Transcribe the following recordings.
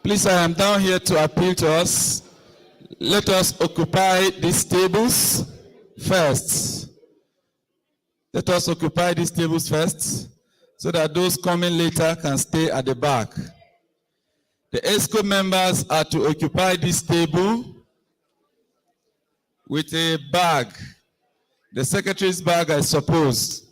Please, I am down here to appeal to us. Let us occupy these tables first. Let us occupy these tables first so that those coming later can stay at the back. The ESCO members are to occupy this table with a bag. The secretary's bag, I suppose.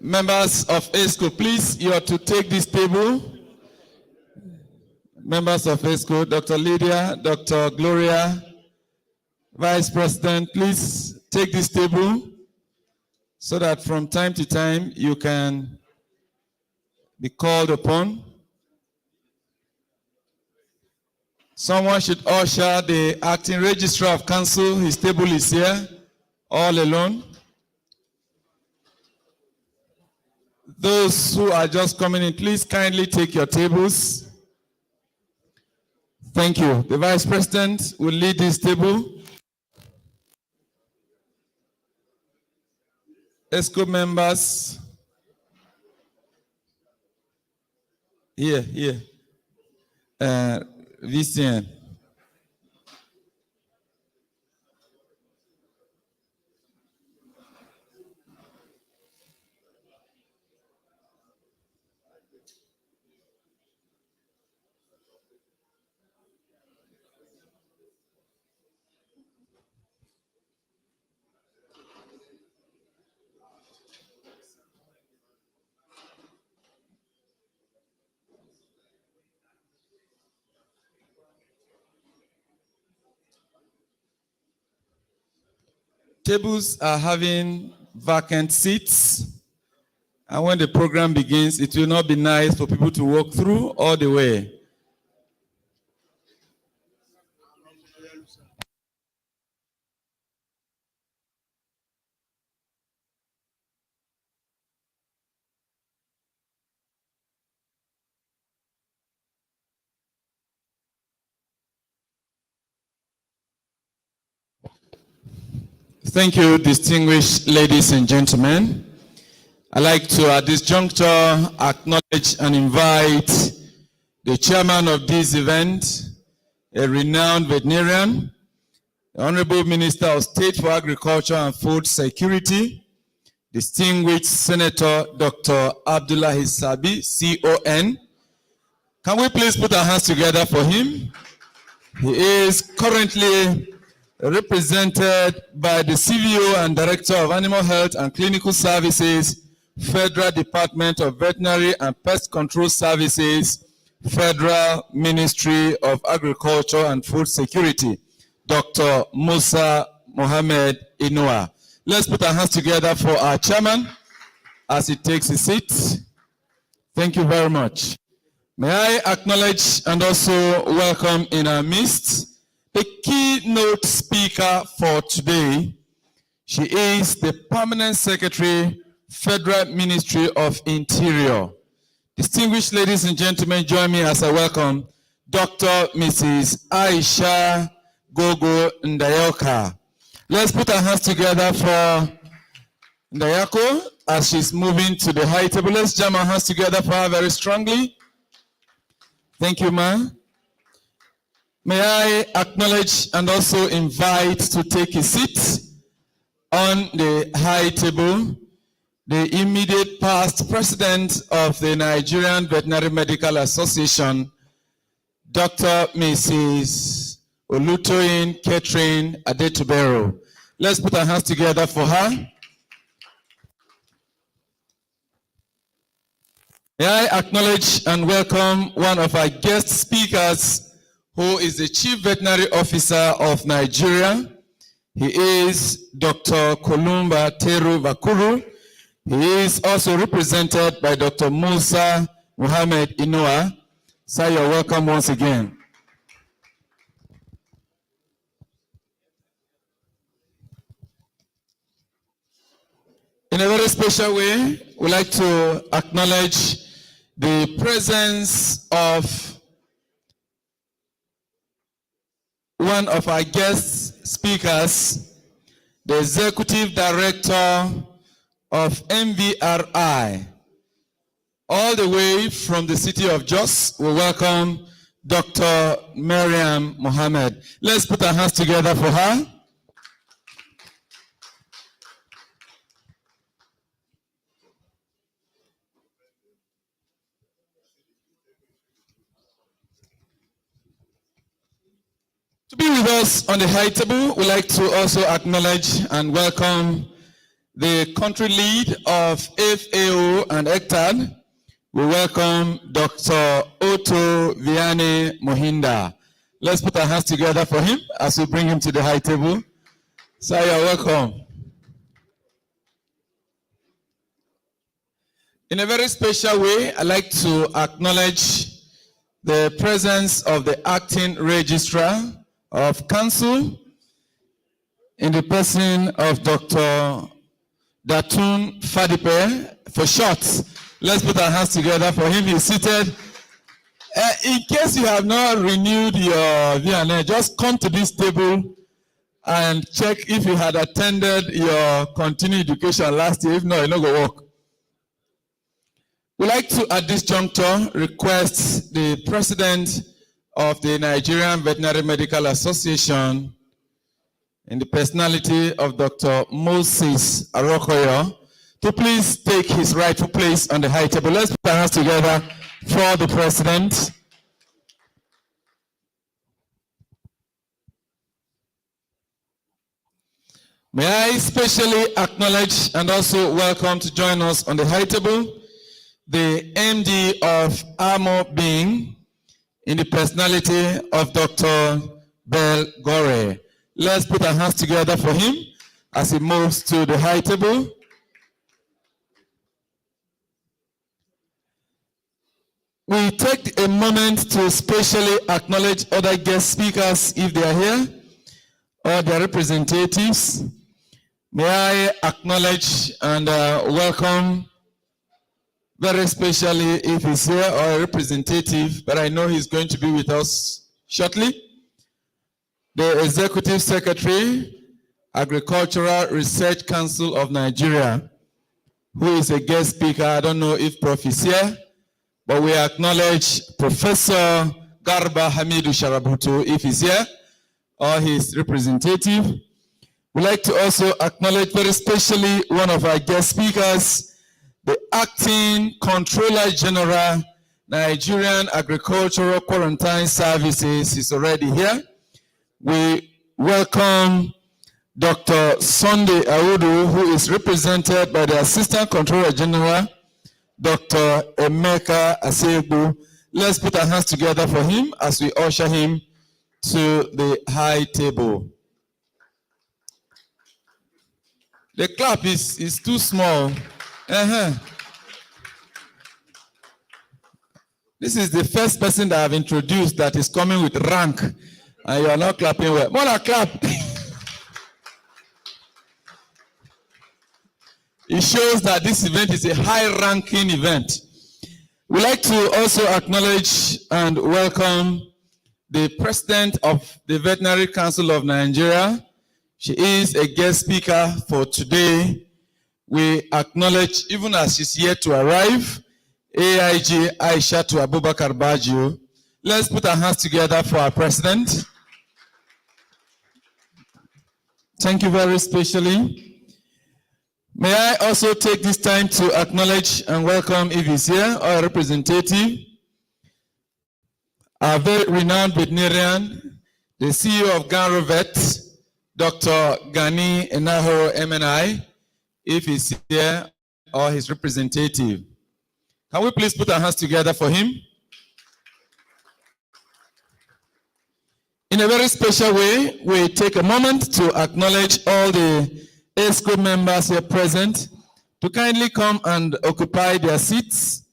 Members of ESCO, please, you are to take this table. Members of ESCO, Dr. Lydia, Dr. Gloria, Vice President, please take this table so that from time to time you can be called upon. Someone should usher the acting registrar of council. His table is here, all alone. Those who are just coming in, please kindly take your tables. Thank you. The Vice President will lead this table. ESCO members. Here. VCN. Tables are having vacant seats, and when the program begins, it will not be nice for people to walk through all the way. Thank you, distinguished ladies and gentlemen. I'd like to, at this juncture, acknowledge and invite the chairman of this event, a renowned veterinarian, the Honorable Minister of State for Agriculture and Food Security, distinguished Senator Dr. Abdullahi Sabi, CON. Can we please put our hands together for him? He is currently represented by the CVO and Director of Animal Health and Clinical Services, Federal Department of Veterinary and Pest Control Services, Federal Ministry of Agriculture and Food Security, Dr. Musa Mohammed Inua. Let's put our hands together for our chairman as he takes his seat. Thank you very much. May I acknowledge and also welcome in our midst the keynote speaker for today. She is the Permanent Secretary, Federal Ministry of Interior. Distinguished ladies and gentlemen, join me as I welcome Dr. Mrs. Aisha Gogo Ndayoka. Let's put our hands together for Ndayako as she's moving to the high table. Let's jam our hands together for her very strongly. Thank you, ma'am. May I acknowledge and also invite to take a seat on the high table the immediate past president of the Nigerian Veterinary Medical Association, Dr. Mrs. Olutoyin Catherine Adetubero. Let's put our hands together for her. May I acknowledge and welcome one of our guest speakers, who is the Chief Veterinary Officer of Nigeria. He is Dr. Kolumba Teru Vakuru. He is also represented by Dr. Musa Muhammad Inua. Sir, you're welcome once again. In a very special way, we'd like to acknowledge the presence of one of our guest speakers, the Executive Director of MVRI, all the way from the city of Jos. We welcome Dr. Mariam Mohammed. Let's put our hands together for her. To be with us on the high table, we'd like to also acknowledge and welcome the country lead of FAO and ECTAD. We welcome Dr. Otto Vianney Mohinda. Let's put our hands together for him as we bring him to the high table. Sir, you're welcome. In a very special way, I'd like to acknowledge the presence of the acting registrar of council in the person of Dr. Datun Fadipe. For short, let's put our hands together for him. He's seated. In case you have not renewed your VNA, just come to this table and check if you had attended your continuing education last year. If not, you're not going to work. We'd like to, at this juncture, request the president of the Nigerian Veterinary Medical Association, in the personality of Dr. Moses Arokoyo, to please take his rightful place on the high table. Let's put our hands together for the president. May I specially acknowledge and also welcome to join us on the high table the MD of Armor Being, in the personality of Dr. Bell Gore. Let's put our hands together for him as he moves to the high table. We take a moment to specially acknowledge other guest speakers if they are here, or their representatives. May I acknowledge and welcome very especially if he's here or a representative, but I know he's going to be with us shortly, the Executive Secretary, Agricultural Research Council of Nigeria, who is a guest speaker. I don't know if Prof is here, but we acknowledge Professor Garba Hamidu Sharabutu if he's here, or his representative. We'd like to also acknowledge very especially one of our guest speakers, the Acting Controller General, Nigerian Agricultural Quarantine Services, is already here. We welcome Dr. Sunday Audu, who is represented by the Assistant Controller General, Dr. Emeka Asegbu. Let's put our hands together for him as we usher him to the high table. The clap is too small. This is the first person that I've introduced that is coming with rank, and you are not clapping well. More than clap. It shows that this event is a high-ranking event. We'd like to also acknowledge and welcome the president of the Veterinary Council of Nigeria. She is a guest speaker for today. We acknowledge, even as she's yet to arrive, AIG Aishatu Abubakar Bajo. Let's put our hands together for our president. Thank you very specially. May I also take this time to acknowledge and welcome, if he's here, our representative, our very renowned veterinarian, the CEO of Ganrovet, Dr. Gani Enaho MNI, if he's here, or his representative. Can we please put our hands together for him? In a very special way, we take a moment to acknowledge all the ACE group members here present to kindly come and occupy their seats.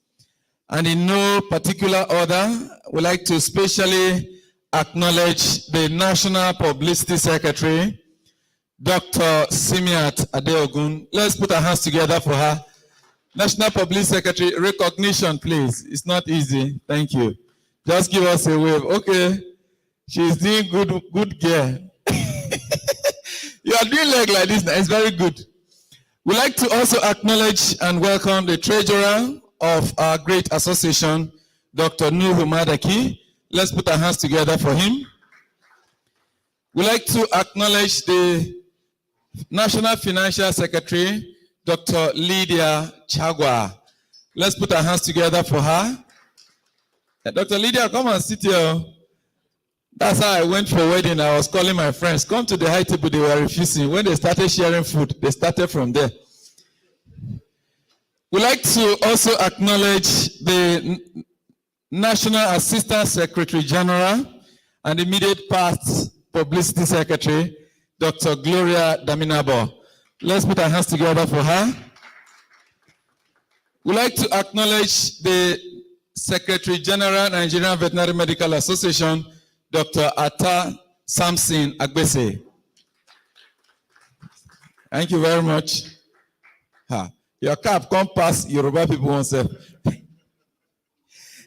And in no particular order, we'd like to specially acknowledge the National Publicity Secretary, Dr. Simiat Adeogun. Let's put our hands together for her. National Publicity Secretary, recognition, please. It's not easy. Thank you. Just give us a wave. Okay. She's doing good girl. You are doing like this now. It's very good. We'd like to also acknowledge and welcome the treasurer of our great association, Dr. Nuhu Madaki. Let's put our hands together for him. We'd like to acknowledge the National Financial Secretary, Dr. Lydia Chagwa. Let's put our hands together for her. Dr. Lydia, come and sit here. That's how I went for a wedding. I was calling my friends. Come to the high table, they were refusing. When they started sharing food, they started from there. We'd like to also acknowledge the National Assistant Secretary General and immediate past Publicity Secretary, Dr. Gloria Daminabo. Let's put our hands together for her. We'd like to acknowledge the Secretary General, Nigerian Veterinary Medical Association, Dr. Atta Samson Agbese. Thank you very much. Your cap come past Yoruba people oneself.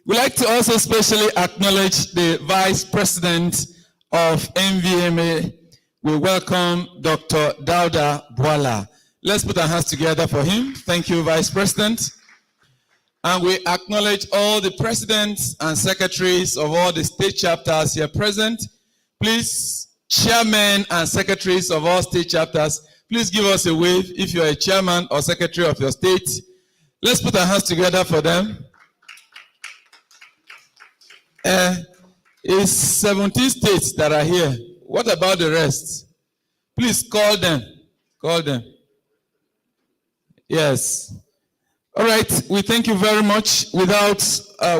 We'd like to also specially acknowledge the Vice President of NVMA. We welcome Dr. Dauda Bwala. Let's put our hands together for him. Thank you, Vice President. And we acknowledge all the presidents and secretaries of all the state chapters here present. Please, chairmen and secretaries of all state chapters, please give us a wave if you're a chairman or secretary of your state. Let's put our hands together for them. It's 17 states that are here. What about the rest? Please call them. Call them. Yes. All right. We thank you very much. Without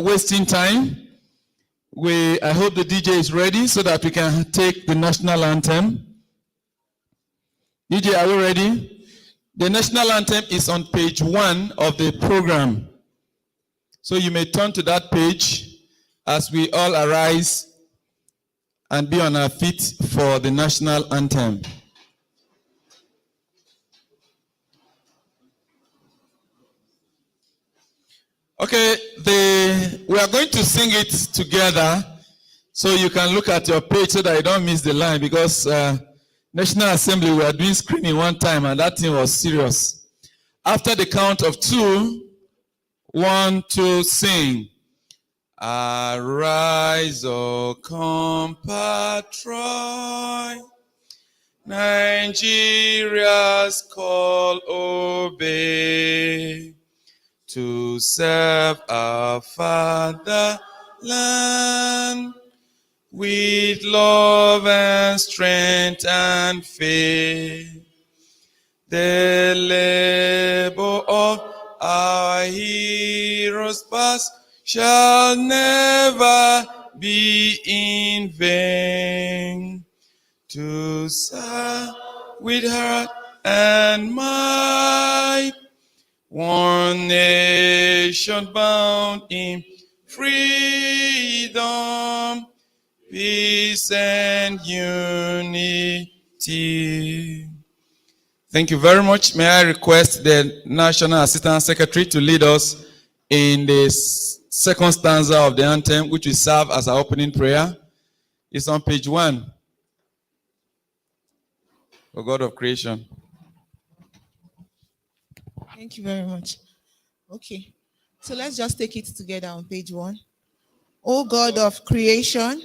wasting time, I hope the DJ is ready so that we can take the national anthem. DJ, are you ready? The national anthem is on page 1 of the program. So you may turn to that page as we all arise and be on our feet for the national anthem. Okay, we are going to sing it together so you can look at your page so that you don't miss the line, because National Assembly, we are doing screening one time and that thing was serious. After the count of 2, 1, 2, sing. Arise, O compatriot, Nigeria's call obey, to serve our fatherland with love and strength and faith. The labor of our heroes past shall never be in vain. To serve with heart and might, one nation bound in freedom, peace and unity. Thank you very much. May I request the National Assistant Secretary to lead us in the second stanza of the anthem, which will serve as our opening prayer. It's on page 1. O God of creation. Thank you very much. Okay, so let's just take it together on page 1. O God of creation,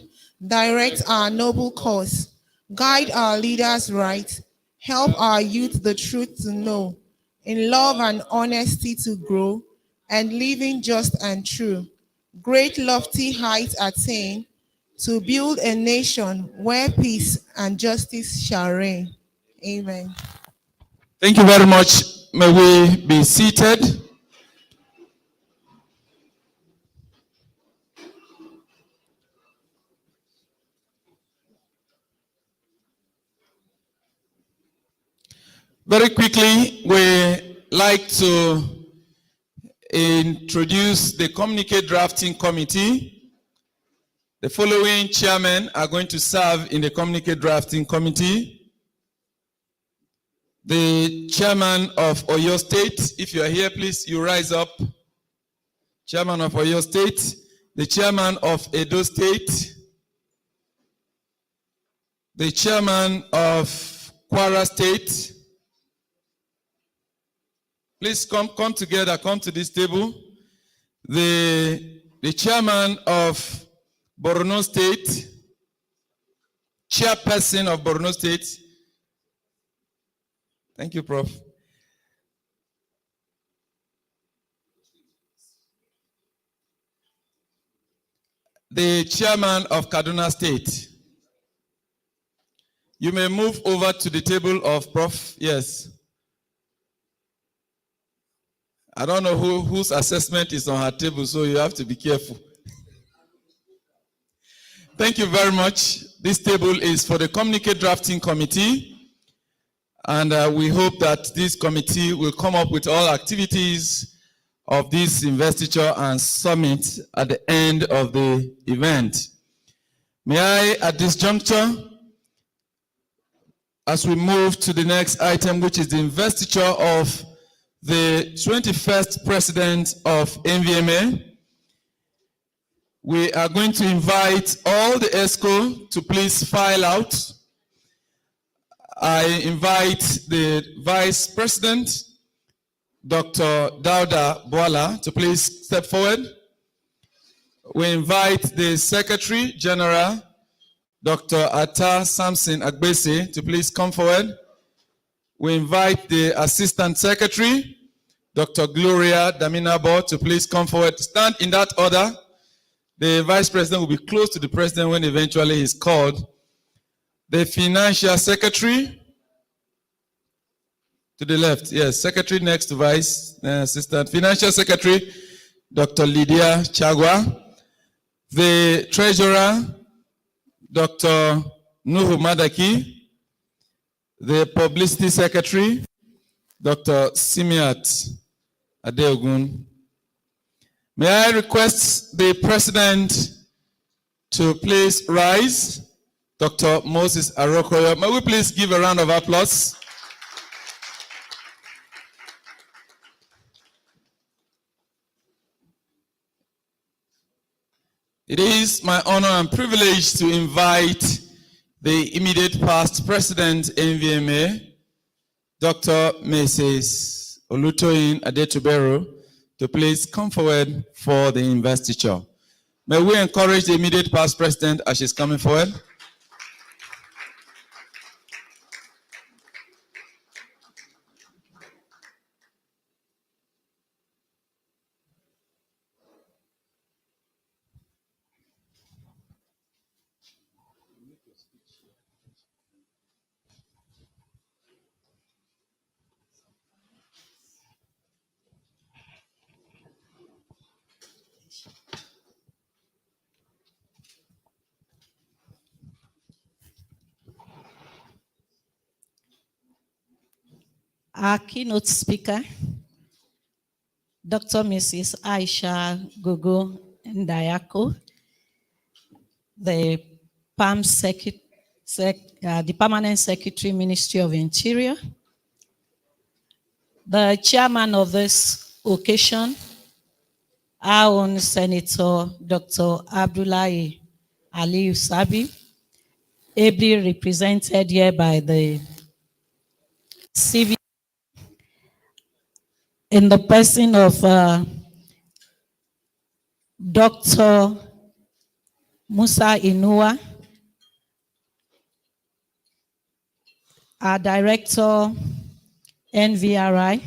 direct our noble cause, guide our leaders right, help our youth the truth to know, in love and honesty to grow, and living just and true. Great lofty heights attain, to build a nation where peace and justice shall reign. Amen. Thank you very much. May we be seated. Very quickly, we like to introduce the Communique Drafting Committee. The following chairmen are going to serve in the Communique Drafting Committee. The chairman of Oyo State, if you are here, please, you rise up. Chairman of Oyo State. The chairman of Edo State. The chairman of Kwara State. Please come together, come to this table. The chairman of Borno State, chairperson of Borno State. Thank you, Prof. The chairman of Kaduna State. You may move over to the table of Prof. Yes. I don't know whose assessment is on her table, so you have to be careful. Thank you very much. This table is for the Communique Drafting Committee, and we hope that this committee will come up with all activities of this investiture and summit at the end of the event. May I, at this juncture, as we move to the next item, which is the investiture of the 21st president of NVMA, we are going to invite all the ESCO to please file out. I invite the vice president, Dr. Dauda Boala, to please step forward. We invite the secretary general, Dr. Atta Samson Agbese, to please come forward. We invite the Assistant Secretary, Dr. Gloria Daminabo, to please come forward. Stand in that order. The Vice President will be close to the President when eventually he's called. The Financial Secretary, to the left. Yes, Secretary next to Vice Assistant. Financial Secretary, Dr. Lydia Chagwa. The Treasurer, Dr. Nuhu Madaki. The Publicity Secretary, Dr. Simiat Adeogun. May I request the President to please rise, Dr. Moses Arokoyo. May we please give a round of applause? It is my honor and privilege to invite the immediate past president NVMA, Dr. Mrs. Olutoyin Adetubero, to please come forward for the investiture. May we encourage the immediate past president as she's coming forward. Our keynote speaker, Dr. Mrs. Aisha Gogo Ndayako, the the Permanent Secretary, Ministry of Interior, the chairman of this occasion, our own Senator, Dr. Abdullahi Ali Usabi, ably represented here by the civil in the person of Dr. Musa Inua, our director, NVRI,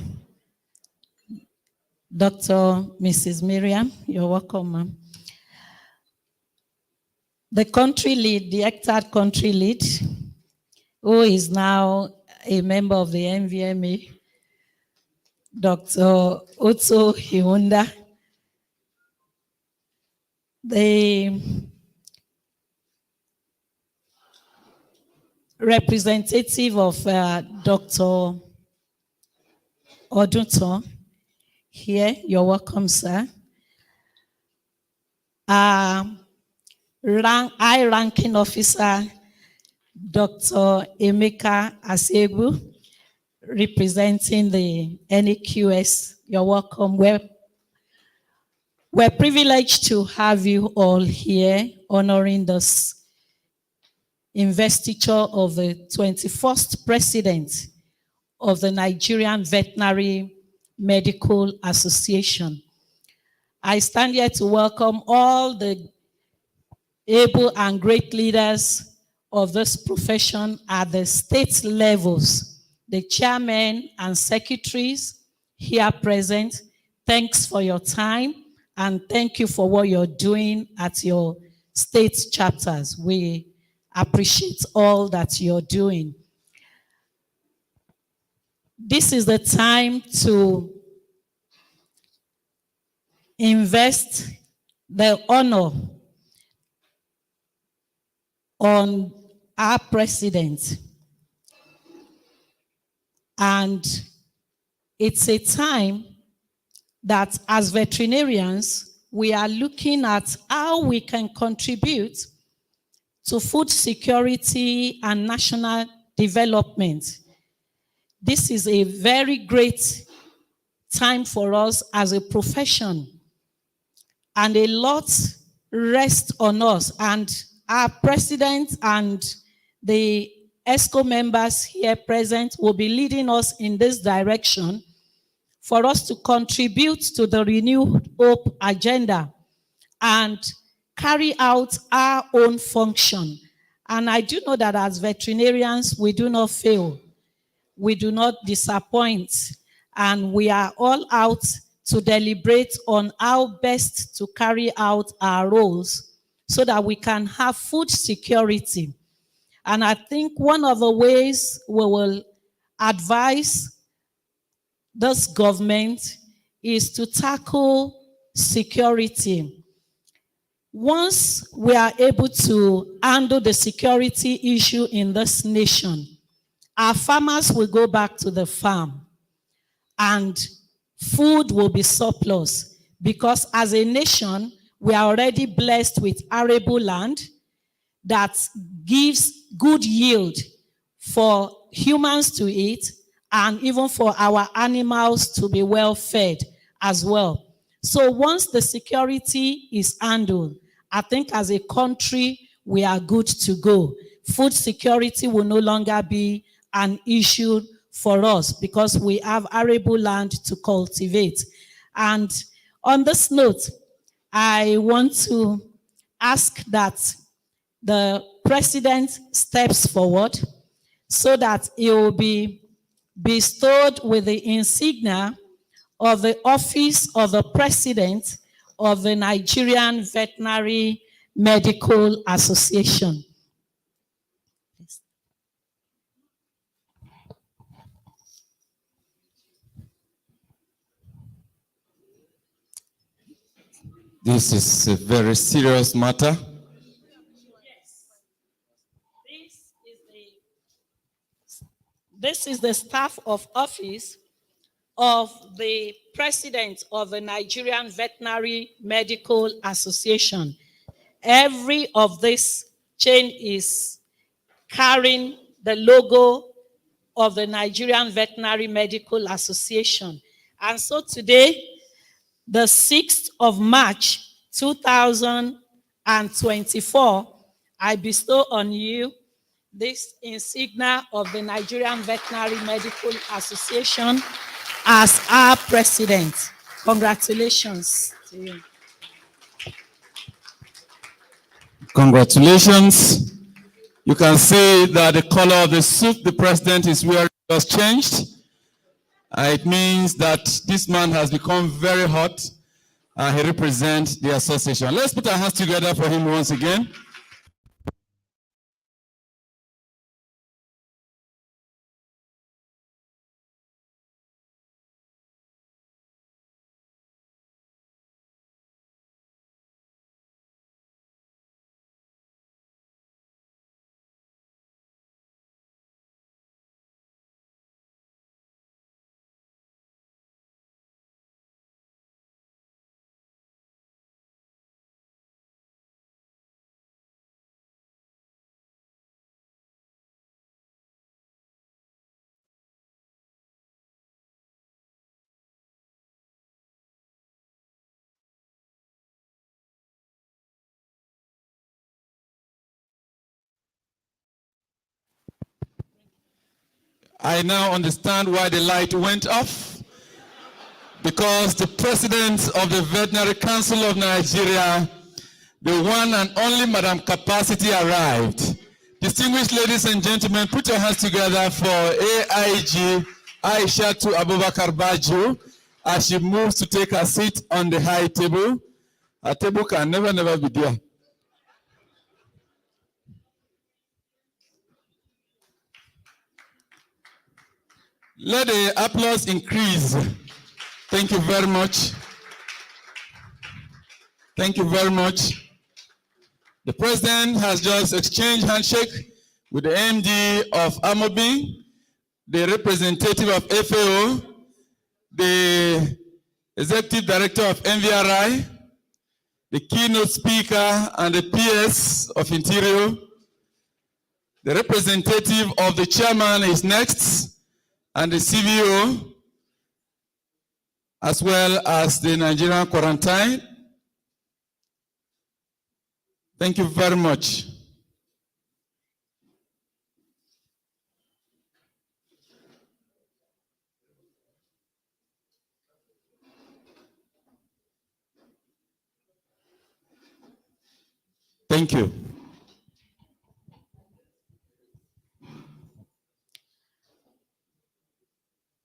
Dr. Mrs. Miriam, you're welcome, ma'am. The country lead, the ECTAD country lead, who is now a member of the NVMA, Dr. Otto Hiwunda, the representative of Dr. Odunton here. You're welcome, sir. High-ranking officer, Dr. Emeka Asegu, representing the NEQS. You're welcome. We're privileged to have you all here honoring this investiture of the 21st president of the Nigerian Veterinary Medical Association. I stand here to welcome all the able and great leaders of this profession at the state levels, the chairmen and secretaries here present. Thanks for your time and thank you for what you're doing at your state chapters. We appreciate all that you're doing. This is the time to invest the honor on our president. And it's a time that as veterinarians, we are looking at how we can contribute to food security and national development. This is a very great time for us as a profession, and a lot rests on us. And our president and the ESCO members here present will be leading us in this direction for us to contribute to the Renewed Hope agenda and carry out our own function. And I do know that as veterinarians, we do not fail. We do not disappoint. And we are all out to deliberate on how best to carry out our roles so that we can have food security. And I think one of the ways we will advise this government is to tackle security. Once we are able to handle the security issue in this nation, our farmers will go back to the farm and food will be surplus, because as a nation, we are already blessed with arable land that gives good yield for humans to eat and even for our animals to be well fed as well. So once the security is handled, I think as a country, we are good to go. Food security will no longer be an issue for us because we have arable land to cultivate. And on this note, I want to ask that the president steps forward so that he will be bestowed with the insignia of the office of the president of the Nigerian Veterinary Medical Association. This is a very serious matter. This is the staff of office of the president of the Nigerian Veterinary Medical Association. Every of this chain is carrying the logo of the Nigerian Veterinary Medical Association. And so today, the 6th of March, 2024, I bestow on you this insignia of the Nigerian Veterinary Medical Association as our president. Congratulations to you. Congratulations. You can see that the color of the suit the president is wearing has changed. It means that this man has become very hot. He represents the association. Let's put our hands together for him once again. I now understand why the light went off. Because the president of the Veterinary Council of Nigeria, the one and only Madam Capacity, arrived. Distinguished ladies and gentlemen, put your hands together for AIG Aishatu Abubakar Baju as she moves to take her seat on the high table. Her table can never be there. Let the applause increase. Thank you very much. Thank you very much. The president has just exchanged handshake with the MD of Amobin, the representative of FAO, the executive director of NVRI, the keynote speaker and the PS of Interior. The representative of the chairman is next, and the CVO, as well as the Nigerian quarantine. Thank you very much. Thank you.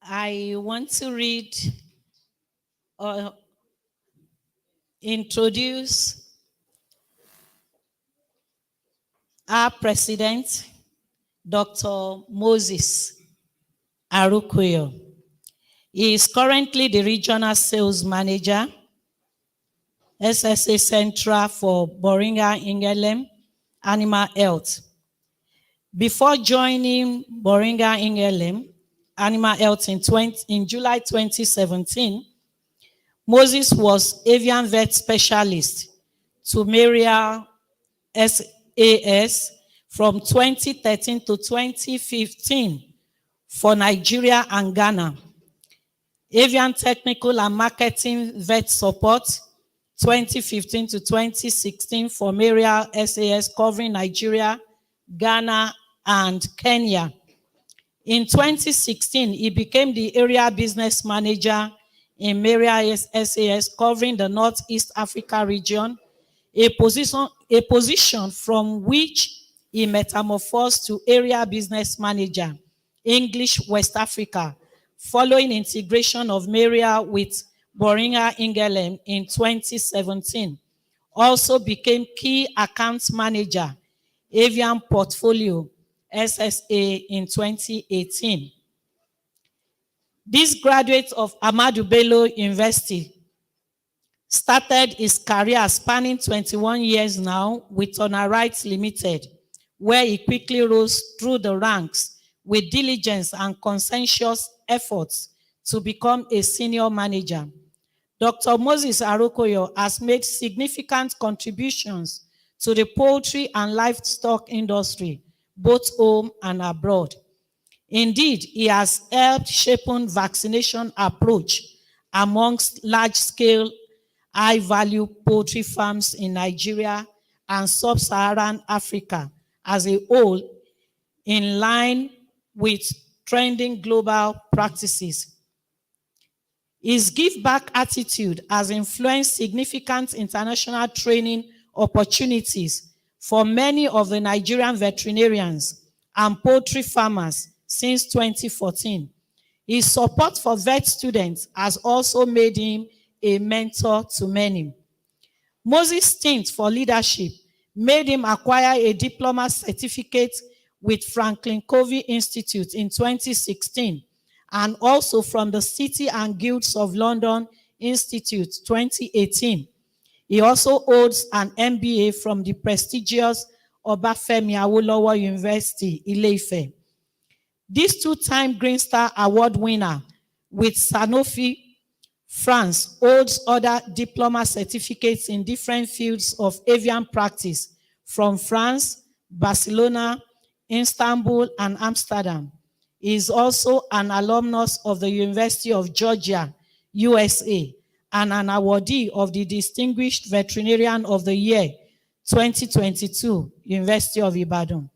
I want to read or introduce our president, Dr. Moses Arukuyo. He is currently the regional sales manager, SSA Central for Boringa Ingelem Animal Health. Before joining Boringa Ingelem Animal Health in July 2017, Moses was avian vet specialist to Maria SAS from 2013 to 2015 for Nigeria and Ghana. Avian technical and marketing vet support 2015 to 2016 for Maria SAS covering Nigeria, Ghana, and Kenya. In 2016, he became the area business manager in Maria SAS covering the Northeast Africa region, a position from which he metamorphosed to area business manager, English West Africa, following integration of Maria with Boringa Ingelem in 2017. Also became key account manager, avian portfolio, SSA in 2018. This graduate of Ahmadu Bello University started his career spanning 21 years now with Honor Rights Limited, where he quickly rose through the ranks with diligence and conscientious efforts to become a senior manager. Dr. Moses Arukoyo has made significant contributions to the poultry and livestock industry, both home and abroad. Indeed, he has helped shape vaccination approach amongst large-scale, high-value poultry farms in Nigeria and sub-Saharan Africa as a whole, in line with trending global practices. His give-back attitude has influenced significant international training opportunities for many of the Nigerian veterinarians and poultry farmers since 2014. His support for vet students has also made him a mentor to many. Moses' stint for leadership made him acquire a diploma certificate with Franklin Covey Institute in 2016, and also from the City and Guilds of London Institute 2018. He also holds an MBA from the prestigious Obafemi Awolowo University, Ile-Ife. This two-time Green Star Award winner with Sanofi, France, holds other diploma certificates in different fields of avian practice from France, Barcelona, Istanbul, and Amsterdam. He is also an alumnus of the University of Georgia, USA, and an awardee of the Distinguished Veterinarian of the Year 2022, University of Ibadan.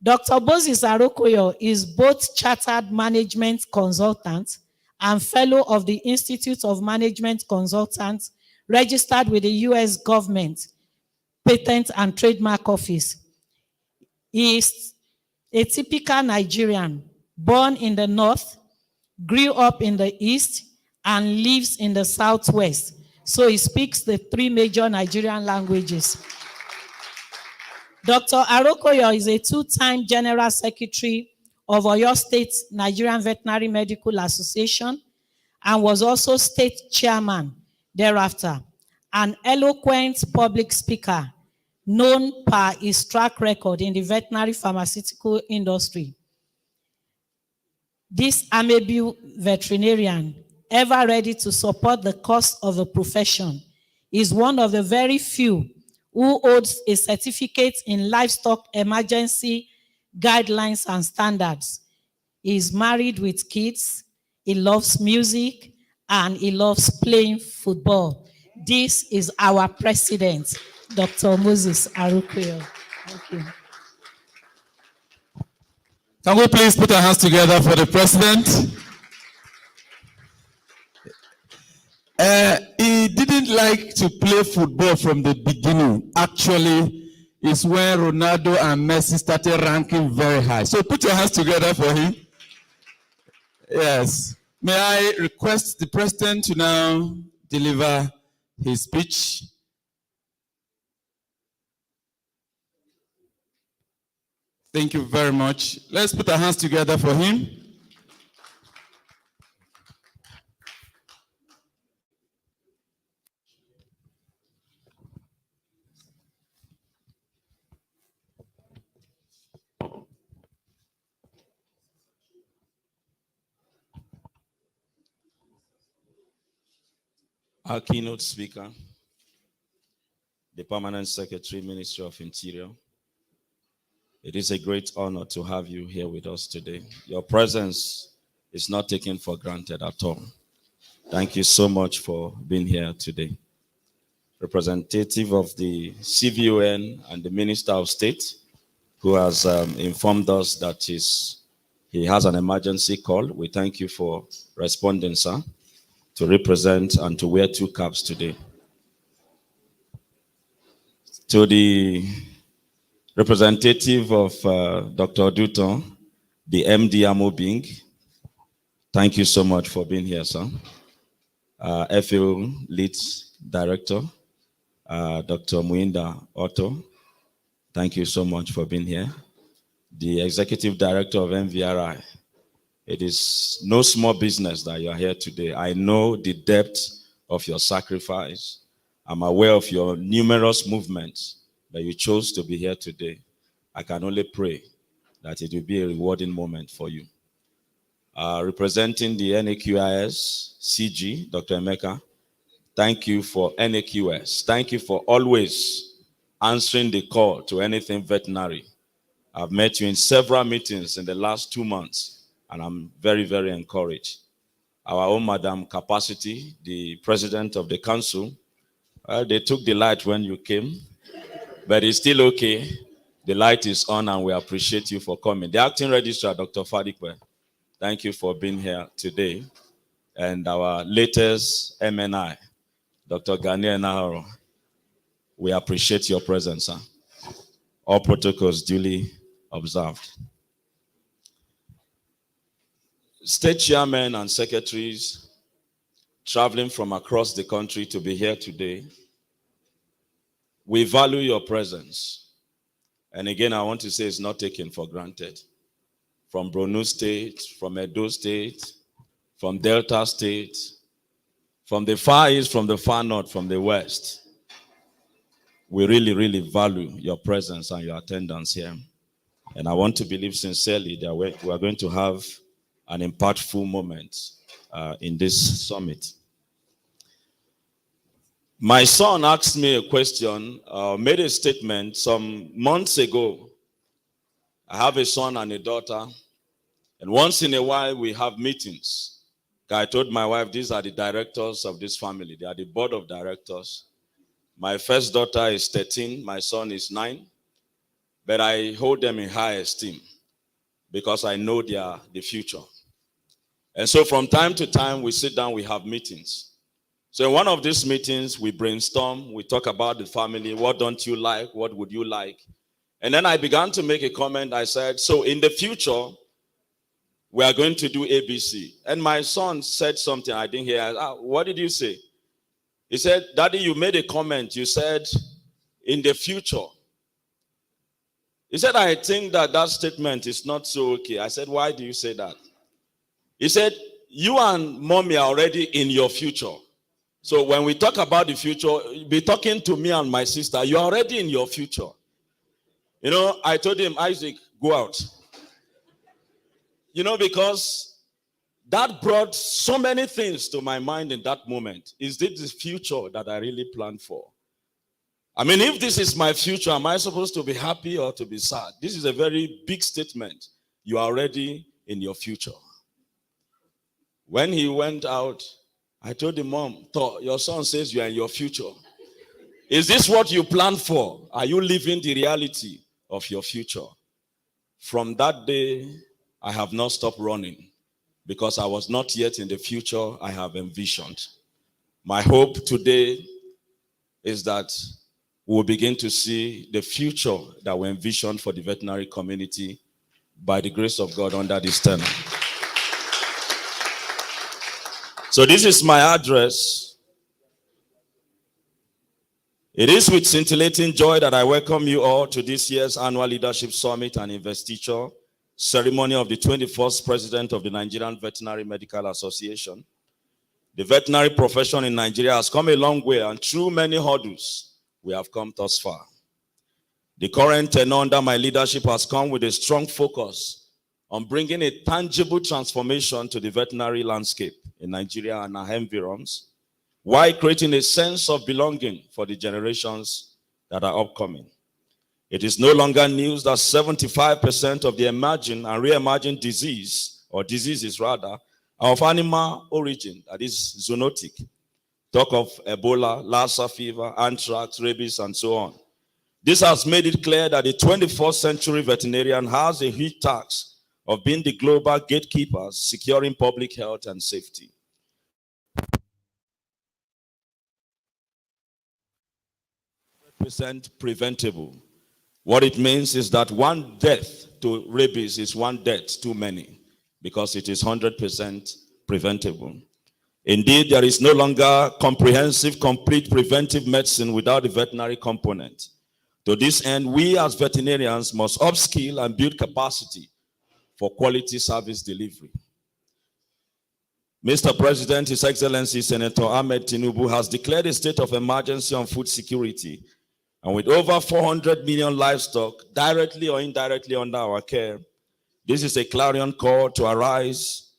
Dr. Moses Arokoyo is both Chartered Management Consultant and Fellow of the Institute of Management Consultants, registered with the U.S. Government Patent and Trademark Office. He is a typical Nigerian, born in the north, grew up in the east, and lives in the southwest. So he speaks the 3 major Nigerian languages. Dr. Arokoyo is a 2-time General Secretary of Oyo State Nigerian Veterinary Medical Association and was also State Chairman thereafter, an eloquent public speaker known for his track record in the veterinary pharmaceutical industry. This amiable veterinarian, ever ready to support the cause of the profession, is one of the very few who holds a certificate in livestock emergency guidelines and standards. He is married with kids, he loves music, and he loves playing football. This is our president, Dr. Moses Arokoyo. Thank you. Can we please put our hands together for the president? He didn't like to play football from the beginning. Actually, it's when Ronaldo and Messi started ranking very high. So put your hands together for him. Yes. May I request the president to now deliver his speech? Thank you very much. Let's put our hands together for him. Our keynote speaker, the Permanent Secretary, Ministry of Interior. It is a great honor to have you here with us today. Your presence is not taken for granted at all. Thank you so much for being here today. Representative of the CVON and the Minister of State, who has informed us that he has an emergency call. We thank you for responding, sir, to represent and to wear 2 caps today. To the representative of Dr. Duton, the MD Amobing, thank you so much for being here, sir. FAO Lead Director, Dr. Muinda Otto, thank you so much for being here. The Executive Director of MVRI, it is no small business that you are here today. I know the depth of your sacrifice. I'm aware of your numerous movements that you chose to be here today. I can only pray that it will be a rewarding moment for you. Representing the NAQIS CG, Dr. Emeka, thank you for NAQS. Thank you for always answering the call to anything veterinary. I've met you in several meetings in the last 2 months, and I'm very, very encouraged. Our own Madam Capacity, the president of the council, they took the light when you came, but it's still okay. The light is on, and we appreciate you for coming. The acting registrar, Dr. Fadikwe, thank you for being here today. And our latest MNI, Dr. Ganier Naharo, we appreciate your presence, sir. All protocols duly observed. State chairmen and secretaries traveling from across the country to be here today, we value your presence. And again, I want to say it's not taken for granted. From Borno State, from Edo State, from Delta State, from the far east, from the far north, from the west. We really, really value your presence and your attendance here. And I want to believe sincerely that we are going to have an impactful moment in this summit. My son asked me a question, made a statement some months ago. I have a son and a daughter, and once in a while we have meetings. I told my wife, these are the directors of this family. They are the board of directors. My first daughter is 13, my son is 9. but I hold them in high esteem because I know they are the future. And so from time to time, we sit down, we have meetings. So in one of these meetings, we brainstorm, we talk about the family, what don't you like, what would you like? And then I began to make a comment. I said, so in the future, we are going to do ABC. And my son said something I didn't hear. What did you say? He said, Daddy, you made a comment. You said, in the future. He said, I think that statement is not so okay. I said, why do you say that? He said, you and mommy are already in your future. So when we talk about the future, be talking to me and my sister, you're already in your future. You know, I told him, Isaac, go out. You know, because that brought so many things to my mind in that moment. Is this the future that I really planned for? I mean, if this is my future, am I supposed to be happy or to be sad? This is a very big statement. You are already in your future. When he went out, I told the mom, your son says you are in your future. Is this what you planned for? Are you living the reality of your future? From that day, I have not stopped running because I was not yet in the future I have envisioned. My hope today is that we'll begin to see the future that we envisioned for the veterinary community by the grace of God under this tenure. So this is my address. It is with scintillating joy that I welcome you all to this year's annual Leadership Summit and Investiture ceremony of the 21st President of the Nigerian Veterinary Medical Association. The veterinary profession in Nigeria has come a long way, and through many hurdles, we have come thus far. The current tenure under my leadership has come with a strong focus on bringing a tangible transformation to the veterinary landscape in Nigeria and our environs, while creating a sense of belonging for the generations that are upcoming. It is no longer news that 75% of the emerging and re-emerging diseases are of animal origin, that is zoonotic. Talk of Ebola, Lassa fever, anthrax, rabies, and so on. This has made it clear that the 21st century veterinarian has a huge task of being the global gatekeepers, securing public health and safety. % preventable. What it means is that one death to rabies is one death too many, because it is 100% preventable. Indeed, there is no longer comprehensive, complete preventive medicine without the veterinary component. To this end, we as veterinarians must upskill and build capacity for quality service delivery. Mr. President, His Excellency Senator Ahmed Tinubu has declared a state of emergency on food security, and with over 400 million livestock directly or indirectly under our care, this is a clarion call to arise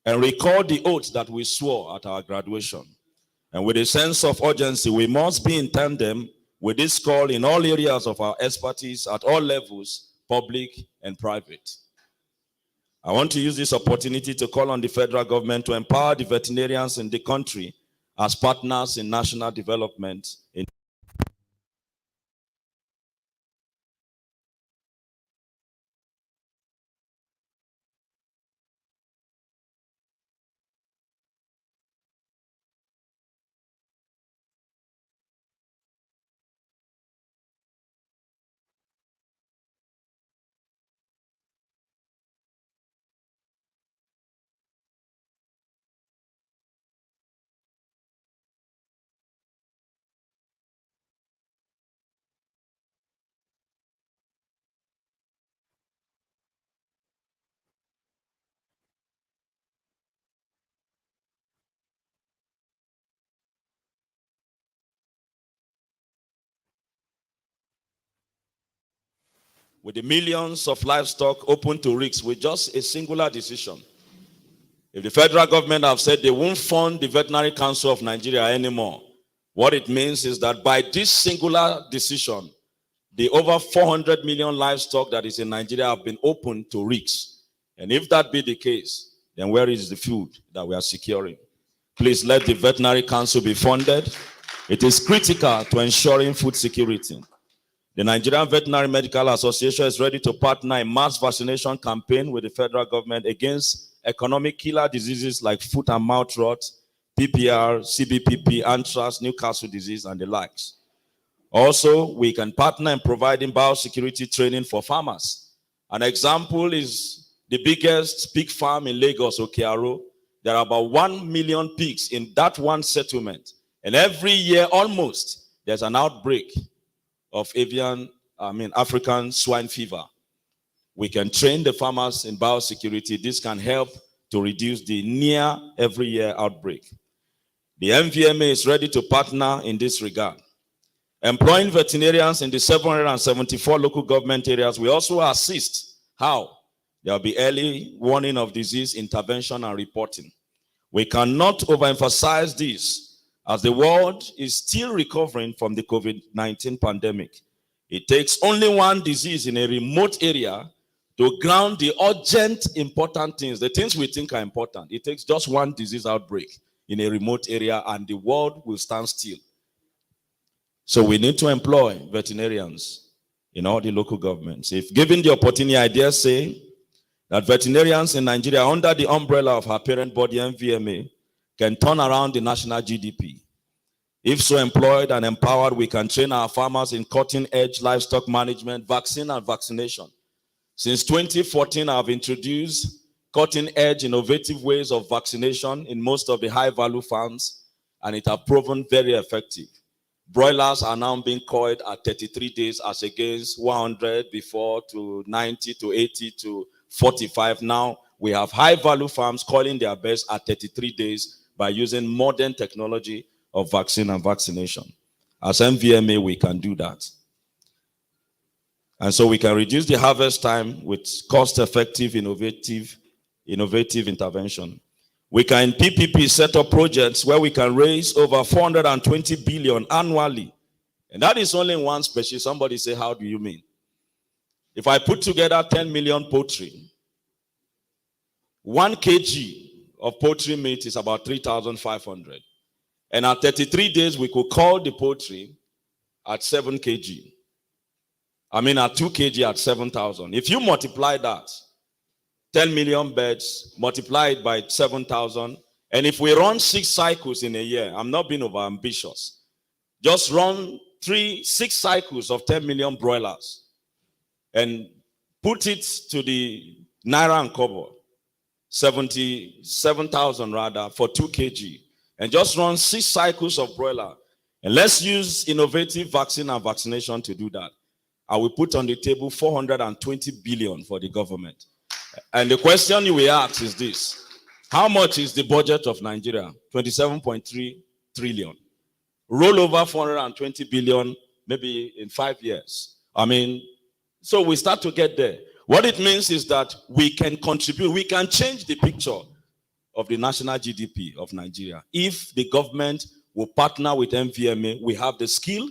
and recall the oath that we swore at our graduation. And with a sense of urgency, we must be in tandem with this call in all areas of our expertise at all levels, public and private. I want to use this opportunity to call on the federal government to empower the veterinarians in the country as partners in national development. With the millions of livestock open to risks with just a singular decision. If the federal government have said they won't fund the Veterinary Council of Nigeria anymore, what it means is that by this singular decision, the over 400 million livestock that is in Nigeria have been open to risks. And if that be the case, then where is the food that we are securing? Please let the Veterinary Council be funded. It is critical to ensuring food security. The Nigerian Veterinary Medical Association is ready to partner in mass vaccination campaign with the federal government against economic killer diseases like foot and mouth rot, PPR, CBPP, anthrax, Newcastle disease, and the likes. Also, we can partner in providing biosecurity training for farmers. An example is the biggest pig farm in Lagos, Okearo. There are about 1 million pigs in that one settlement. And every year, almost, there's an outbreak of African swine fever. We can train the farmers in biosecurity. This can help to reduce the near every year outbreak. The MVMA is ready to partner in this regard. Employing veterinarians in the 774 local government areas, we also assist. How? There will be early warning of disease, intervention, and reporting. We cannot overemphasize this as the world is still recovering from the COVID-19 pandemic. It takes only one disease in a remote area to ground the urgent, important things, the things we think are important. It takes just one disease outbreak in a remote area and the world will stand still. So we need to employ veterinarians in all the local governments. If given the opportunity, I dare say that veterinarians in Nigeria, under the umbrella of her parent body, MVMA, can turn around the national GDP. If so employed and empowered, we can train our farmers in cutting-edge livestock management, vaccine and vaccination. Since 2014, I've introduced cutting-edge, innovative ways of vaccination in most of the high-value farms, and it has proven very effective. Broilers are now being coiled at 33 days as against 100 before, to 90 to 80 to 45. Now we have high-value farms coiling their birds at 33 days by using modern technology of vaccine and vaccination. As MVMA, we can do that. And so we can reduce the harvest time with cost-effective, innovative intervention. We can, in PPP, set up projects where we can raise over 420 billion annually. And that is only one species. Somebody say, how do you mean? If I put together 10 million poultry, 1 kg of poultry meat is about 3,500. And at 33 days, we could call the poultry at 7 kg. At 2 kg at 7,000. If you multiply that, 10 million birds, multiply it by 7,000. And if we run 6 cycles in a year, I'm not being over ambitious. Just run 6 cycles of 10 million broilers and put it to the Naira and Kobo, 77,000 rather, for 2 kg. And just run 6 cycles of broiler. And let's use innovative vaccine and vaccination to do that. I will put on the table 420 billion for the government. And the question you will ask is this: how much is the budget of Nigeria? 27.3 trillion. Roll over 420 billion maybe in 5 years. So we start to get there. What it means is that we can contribute, we can change the picture of the national GDP of Nigeria. If the government will partner with MVMA, we have the skill.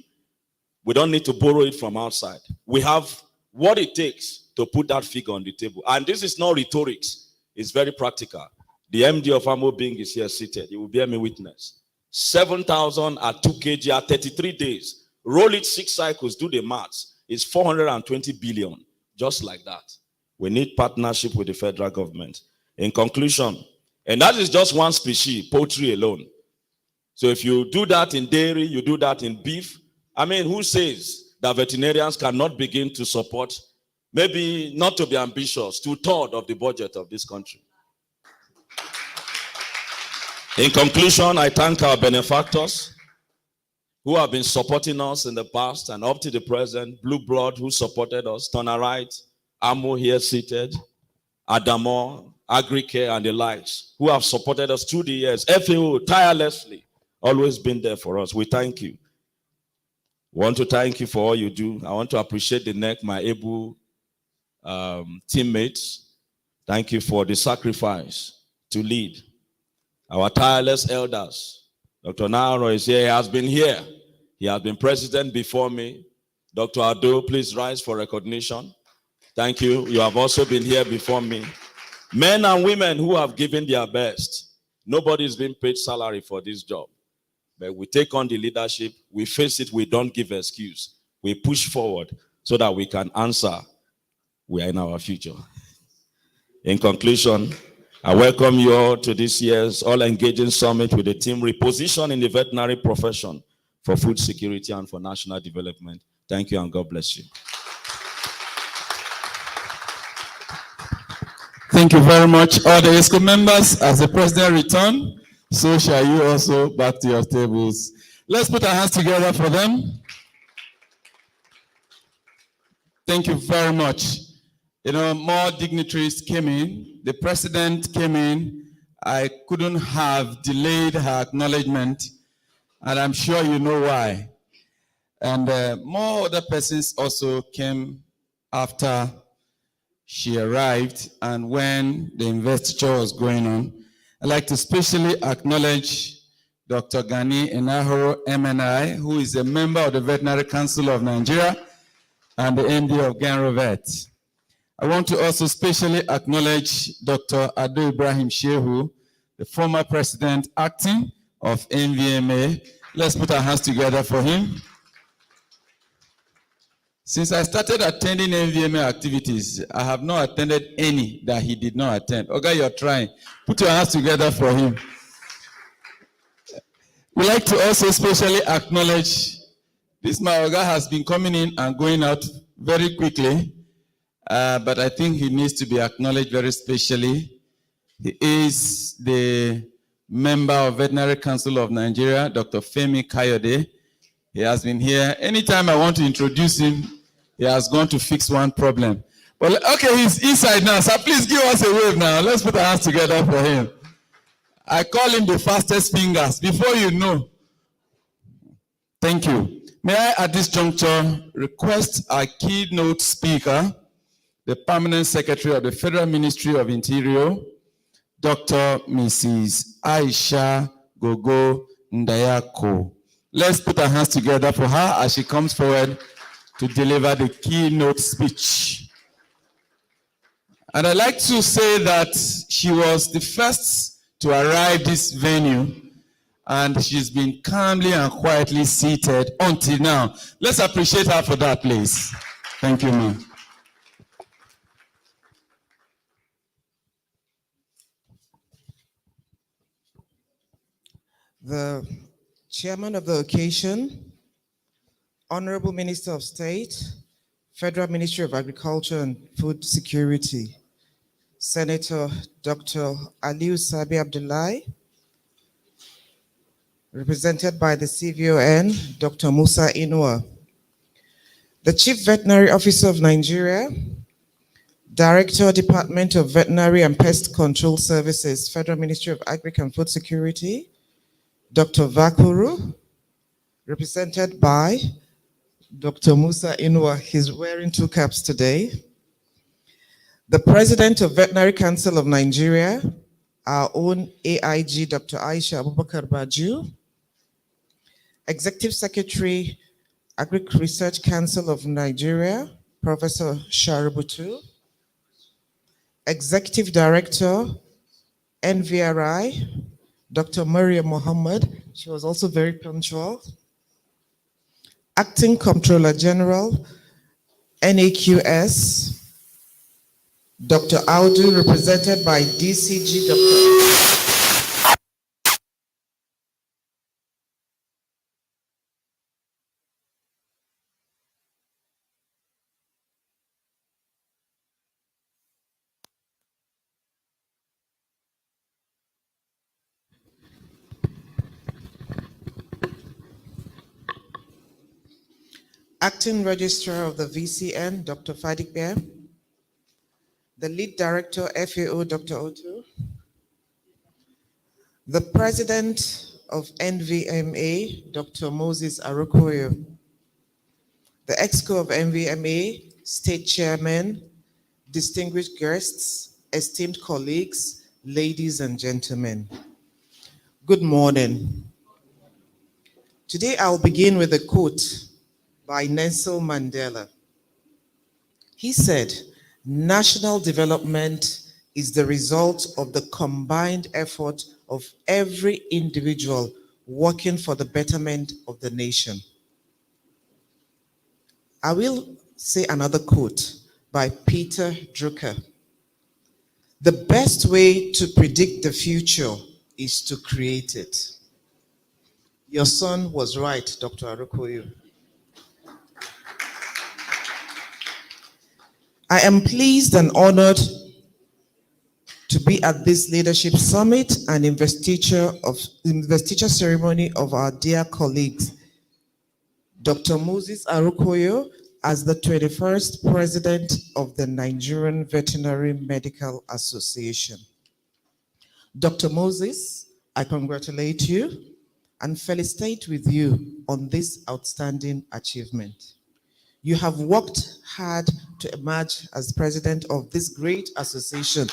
We don't need to borrow it from outside. We have what it takes to put that figure on the table. And this is not rhetorics. It's very practical. The MD of Amo Bing is here seated. He will bear me witness. 7,000 at 2 kg at 33 days. Roll it 6 cycles, do the maths. It's 420 billion. Just like that. We need partnership with the federal government. In conclusion, and that is just one species, poultry alone. So if you do that in dairy, you do that in beef, who says that veterinarians cannot begin to support, maybe not to be ambitious, 2/3 of the budget of this country? In conclusion, I thank our benefactors who have been supporting us in the past and up to the present. Blue Blood, who supported us, Turner Right, Amo here seated, Adamo, Agricare, and the likes, who have supported us through the years. FAO, tirelessly, always been there for us. We thank you. I want to thank you for all you do. I want to appreciate the NEC, my able teammates. Thank you for the sacrifice to lead. Our tireless elders. Dr. Naro is here. He has been here. He has been president before me. Dr. Ado, please rise for recognition. Thank you. You have also been here before me. Men and women who have given their best. Nobody is being paid salary for this job. But we take on the leadership. We face it. We don't give excuse. we push forward so that we can answer we are in our future. In conclusion, I welcome you all to this year's All-Engaging Summit with the theme Reposition in the Veterinary Profession for Food Security and for National Development. Thank you and God bless you. Thank you very much. All the ESCO members, as the president return, so shall you also back to your tables. Let's put our hands together for them. Thank you very much. You know, more dignitaries came in. The president came in. I couldn't have delayed her acknowledgement, and I'm sure you know why. And more other persons also came after she arrived and when the investiture was going on. I'd like to specially acknowledge Dr. Gani Enahoro, MNI, who is a member of the Veterinary Council of Nigeria and the MD of Genro Vet. I want to also specially acknowledge Dr. Ado Ibrahim Shehu, the former president acting of NVMA. Let's put our hands together for him. Since I started attending NVMA activities, I have not attended any that he did not attend. Okay, you're trying. Put your hands together for him. We'd like to also specially acknowledge this Maoga has been coming in and going out very quickly, but I think he needs to be acknowledged very specially. He is the member of Veterinary Council of Nigeria, Dr. Femi Kayode. He has been here. Anytime I want to introduce him, he has gone to fix one problem. But okay, he's inside now, so please give us a wave now. Let's put our hands together for him. I call him the fastest fingers. Before you know. Thank you. May I, at this juncture, request our keynote speaker, the Permanent Secretary of the Federal Ministry of Interior, Dr. Mrs. Aisha Gogo Ndayako. Let's put our hands together for her as she comes forward to deliver the keynote speech. And I'd like to say that she was the first to arrive this venue, and she's been calmly and quietly seated until now. Let's appreciate her for that, please. Thank you, ma'am. The chairman of the occasion, Honorable Minister of State, Federal Ministry of Agriculture and Food Security, Senator Dr. Aliu Sabi Abdullahi, represented by the CVON, Dr. Musa Inua, the Chief Veterinary Officer of Nigeria, Director, Department of Veterinary and Pest Control Services, Federal Ministry of Agriculture and Food Security, Dr. Vakuru, represented by Dr. Musa Inua. He's wearing two caps today. The President of Veterinary Council of Nigeria, our own AIG, Dr. Aisha Abubakar Baju, Executive Secretary, Agric Research Council of Nigeria, Professor Shaributu, Executive Director, NVRI, Dr. Maria Mohammed. She was also very punctual. Acting Comptroller General, NAQS, Dr. Audu, represented by DCG, Dr. Acting Registrar of the VCN, Dr. Fadik, the Lead Director, FAO, Dr. Otu, the President of NVMA, Dr. Moses Arokoyo, the EXCO of NVMA, State Chairman, distinguished guests, esteemed colleagues, ladies and gentlemen. Good morning. Today I'll begin with a quote by Nelson Mandela. He said, "National development is the result of the combined effort of every individual working for the betterment of the nation." I will say another quote by Peter Drucker. The best way to predict the future is to create it. Your son was right, Dr. Arukoyu. I am pleased and honored to be at this leadership summit and investiture ceremony of our dear colleagues, Dr. Moses Arukoyo, as the 21st president of the Nigerian Veterinary Medical Association. Dr. Moses, I congratulate you and felicitate with you on this outstanding achievement. You have worked hard to emerge as president of this great association.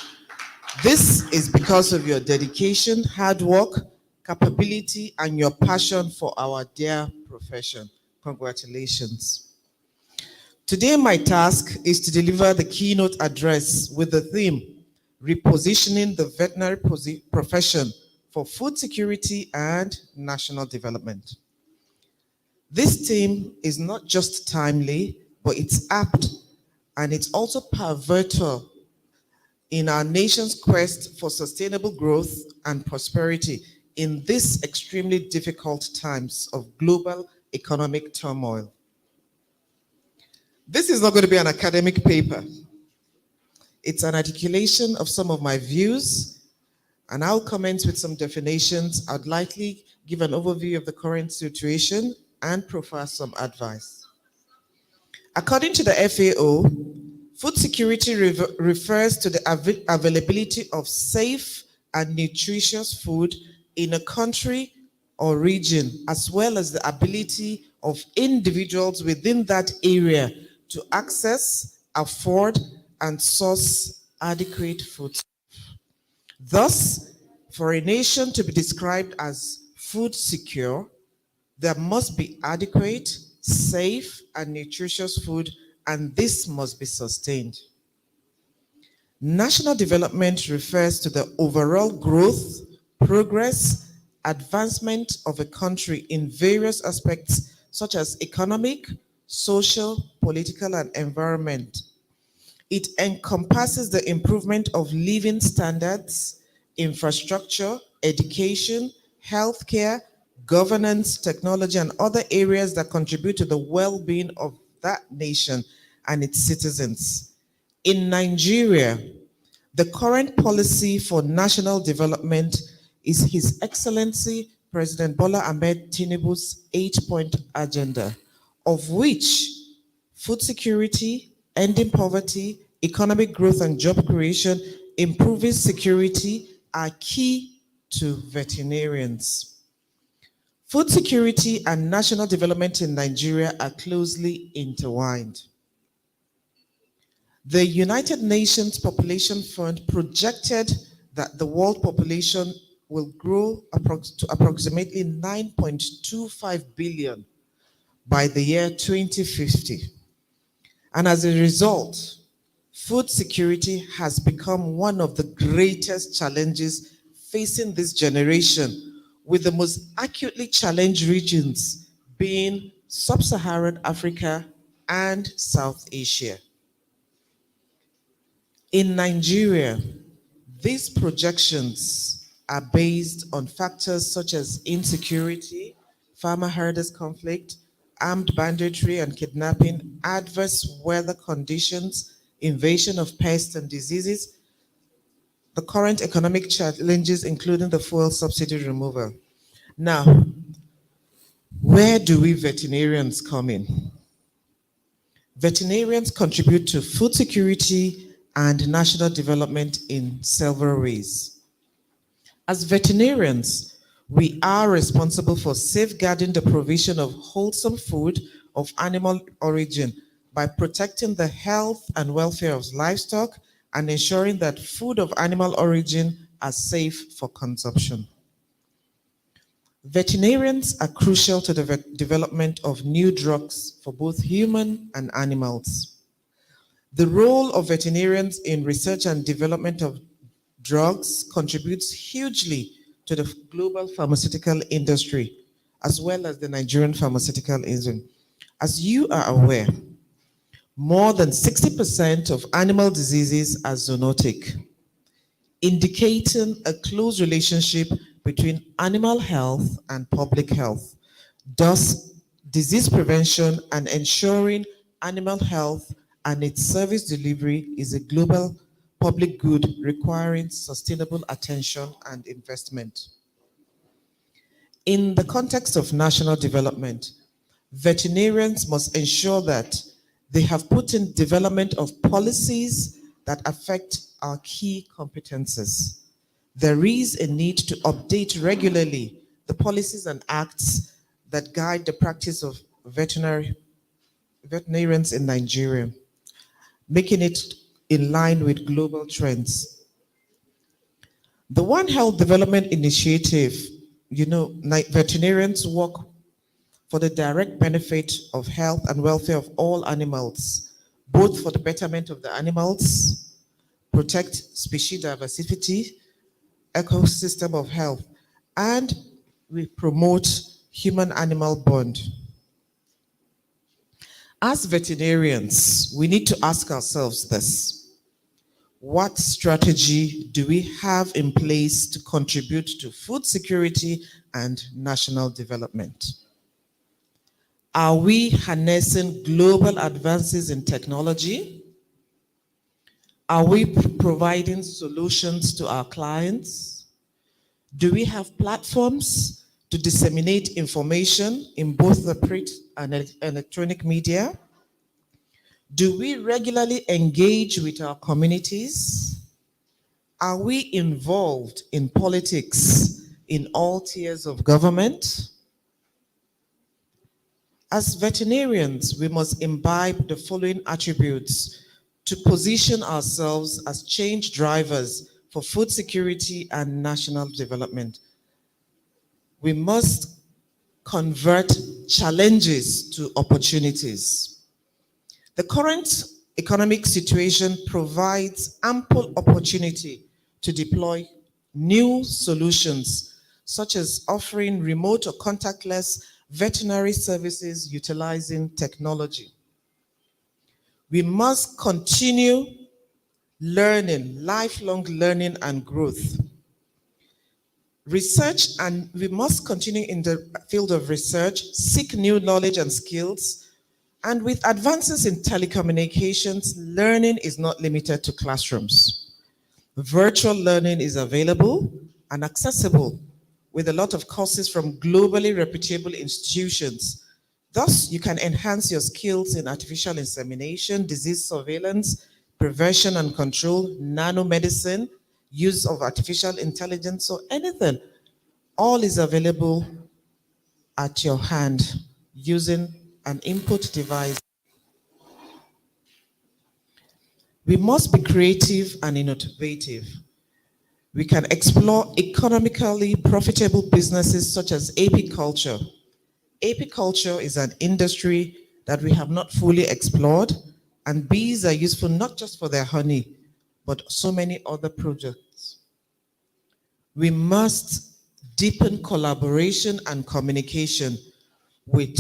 This is because of your dedication, hard work, capability, and your passion for our dear profession. Congratulations. Today, my task is to deliver the keynote address with the theme, Repositioning the Veterinary Profession for Food Security and National Development. This theme is not just timely, but it's apt, and it's also pivotal in our nation's quest for sustainable growth and prosperity in these extremely difficult times of global economic turmoil. This is not going to be an academic paper. It's an articulation of some of my views, and I'll comment with some definitions. I'd likely give an overview of the current situation and proffer some advice. According to the FAO, food security refers to the availability of safe and nutritious food in a country or region, as well as the ability of individuals within that area to access, afford, and source adequate food. Thus, for a nation to be described as food secure, there must be adequate, safe, and nutritious food, and this must be sustained. National development refers to the overall growth, progress, advancement of a country in various aspects such as economic, social, political, and environment. It encompasses the improvement of living standards, infrastructure, education, healthcare, governance, technology, and other areas that contribute to the well-being of that nation and its citizens. In Nigeria, the current policy for national development is His Excellency President Bola Ahmed Tinubu's 8-point agenda, of which food security, ending poverty, economic growth and job creation, improving security are key to veterinarians. Food security and national development in Nigeria are closely intertwined. The United Nations Population Fund projected that the world population will grow to approximately 9.25 billion by the year 2050. And as a result, food security has become one of the greatest challenges facing this generation, with the most acutely challenged regions being Sub-Saharan Africa and South Asia. In Nigeria, these projections are based on factors such as insecurity, farmer-herders conflict, armed banditry and kidnapping, adverse weather conditions, invasion of pests and diseases, the current economic challenges, including the fuel subsidy removal. Now, where do we veterinarians come in? Veterinarians contribute to food security and national development in several ways. As veterinarians, we are responsible for safeguarding the provision of wholesome food of animal origin by protecting the health and welfare of livestock and ensuring that food of animal origin are safe for consumption. Veterinarians are crucial to the development of new drugs for both human and animals. The role of veterinarians in research and development of drugs contributes hugely to the global pharmaceutical industry, as well as the Nigerian pharmaceutical industry. As you are aware, More than 60% of animal diseases are zoonotic, indicating a close relationship between animal health and public health. Thus, disease prevention and ensuring animal health and its service delivery is a global public good requiring sustainable attention and investment. In the context of national development, veterinarians must ensure that they have put in development of policies that affect our key competences. There is a need to update regularly the policies and acts that guide the practice of veterinarians in Nigeria, making it in line with global trends. The One Health Development Initiative, veterinarians work for the direct benefit of health and welfare of all animals, both for the betterment of the animals, protect species diversity, ecosystem of health, and we promote human-animal bond. As veterinarians, we need to ask ourselves this: what strategy do we have in place to contribute to food security and national development? Are we harnessing global advances in technology? Are we providing solutions to our clients? Do we have platforms to disseminate information in both the print and electronic media? Do we regularly engage with our communities? Are we involved in politics in all tiers of government? As veterinarians, we must imbibe the following attributes to position ourselves as change drivers for food security and national development. We must convert challenges to opportunities. The current economic situation provides ample opportunity to deploy new solutions, such as offering remote or contactless veterinary services utilizing technology. We must continue learning, lifelong learning and growth. Research, and we must continue in the field of research, seek new knowledge and skills, and with advances in telecommunications, learning is not limited to classrooms. Virtual learning is available and accessible with a lot of courses from globally reputable institutions. Thus, you can enhance your skills in artificial insemination, disease surveillance, prevention and control, nanomedicine, use of artificial intelligence, or anything. All is available at your hand using an input device. We must be creative and innovative. We can explore economically profitable businesses such as apiculture. Apiculture is an industry that we have not fully explored, and bees are useful not just for their honey, but so many other projects. We must deepen collaboration and communication with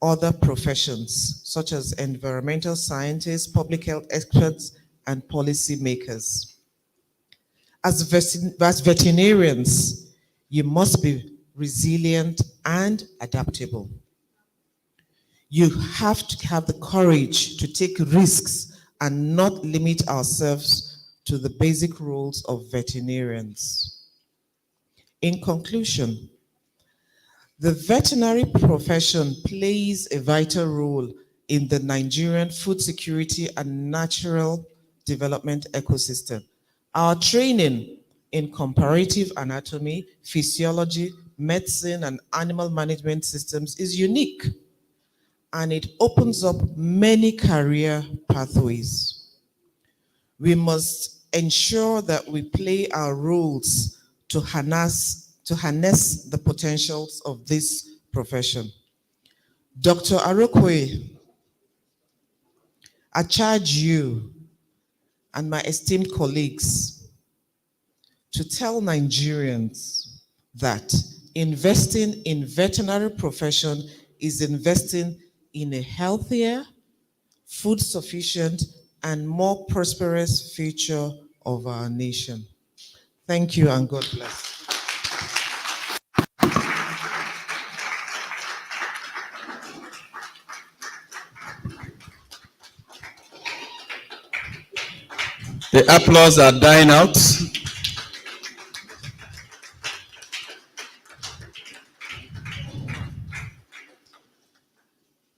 other professions, such as environmental scientists, public health experts, and policy makers. As veterinarians, you must be resilient and adaptable. You have to have the courage to take risks and not limit ourselves to the basic roles of veterinarians. In conclusion, the veterinary profession plays a vital role in the Nigerian food security and natural development ecosystem. Our training in comparative anatomy, physiology, medicine, and animal management systems is unique, and it opens up many career pathways. We must ensure that we play our roles to harness the potentials of this profession. Dr. Arokwe, I charge you and my esteemed colleagues to tell Nigerians that investing in veterinary profession is investing in a healthier, food sufficient, and more prosperous future of our nation. Thank you and God bless. The applause are dying out.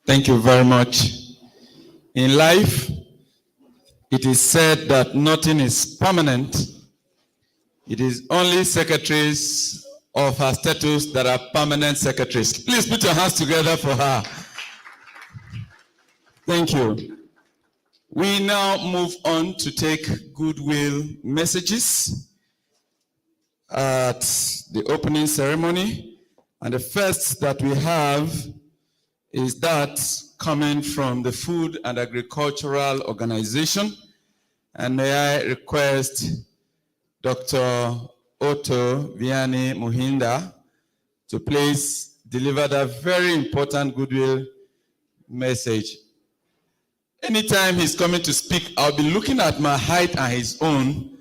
Thank you very much. In life, it is said that nothing is permanent. It is only secretaries of her status that are permanent secretaries. Please put your hands together for her. Thank you. We now move on to take goodwill messages at the opening ceremony. And the first that we have is that coming from the Food and Agricultural Organization. And may I request Dr. Otto Vianney Muhinda to please deliver that very important goodwill message. Anytime he's coming to speak, I'll be looking at my height and his own,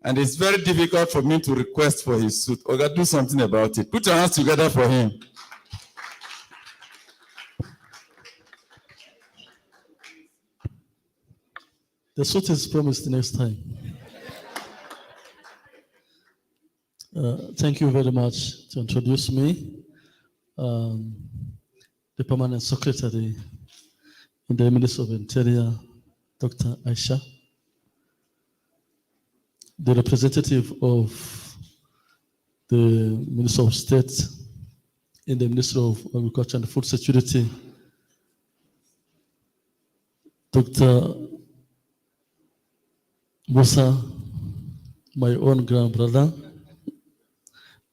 and it's very difficult for me to request for his suit. Oga, do something about it. Put your hands together for him. The suit is promised next time. Thank you very much to introduce me, the Permanent Secretary in the Ministry of Interior, Dr. Aisha, the representative of the Minister of State in the Ministry of Agriculture and Food Security, Dr. Musa, my own grand brother.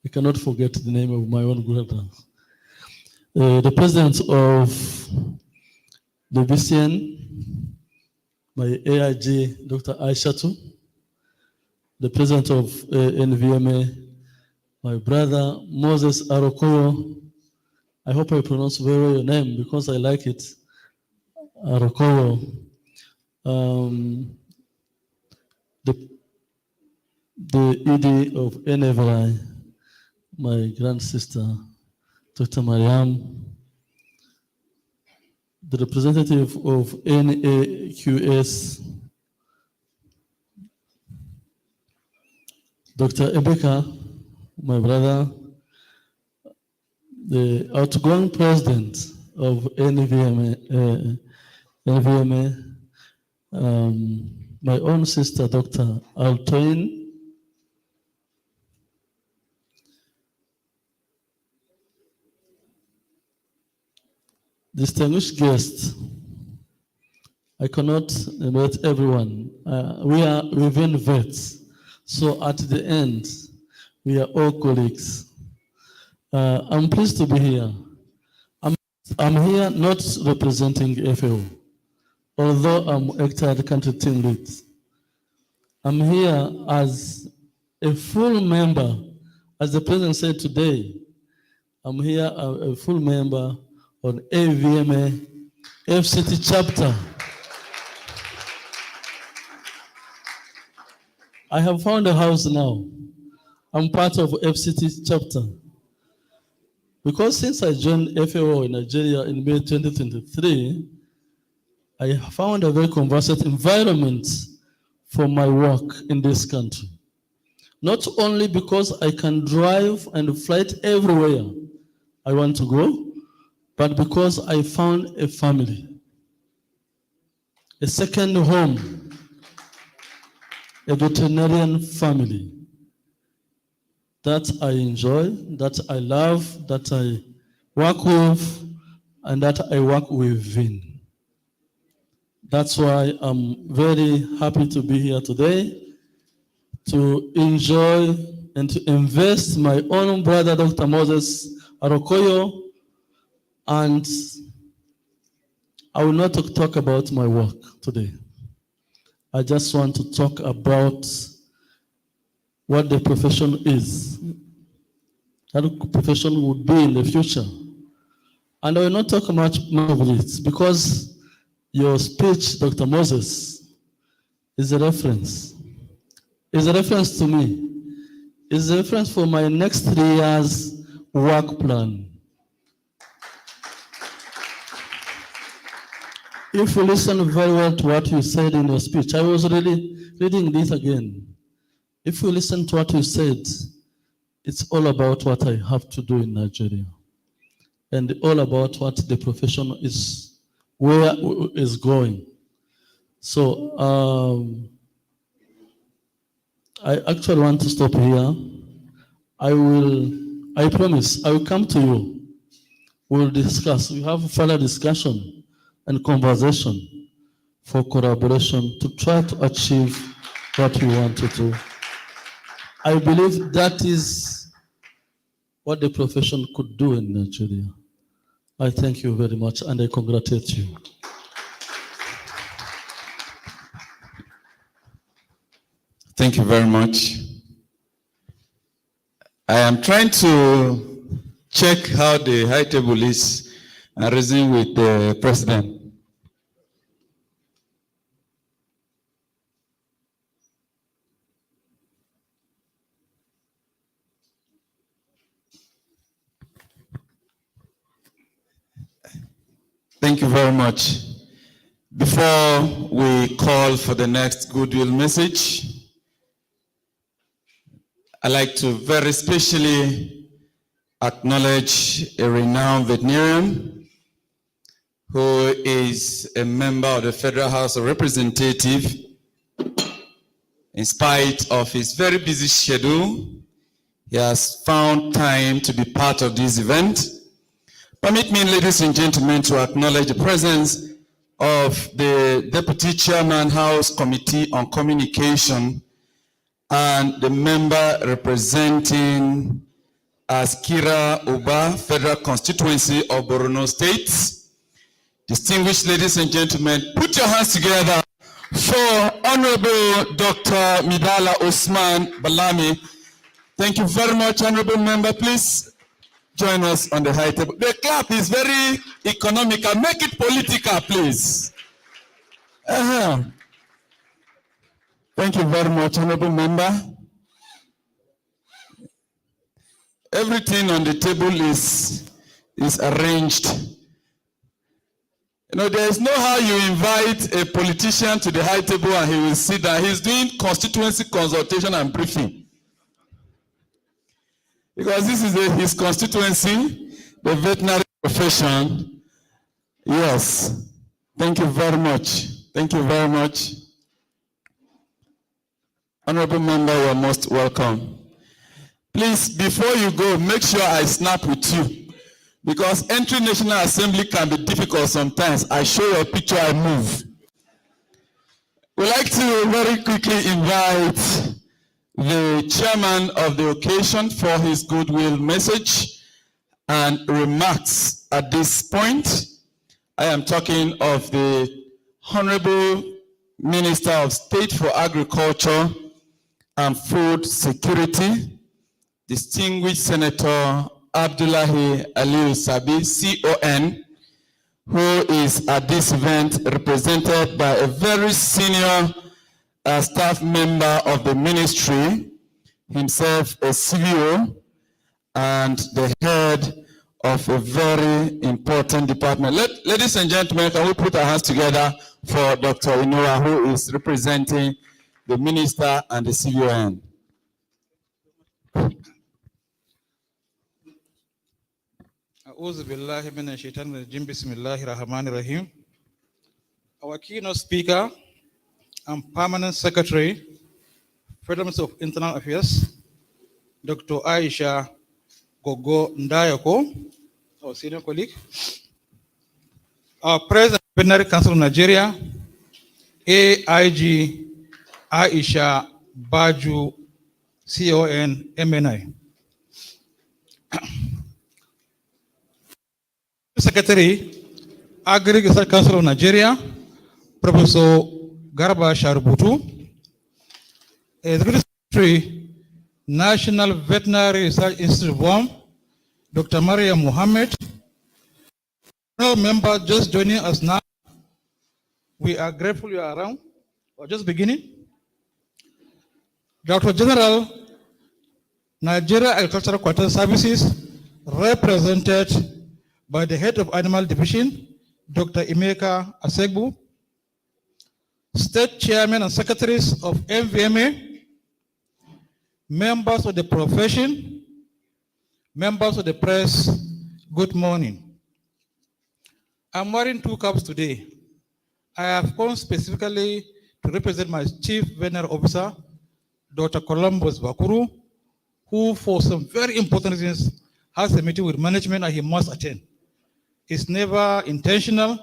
I cannot forget the name of my own brother. The president of the VCN, my AIG, Dr. Aishatu, the president of NVMA, my brother Moses Arokoyo. I hope I pronounce very well your name because I like it. Arokoyo. The ED of NFI, my grand sister, Dr. Mariam, the representative of NAQS, Dr. Ebeka, my brother, the outgoing president of NVMA, my own sister, Dr. Altoin, distinguished guests. I cannot invite everyone. We are within vets, so at the end, we are all colleagues. I'm pleased to be here. I'm here not representing FAO, although I'm the country team lead. I'm here as a full member, as the president said today. I'm here a full member on AVMA FCT chapter. I have found a house now. I'm part of FCT chapter. Because since I joined FAO in Nigeria in May 2023, I found a very conducive environment for my work in this country. Not only because I can drive and flight everywhere I want to go, but because I found a family, a second home, a veterinarian family that I enjoy, that I love, that I work with, and that I work within. That's why I'm very happy to be here today to enjoy and to invest my own brother, Dr. Moses Arokoyo, and I will not talk about my work today. I just want to talk about what the profession is, how the profession would be in the future. And I will not talk much of it because Your speech, Dr. Moses, is a reference. Is a reference to me. Is a reference for my next 3 years work plan. If you listen very well to what you said in your speech, I was really reading this again. If you listen to what you said, it's all about what I have to do in Nigeria, and all about what the profession is, where is going. So I actually want to stop here. I promise, I will come to you. We'll discuss. We have further discussion and conversation for collaboration to try to achieve what we want to do. I believe that is what the profession could do in Nigeria. I thank you very much and I congratulate you. Thank you very much. I am trying to check how the high table is and reason with the president. Thank you very much. Before we call for the next Goodwill message, I'd like to very specially acknowledge a renowned veterinarian who is a member of the Federal House of Representatives. In spite of his very busy schedule, he has found time to be part of this event. Permit me, ladies and gentlemen, to acknowledge the presence of the Deputy Chairman, House Committee on Communication, and the member representing Askira Uba, Federal Constituency of Borno State. Distinguished ladies and gentlemen, put your hands together for Honorable Dr. Midala Osman Balami. Thank you very much, Honorable Member. Please join us on the high table. The clap is very economical. Make it political, please. Thank you very much, Honorable Member. Everything on the table is arranged. You know, there is no how you invite a politician to the high table and he will sit down. He's doing constituency consultation and briefing. Because this is his constituency, the veterinary profession. Yes. Thank you very much. Thank you very much. Honorable Member, you are most welcome. Please, before you go, make sure I snap with you. Because entering National Assembly can be difficult sometimes. I show you a picture, I move. We'd like to very quickly invite the chairman of the occasion for his goodwill message and remarks at this point. I am talking of the Honorable Minister of State for Agriculture and Food Security, distinguished Senator Abdullahi Aliyu Sabi, CON, who is at this event represented by a very senior staff member of the ministry, himself a CVO, and the head of a very important department. Ladies and gentlemen, can we put our hands together for Dr. Inua, who is representing the minister and the CVON. Our keynote speaker and permanent secretary, Federal Minister of Internal Affairs, Dr. Aisha Gogo Ndayako, our senior colleague, our President of the Veterinary Council of Nigeria, AIG Aisha Baju, CON MNI. Secretary, Agri Research Council of Nigeria, Professor Garba Sharubutu, Executive Secretary, National Veterinary Research Institute, Dr. Maria Mohammed, member just joining us now, We are grateful you are around. We're just beginning. Dr. General, Nigeria Agricultural Quarter Services, represented by the head of Animal Division, Dr. Emeka Asegbu, State Chairman and Secretaries of MVMA, members of the profession, members of the press, good morning. I'm wearing 2 caps today. I have come specifically to represent my Chief Veterinary Officer, Dr. Columbus Bakuru, who for some very important reasons has a meeting with management and he must attend. It's never intentional.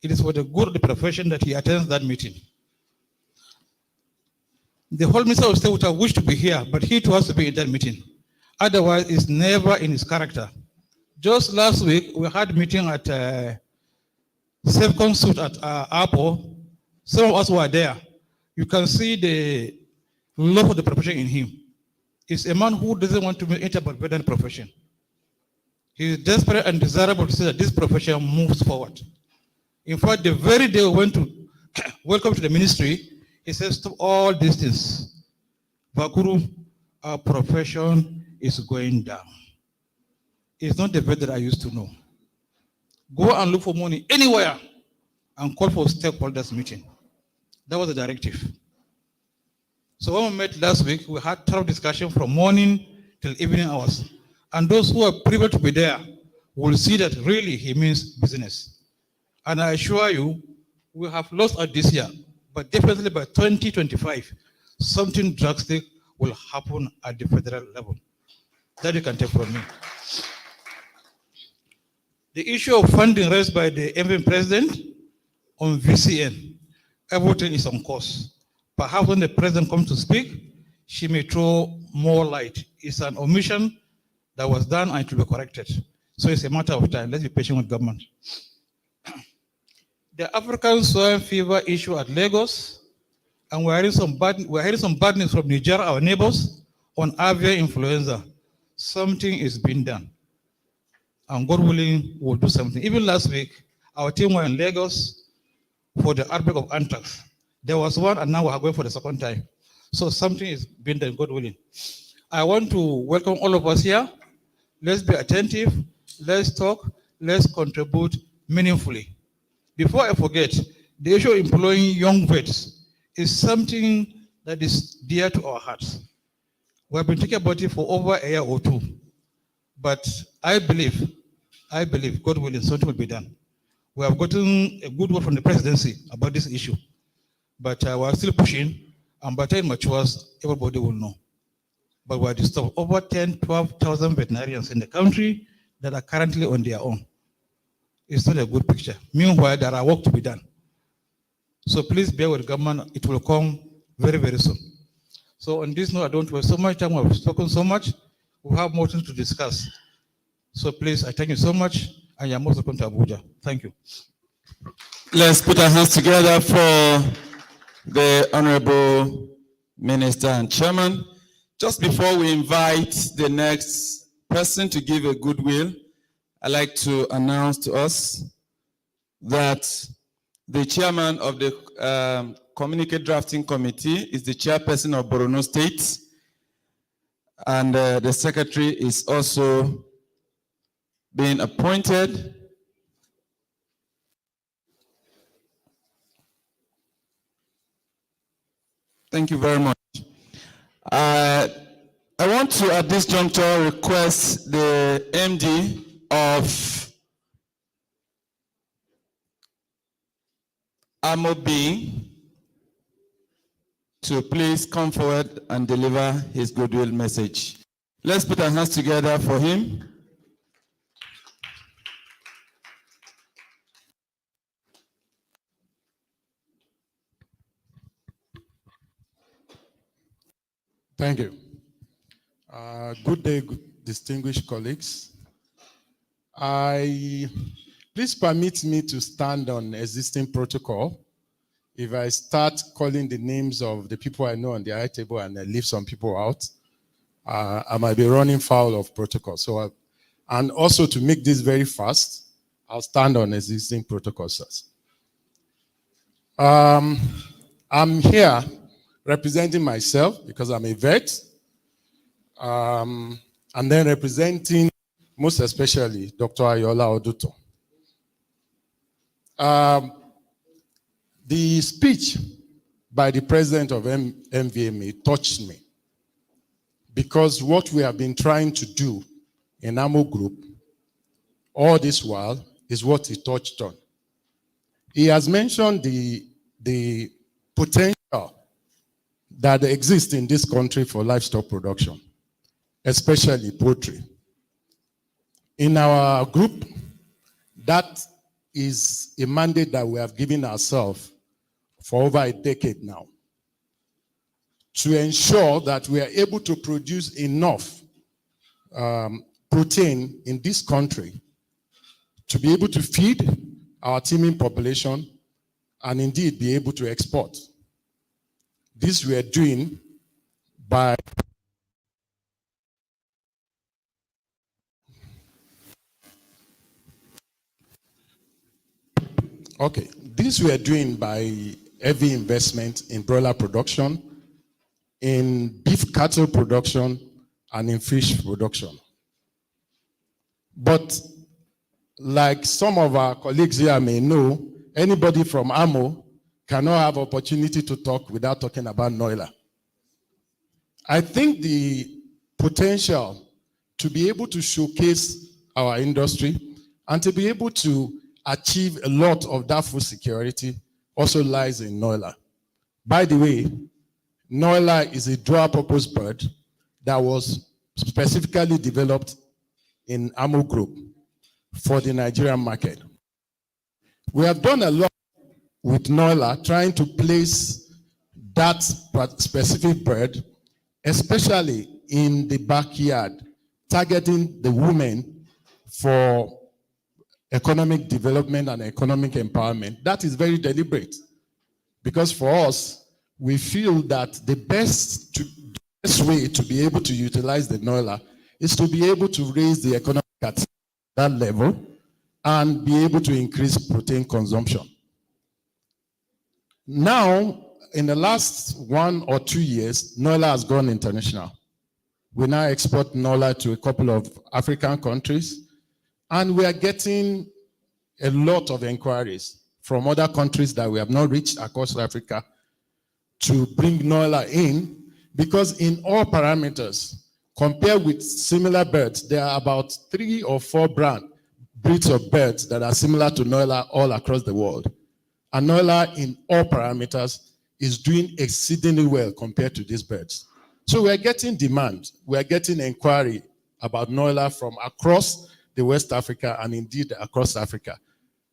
It is for the good of the profession that he attends that meeting. The whole Minister of State would have wished to be here, but he too has to be in that meeting. Otherwise, it's never in his character. Just last week, we had a meeting at Safe Consult at Apple. Some of us were there. You can see the love of the profession in him. He's a man who doesn't want to be interpreted by the profession. He is desperate and desirable to see that this profession moves forward. In fact, the very day we went to welcome to the ministry, he says, stop all these things. Bakuru, our profession is going down. It's not the vet that I used to know. Go and look for money anywhere and call for stakeholders meeting. That was the directive. So when we met last week, we had thorough discussion from morning till evening hours. And those who are privileged to be there will see that really he means business. And I assure you, we have lost out this year, but definitely by 2025, something drastic will happen at the federal level. That you can take from me. The issue of funding raised by the MVM president on VCN, everything is on course. Perhaps when the president comes to speak, she may throw more light. It's an omission that was done and it will be corrected. So it's a matter of time. Let's be patient with government. The African swine fever issue at Lagos, and we're hearing some bad news from Niger, our neighbors, on avian influenza. Something is being done. And God willing, we'll do something. Even last week, our team were in Lagos for the outbreak of anthrax. There was one, and now we're going for the second time. So something is being done, God willing. I want to welcome all of us here. Let's be attentive. Let's talk. Let's contribute meaningfully. Before I forget, the issue of employing young vets is something that is dear to our hearts. We have been thinking about it for over a year or two. But I believe, God willing, something will be done. We have gotten a good word from the presidency about this issue. But we are still pushing, and by the time it matures, everybody will know. But we are disturbed. Over 10,000, 12,000 veterinarians in the country that are currently on their own. It's not a good picture. Meanwhile, there are work to be done. So please bear with government. It will come very, very soon. So on this note, I don't waste so much time. We've spoken so much. We have more things to discuss. So please, I thank you so much. And you're most welcome to Abuja. Thank you. Let's put our hands together for the Honorable Minister and Chairman. Just before we invite the next person to give a goodwill, I'd like to announce to us that the chairman of the Communique Drafting Committee is the chairperson of Borno State, and the secretary is also being appointed. Thank you very much. I want to, at this juncture, request the MD of AMOB to please come forward and deliver his goodwill message. Let's put our hands together for him. Thank you. Good day, distinguished colleagues. Please permit me to stand on existing protocol. If I start calling the names of the people I know on the high table and I leave some people out, I might be running foul of protocol. So, and also to make this very fast, I'll stand on existing protocols. I'm here representing myself because I'm a vet, and then representing most especially Dr. Ayola Oduto. The speech by the president of MVMA touched me because what we have been trying to do in AMO Group all this while is what he touched on. He has mentioned the potential that exists in this country for livestock production, especially poultry. In our group, that is a mandate that we have given ourselves for over a decade now, to ensure that we are able to produce enough protein in this country to be able to feed our teeming population and indeed be able to export. This we are doing by this we are doing by heavy investment in broiler production, in beef cattle production, and in fish production. But like some of our colleagues here may know, anybody from AMO cannot have opportunity to talk without talking about Noila. I think the potential to be able to showcase our industry and to be able to achieve a lot of that food security also lies in Noila. By the way, Noila is a dual-purpose bird that was specifically developed in AMO Group for the Nigerian market. We have done a lot with Noila trying to place that specific bird, especially in the backyard, targeting the women for economic development and economic empowerment. That is very deliberate because for us, we feel that the best way to be able to utilize the Noila is to be able to raise the economic at that level and be able to increase protein consumption. Now, in the last 1 or 2 years, Noila has gone international. We now export Noila to a couple of African countries, and we are getting a lot of inquiries from other countries that we have not reached across Africa to bring Noila in, because in all parameters, compared with similar birds, there are about 3 or 4 breeds of birds that are similar to Noila all across the world. And Noila, in all parameters, is doing exceedingly well compared to these birds. So we're getting demand. We're getting inquiry about Noila from across the West Africa and indeed across Africa.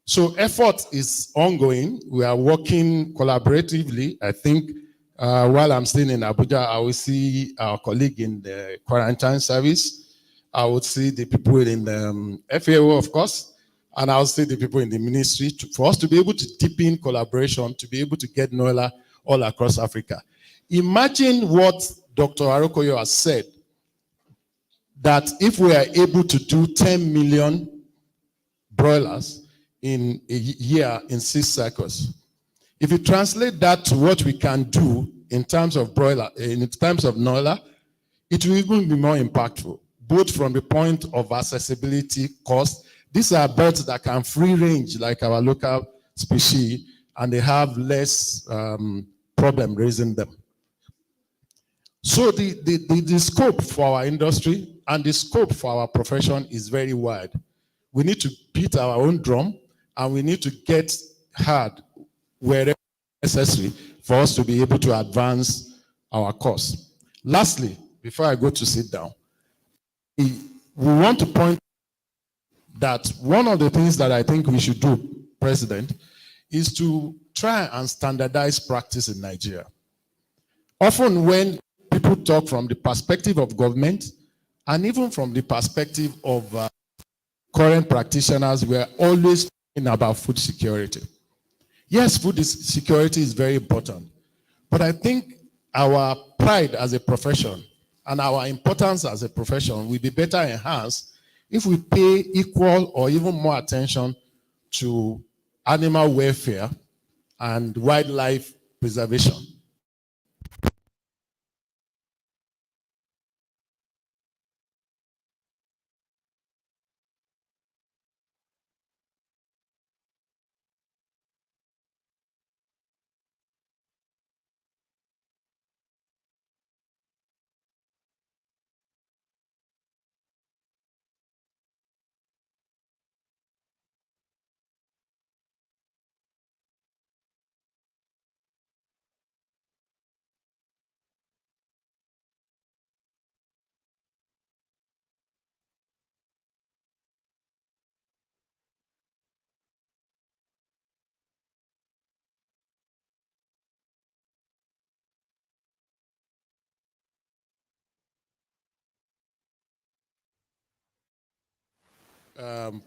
So effort is ongoing. We are working collaboratively. I think while I'm staying in Abuja, I will see our colleague in the quarantine service. I would see the people in the FAO, of course, and I'll see the people in the ministry for us to be able to deepen collaboration, to be able to get Noila all across Africa. Imagine what Dr. Arokoyo has said, that if we are able to do 10 million broilers in a year in 6 cycles, if you translate that to what we can do in terms of broiler, in terms of Noila, it will even be more impactful, both from the point of accessibility, cost. These are birds that can free range like our local species, and they have less problem raising them. So the scope for our industry and the scope for our profession is very wide. We need to beat our own drum, and we need to get hard wherever necessary for us to be able to advance our cause. Lastly, before I go to sit down, we want to point that one of the things that I think we should do, President, is to try and standardize practice in Nigeria. Often when people talk from the perspective of government and even from the perspective of current practitioners, we are always talking about food security. Yes, food security is very important, but I think our pride as a profession and our importance as a profession will be better enhanced if we pay equal or even more attention to animal welfare and wildlife preservation.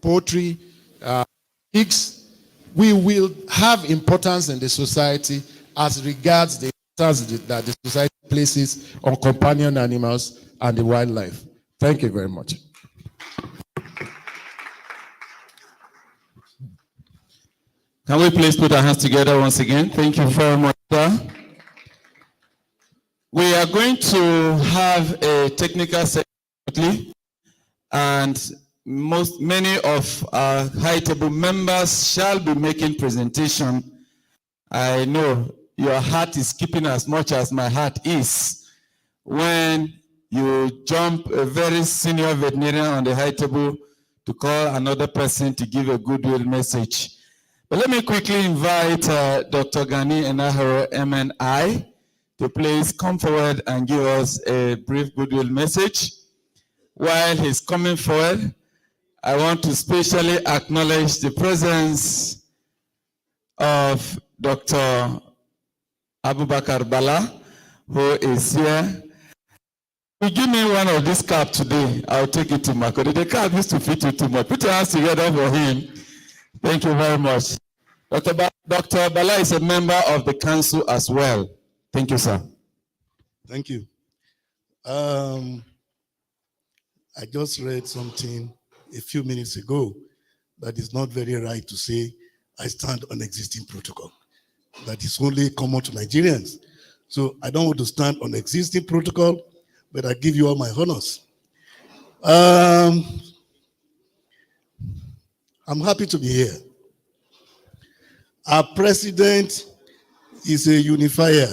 Poetry, gigs, we will have importance in the society as regards the importance that the society places on companion animals and the wildlife. Thank you very much. Can we please put our hands together once again? Thank you very much, sir. We are going to have a technical session, and many of our high table members shall be making presentation. I know your heart is skipping as much as my heart is when you jump a very senior veterinarian on the high table to call another person to give a goodwill message. But let me quickly invite Dr. Gani Enahoro, MNI, to please come forward and give us a brief goodwill message. While he's coming forward, I want to specially acknowledge the presence of Dr. Abubakar Bala, who is here. You give me one of these caps today, I'll take it to Makodi. The cap used to fit you too much. Put your hands together for him. Thank you very much. Dr. Bala is a member of the council as well. Thank you, sir. Thank you. I just read something a few minutes ago that is not very right to say I stand on existing protocol. That is only common to Nigerians. So I don't want to stand on existing protocol, but I give you all my honors. I'm happy to be here. Our president is a unifier.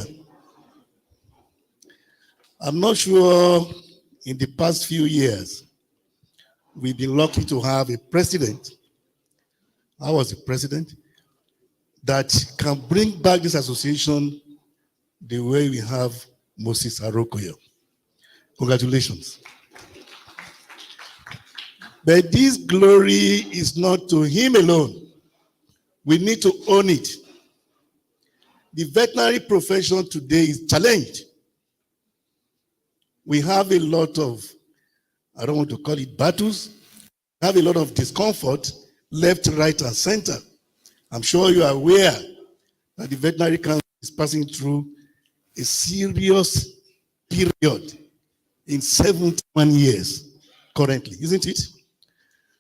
I'm not sure in the past few years, we've been lucky to have a president, I was a president, that can bring back this association the way we have Moses Arokoyo. Congratulations. But this glory is not to him alone. We need to own it. The veterinary profession today is challenged. We have a lot of, I don't want to call it battles, have a lot of discomfort left, right, and center. I'm sure you are aware that the veterinary council is passing through a serious period in 71 years currently, isn't it?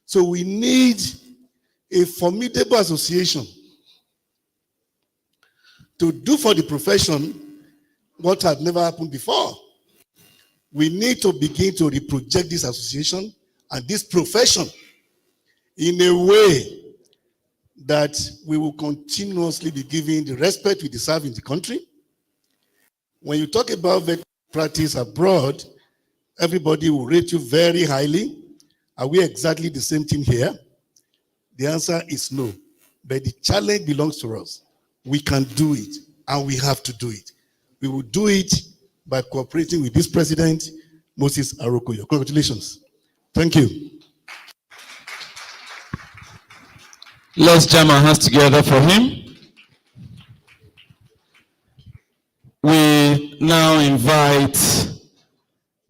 So we need a formidable association to do for the profession what had never happened before. We need to begin to reproject this association and this profession in a way that we will continuously be giving the respect we deserve in the country. When you talk about veterinary practice abroad, everybody will rate you very highly. Are we exactly the same thing here? The answer is no. But the challenge belongs to us. We can do it, and we have to do it. We will do it by cooperating with this president, Moses Arokoyo. Congratulations. Thank you. Let's jam our hands together for him. We now invite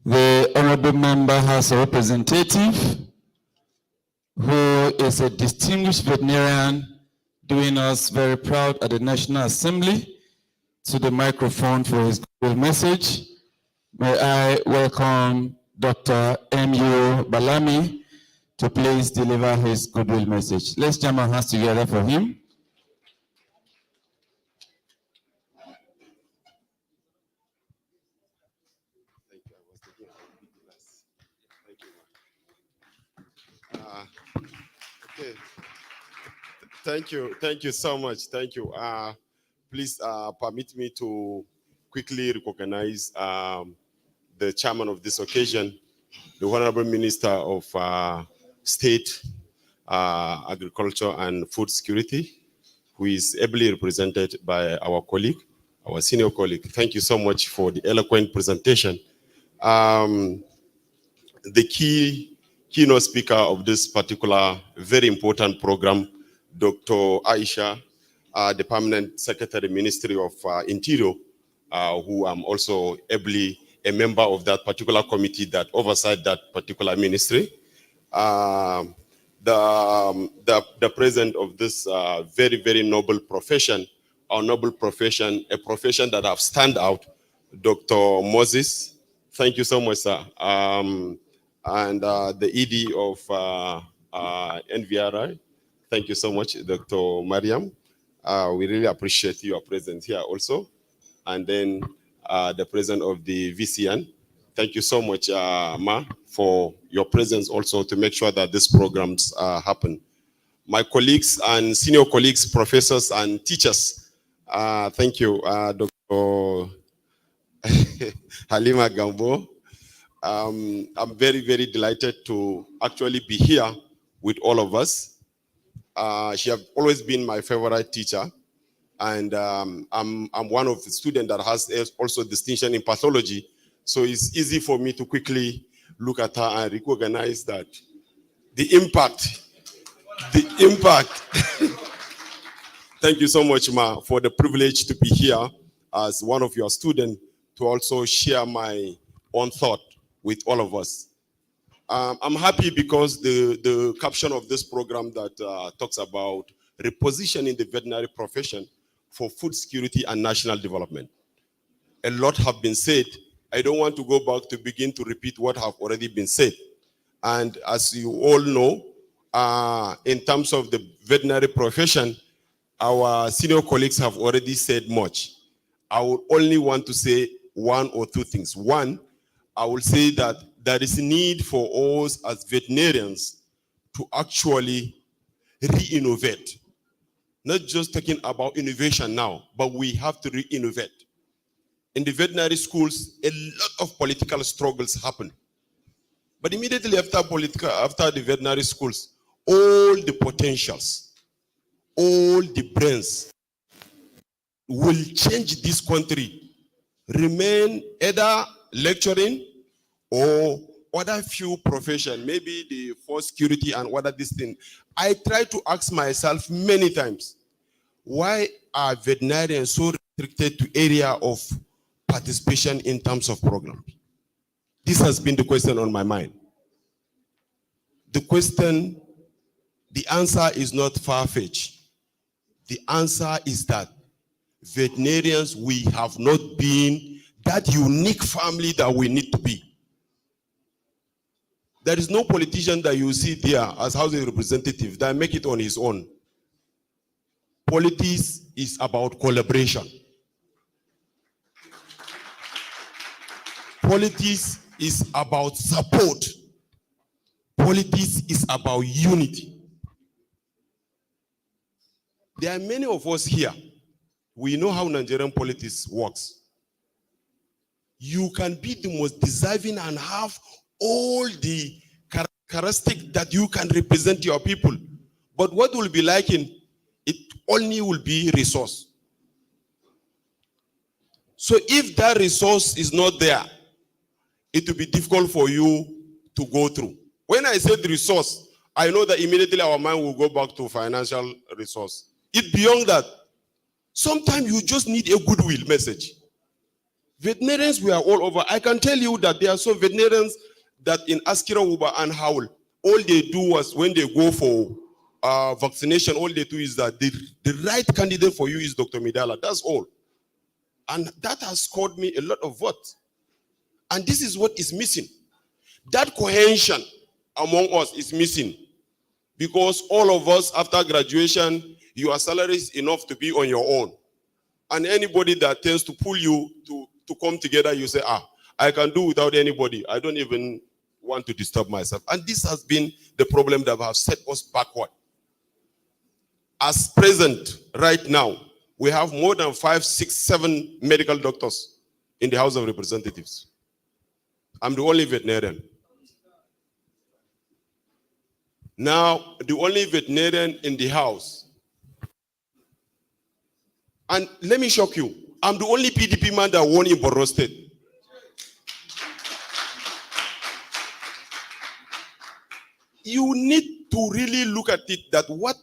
the Honorable Member House of Representative, who is a distinguished veterinarian doing us very proud at the National Assembly, to the microphone for his goodwill message. May I welcome Dr. M.U. Balami to please deliver his goodwill message. Let's jam our hands together for him. Okay. Thank you so much. Thank you. Please permit me to quickly recognize the chairman of this occasion, the Honorable Minister of State, Agriculture and Food Security, who is ably represented by our colleague, our senior colleague. Thank you so much for the eloquent presentation. The keynote speaker of this particular very important program, Dr. Aisha, the Permanent Secretary, Ministry of Interior, who I'm also ably a member of that particular committee that oversight that particular ministry. The president of this very, very noble profession, our noble profession, a profession that have stand out, Dr. Moses. Thank you so much, sir. And the ED of NVRI. Thank you so much, Dr. Mariam. We really appreciate your presence here also. And then the president of the VCN. Thank you so much, Ma, for your presence also to make sure that these programs happen. My colleagues and senior colleagues, professors and teachers. Thank you, Dr. Halima Gambo. I'm very, very delighted to actually be here with all of us. She has always been my favorite teacher. And I'm one of the students that has also distinction in pathology. So it's easy for me to quickly look at her and recognize that the impact. Thank you so much, Ma, for the privilege to be here as one of your students to also share my own thought with all of us. I'm happy because the caption of this program that talks about repositioning the veterinary profession for food security and national development. A lot have been said. I don't want to go back to begin to repeat what have already been said. And as you all know, in terms of the veterinary profession, our senior colleagues have already said much. I would only want to say one or two things. One, I will say that there is a need for us as veterinarians to actually re-innovate. Not just talking about innovation now, but we have to re-innovate. In the veterinary schools, a lot of political struggles happen. But immediately after the veterinary schools, all the potentials, all the brains will change this country, remain either lecturing or other few professions, maybe the food security and other this thing. I try to ask myself many times, why are veterinarians so restricted to area of participation in terms of programs? This has been the question on my mind. The answer is not far-fetched. The answer is that veterinarians, we have not been that unique family that we need to be. There is no politician that you see there as housing representative that make it on his own. Politics is about collaboration. Politics is about support. Politics is about unity. There are many of us here. We know how Nigerian politics works. You can be the most deserving and have all the characteristics that you can represent your people. But what will be lacking, it only will be resource. So if that resource is not there, it will be difficult for you to go through. When I said resource, I know that immediately our mind will go back to financial resource. It's beyond that. Sometimes you just need a goodwill message. Veterinarians were all over. I can tell you that there are some veterinarians that in Askira, Uba, and Howell, all they do was when they go for vaccination, all they do is that the right candidate for you is Dr. Midala. That's all. And that has scored me a lot of votes. And this is what is missing. That cohesion among us is missing. Because all of us, after graduation, your salary is enough to be on your own. And anybody that tends to pull you to come together, you say, I can do without anybody. I don't even want to disturb myself. And this has been the problem that has set us backward. As present right now, we have more than 5, 6, 7 medical doctors in the House of Representatives. I'm the only veterinarian. Now, the only veterinarian in the House. And let me shock you. I'm the only PDP man that won in Borno State. You need to really look at it, that what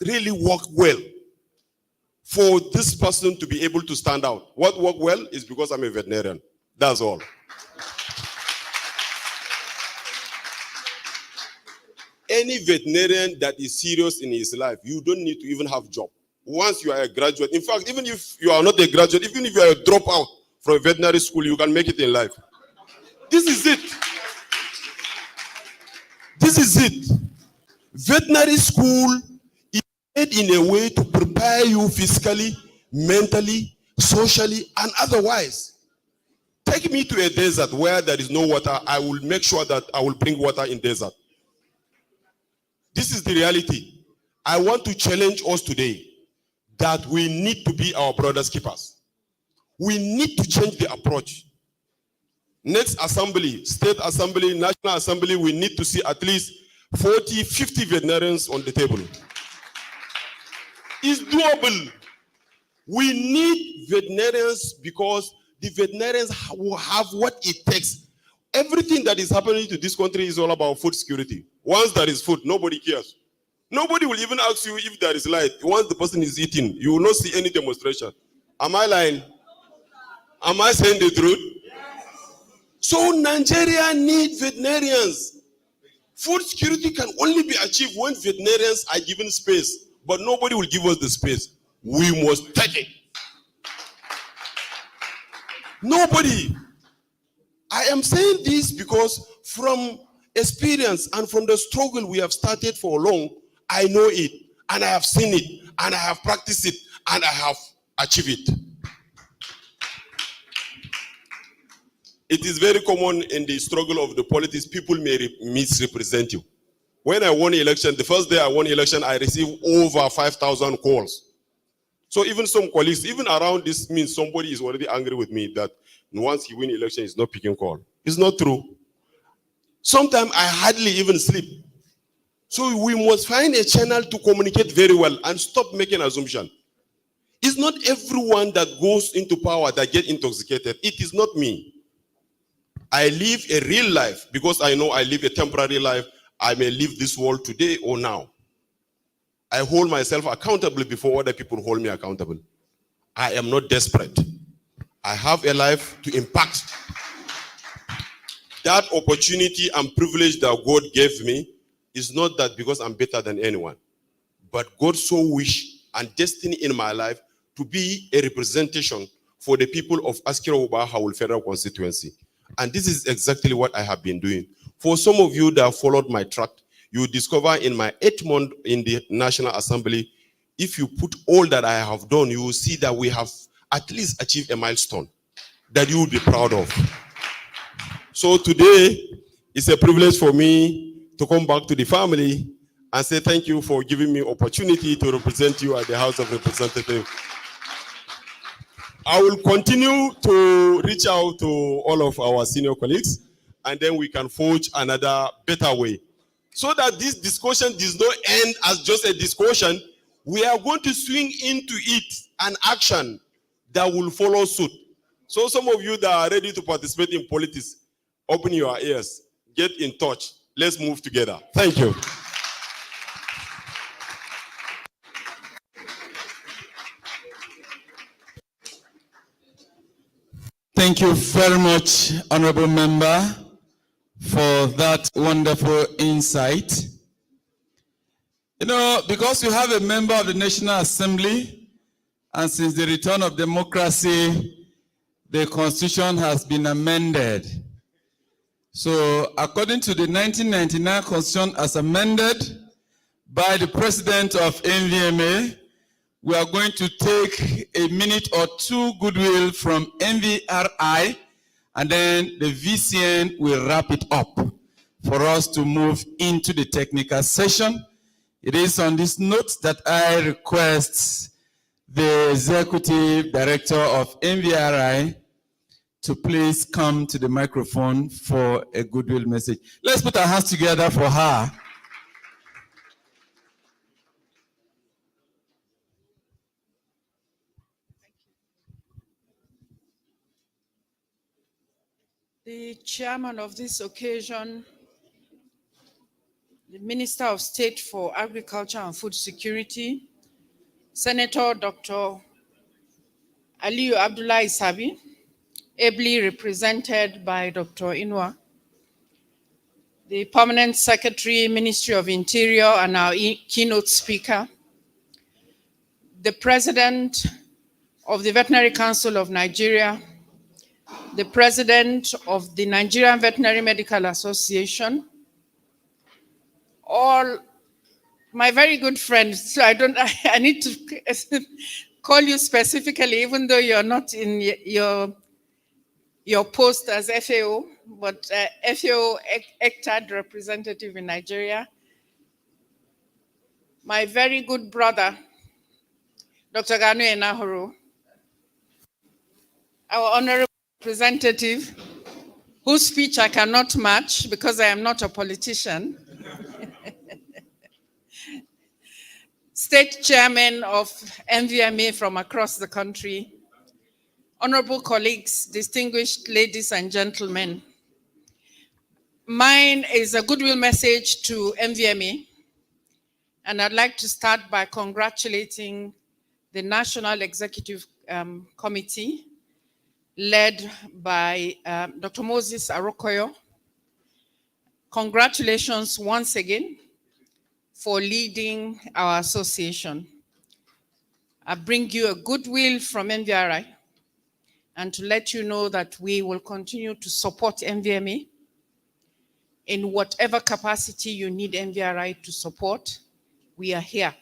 really worked well for this person to be able to stand out. What worked well is because I'm a veterinarian. That's all. Any veterinarian that is serious in his life, you don't need to even have a job. Once you are a graduate, in fact, even if you are not a graduate, even if you are a dropout from a veterinary school, you can make it in life. This is it. This is it. Veterinary school is made in a way to prepare you physically, mentally, socially, and otherwise. Take me to a desert where there is no water. I will make sure that I will bring water in desert. This is the reality. I want to challenge us today that we need to be our brother's keepers. We need to change the approach. Next assembly, state assembly, national assembly, we need to see at least 40, 50 veterinarians on the table. It's doable. We need veterinarians because the veterinarians will have what it takes. Everything that is happening to this country is all about food security. Once there is food, nobody cares. Nobody will even ask you if there is light. Once the person is eating, you will not see any demonstration. Am I lying? Am I saying the truth? So Nigeria needs veterinarians. Food security can only be achieved when veterinarians are given space, but nobody will give us the space. We must take it. Nobody. I am saying this because from experience and from the struggle we have started for long, I know it, and I have seen it, and I have practiced it, and I have achieved it. It is very common in the struggle of the politics, people may misrepresent you. When I won election, the first day I won election, I received over 5,000 calls. So even some colleagues, even around this means somebody is already angry with me that once he wins election, he's not picking call. It's not true. Sometimes I hardly even sleep. So we must find a channel to communicate very well and stop making assumptions. It's not everyone that goes into power that gets intoxicated. It is not me. I live a real life because I know I live a temporary life. I may leave this world today or now. I hold myself accountable before other people hold me accountable. I am not desperate. I have a life to impact. That opportunity and privilege that God gave me is not that because I'm better than anyone, but God so wished and destined in my life to be a representation for the people of Askira-Uba Hawul Federal Constituency. And this is exactly what I have been doing. For some of you that followed my track, you discover in my 8th month in the National Assembly, if you put all that I have done, you will see that we have at least achieved a milestone that you will be proud of. So today, it's a privilege for me to come back to the family and say thank you for giving me opportunity to represent you at the House of Representatives. I will continue to reach out to all of our senior colleagues, and then we can forge another better way. So that this discussion does not end as just a discussion, we are going to swing into it an action that will follow suit. So some of you that are ready to participate in politics, open your ears, get in touch. Let's move together. Thank you. Thank you very much, Honorable Member, for that wonderful insight. You know, because you have a member of the National Assembly, and since the return of democracy, the Constitution has been amended. So, according to the 1999 Constitution as amended by the President of NVMA, we are going to take a minute or two goodwill from NVRI and then the VCN will wrap it up for us to move into the technical session. It is on this note that I request the Executive Director of NVRI to please come to the microphone for a goodwill message. Let's put our hands together for her. The chairman of this occasion, the Minister of State for Agriculture and Food Security, Senator Dr. Aliyu Abdullah Isabi, ably represented by Dr. Inua, the Permanent Secretary, Ministry of Interior, and our keynote speaker, the President of the Veterinary Council of Nigeria, the President of the Nigerian Veterinary Medical Association, all my very good friends. So I need to call you specifically, even though you're not in your post as FAO, but FAO ECTAD representative in Nigeria. My very good brother, Dr. Ganu Enahoro, our honorable representative, whose speech I cannot match because I am not a politician, state chairman of NVMA from across the country, honorable colleagues, distinguished ladies and gentlemen. Mine is a goodwill message to NVMA, and I'd like to start by congratulating the National Executive Committee led by Dr. Moses Arokoyo. Congratulations once again for leading our association. I bring you a goodwill from NVRI and to let you know that we will continue to support NVMA in whatever capacity you need NVRI to support. We are here.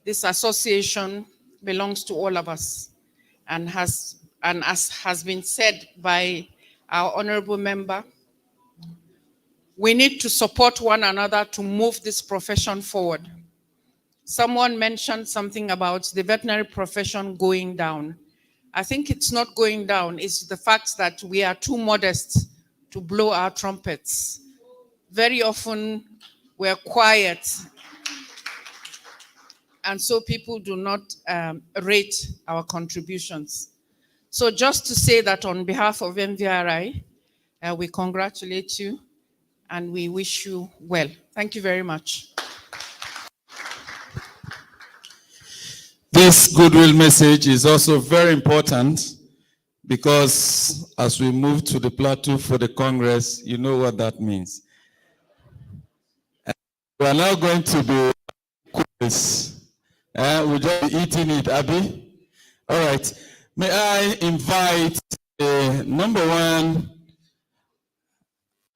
This association belongs to all of us, and as has been said by our honorable member, we need to support one another to move this profession forward. Someone mentioned something about the veterinary profession going down. I think it's not going down. It's the fact that we are too modest to blow our trumpets. Very often we're quiet, and so people do not rate our contributions. So just to say that on behalf of NVRI, we congratulate you and we wish you well. Thank you very much. This goodwill message is also very important because as we move to the plateau for the Congress, you know what that means. And we are now going to be quiz. We'll just be eating it, Abby. All right. May I invite number one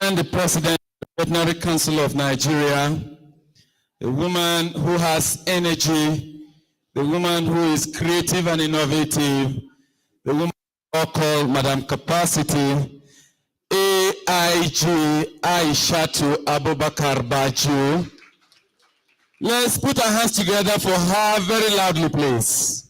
and the President of the Veterinary Council of Nigeria, a woman who has energy, the woman who is creative and innovative, the woman called Madam Capacity, AIG Aishatu Abubakar Baju. Let's put our hands together for her very loudly, please.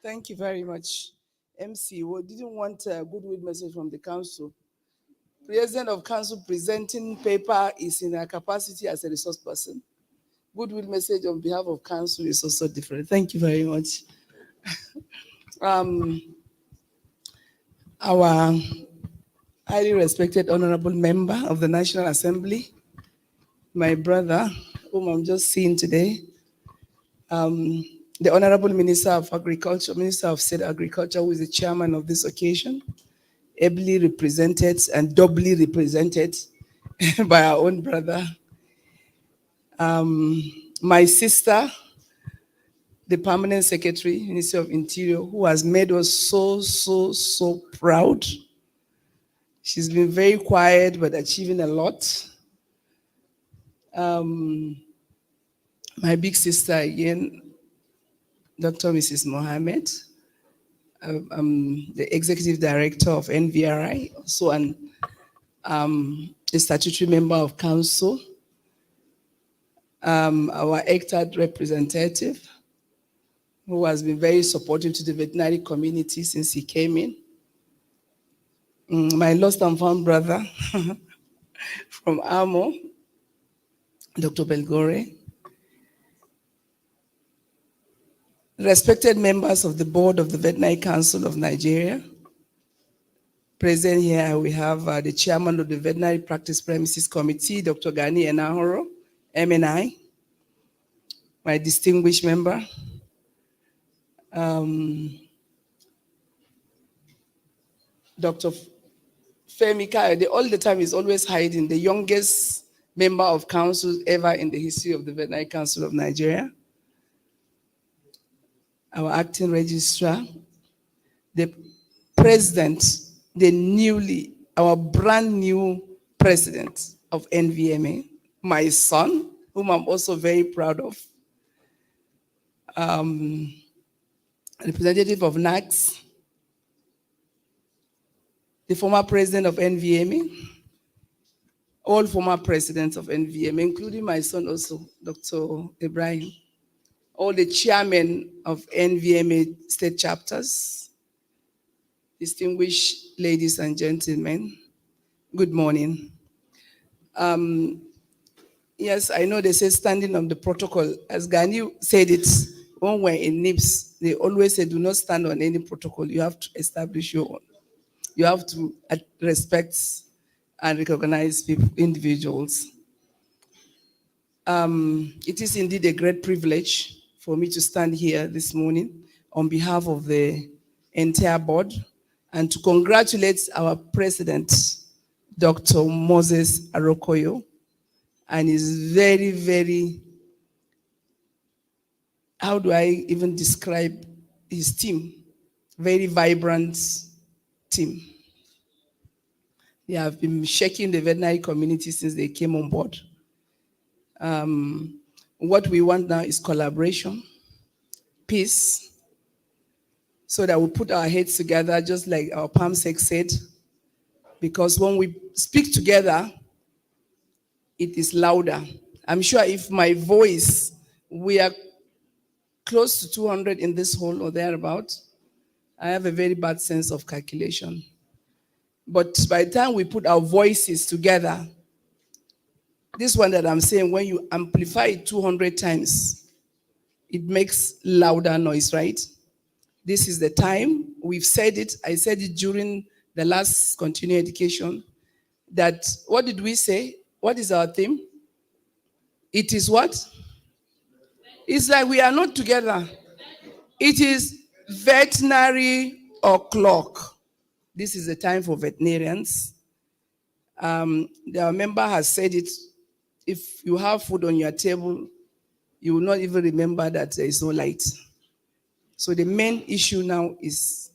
Thank you very much, MC. We didn't want a goodwill message from the council. President of council presenting paper is in her capacity as a resource person. Goodwill message on behalf of council is also different. Thank you very much. Our highly respected honorable member of the National Assembly, my brother, whom I'm just seeing today, the Honorable Minister of Agriculture, Minister of State Agriculture, who is the chairman of this occasion, ably represented and doubly represented by our own brother. My sister, the Permanent Secretary, Minister of Interior, who has made us so proud. She's been very quiet, but achieving a lot. My big sister again, Dr. Mrs. Mohammed, I'm the executive director of NVRI, also a statutory member of council, our ECTAD representative, who has been very supportive to the veterinary community since he came in. My lost and found brother from AMO, Dr. Belgore. Respected members of the board of the Veterinary Council of Nigeria. Present here, we have the chairman of the Veterinary Practice Premises Committee, Dr. Gani Enahoro, MNI, my distinguished member. Dr. Femi Kayode, all the time is always hiding, the youngest member of council ever in the history of the Veterinary Council of Nigeria. Our acting registrar, the president, our brand new president of NVMA, my son, whom I'm also very proud of, representative of NACS, the former president of NVMA, all former presidents of NVMA, including my son also, Dr. Ibrahim, all the chairmen of NVMA state chapters, distinguished ladies and gentlemen, good morning. Yes, I know they say standing on the protocol. As Gani said it, when we're in NIPS, they always say do not stand on any protocol. You have to establish your own. You have to respect and recognize people, individuals. It is indeed a great privilege for me to stand here this morning on behalf of the entire board and to congratulate our president, Dr. Moses Arokoyo, and his very, very, how do I even describe his team? Very vibrant team. They have been shaking the veterinary community since they came on board. What we want now is collaboration, peace, so that we put our heads together, just like our PAMSEC said, because when we speak together, it is louder. I'm sure if my voice, we are close to 200 in this hall or thereabout, I have a very bad sense of calculation. But by the time we put our voices together, this one that I'm saying, when you amplify it 200 times, it makes louder noise, right? This is the time. We've said it. I said it during the last continuing education, that, what did we say? What is our theme? It is what? It's like we are not together. It is veterinary o'clock. This is the time for veterinarians. The member has said it. If you have food on your table, you will not even remember that there is no light. So the main issue now is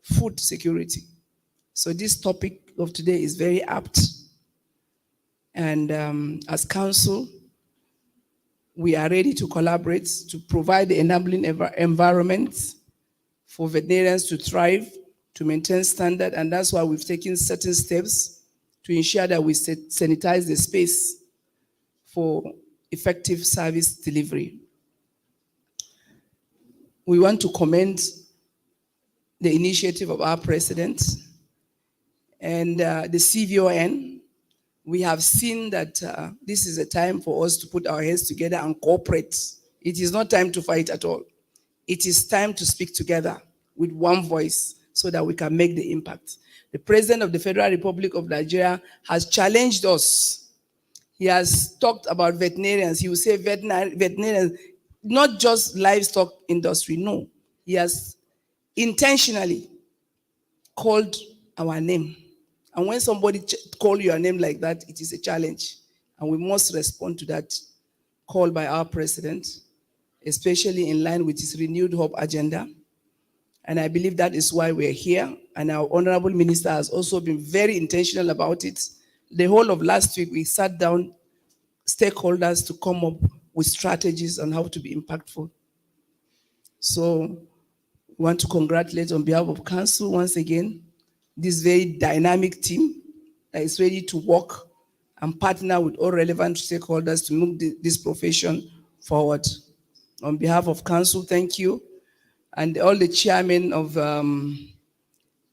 food security. So this topic of today is very apt. And as council, we are ready to collaborate to provide the enabling environment for veterinarians to thrive, to maintain standard, and that's why we've taken certain steps to ensure that we sanitize the space for effective service delivery. We want to commend the initiative of our president and the CVON. We have seen that this is a time for us to put our heads together and cooperate. It is not time to fight at all. It is time to speak together with one voice so that we can make the impact. The President of the Federal Republic of Nigeria has challenged us. He has talked about veterinarians. He will say veterinarians, not just livestock industry, no. He has intentionally called our name. And when somebody calls your name like that, it is a challenge. And we must respond to that call by our president, especially in line with his renewed hope agenda. And I believe that is why we're here. And our honorable minister has also been very intentional about it. The whole of last week, we sat down stakeholders to come up with strategies on how to be impactful. So We want to congratulate on behalf of Council once again, this very dynamic team that is ready to work and partner with all relevant stakeholders to move this profession forward. On behalf of Council, thank you. And all the chairmen of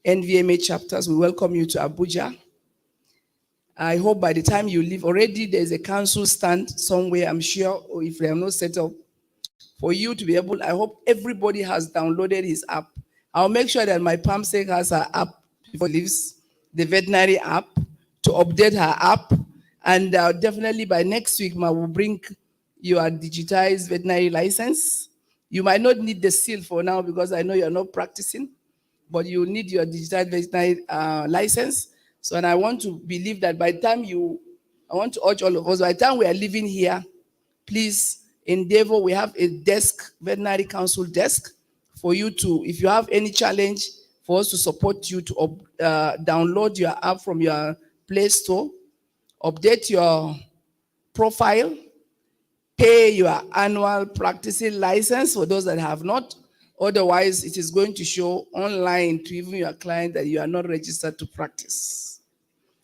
NVMA chapters, we welcome you to Abuja. I hope by the time you leave, already there's a council stand somewhere, I'm sure, or if they have not set up, for you to be able, I hope everybody has downloaded his app. I'll make sure that my PAMSEC has her app before it leaves, the veterinary app, to update her app. And definitely by next week, we'll bring your digitized veterinary license. You might not need the seal for now because I know you're not practicing, but you need your digitized veterinary license. So, and I want to believe that by the time I want to urge all of us, by the time we are leaving here, please endeavor, we have a desk, veterinary council desk, for you to, if you have any challenge, for us to support you to download your app from your Play Store, update your profile, pay your annual practicing license for those that have not. Otherwise, it is going to show online to even your client that you are not registered to practice.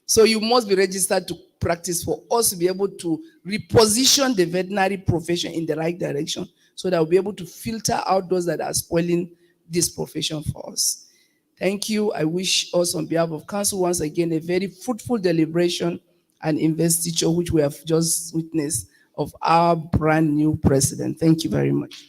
So you must be registered to practice for us to be able to reposition the veterinary profession in the right direction so that we'll be able to filter out those that are spoiling this profession for us. Thank you. I wish us on behalf of Council once again a very fruitful deliberation and investiture which we have just witnessed of our brand new president. Thank you very much.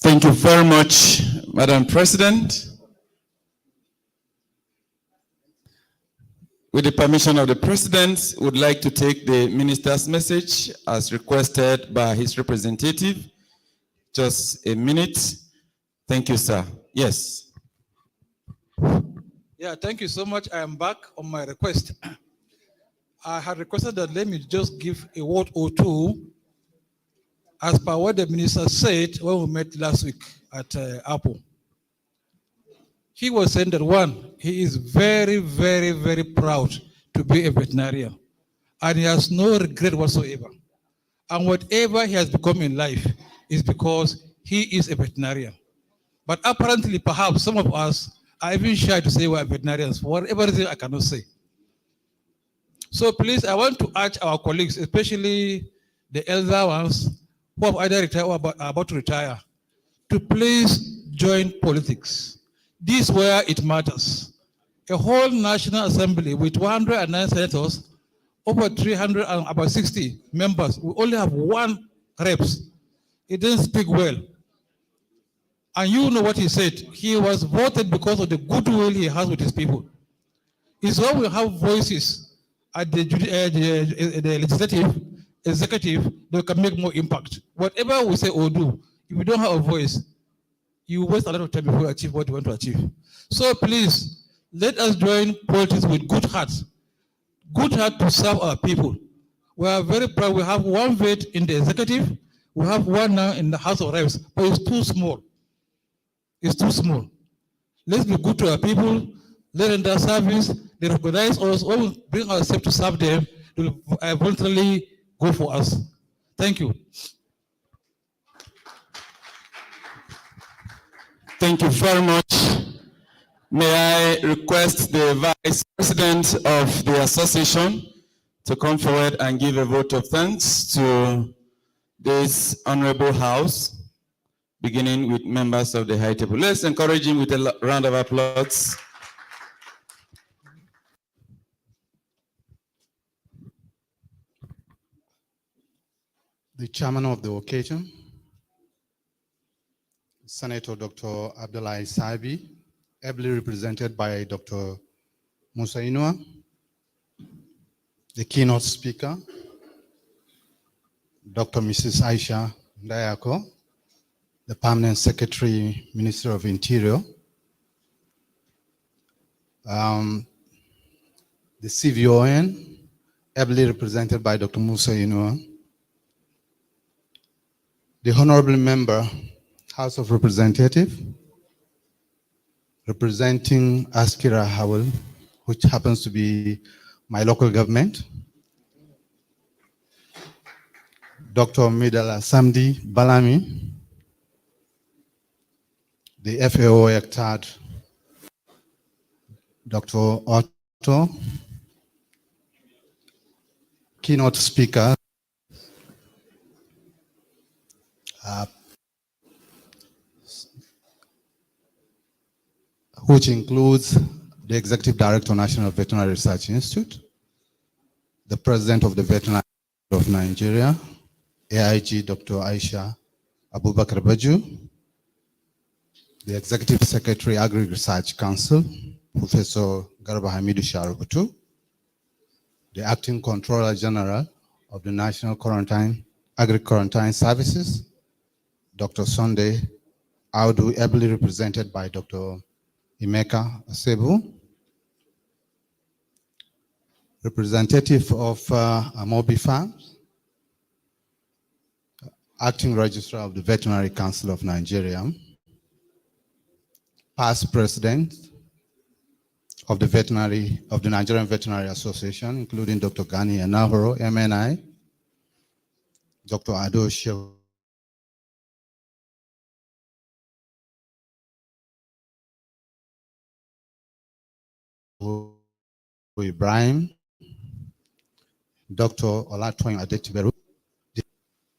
Thank you very much, Madam President. With the permission of the President, would like to take the Minister's message as requested by his representative. Just a minute. Thank you, sir. Yes. Yeah, thank you so much. I am back on my request. I had requested that let me just give a word or two as per what the minister said when we met last week at Apple. He was saying that one, he is very, very, very proud to be a veterinarian and he has no regret whatsoever. And whatever he has become in life is because he is a veterinarian. But apparently, perhaps some of us are even shy to say we are veterinarians for whatever reason I cannot say. So please, I want to urge our colleagues, especially the elder ones who have either retired or are about to retire, to please join politics. This is where it matters. A whole National Assembly with 109 senators, over 300 and about 60 members, we only have one reps. It didn't speak well. And you know what he said. He was voted because of the goodwill he has with his people. It's when we have voices at the legislative, executive, they can make more impact. Whatever we say or do, if we don't have a voice, you waste a lot of time before you achieve what you want to achieve. So please, let us join politics with good hearts. Good heart to serve our people. We are very proud. We have one vet in the executive. We have one now in the House of Reps, but it's too small. It's too small. Let's be good to our people. Let them their service. They recognize us. When we bring ourselves to serve them, they will voluntarily go for us. Thank you. Thank you very much. May I request the Vice President of the Association to come forward and give a vote of thanks to this Honorable House, beginning with members of the High Table. Let's encourage him with a round of applause. The chairman of the occasion, Senator Dr. Abdullahi Sabi, ably represented by Dr. Musa Inua, the keynote speaker, Dr. Mrs. Aisha Ndayako, the permanent secretary, Minister of Interior, the CVON, ably represented by Dr. Musa Inua, the honorable member, House of Representatives, representing Askira Howell, which happens to be my local government, Dr. Midala Samdi Balami, the FAO ECTAD, Dr. Otto, keynote speaker, which includes the Executive Director, National Veterinary Research Institute, the President of the Veterinary of Nigeria, AIG Dr. Aisha Abubakar Baju, the Executive Secretary, Agri Research Council, Professor Garba Hamidu Sharubutu, the Acting Controller General of the National Agri-Quarantine Services, Dr. Sunday Audu, ably represented by Dr. Emeka Asebu, representative of Amobi Farms, Acting Registrar of the Veterinary Council of Nigeria, past President of the Nigerian Veterinary Association, including Dr. Gani Anahoro, MNI, Dr. Ado Shehu, Ibrahim, Dr. Olatoyin Adetiberu,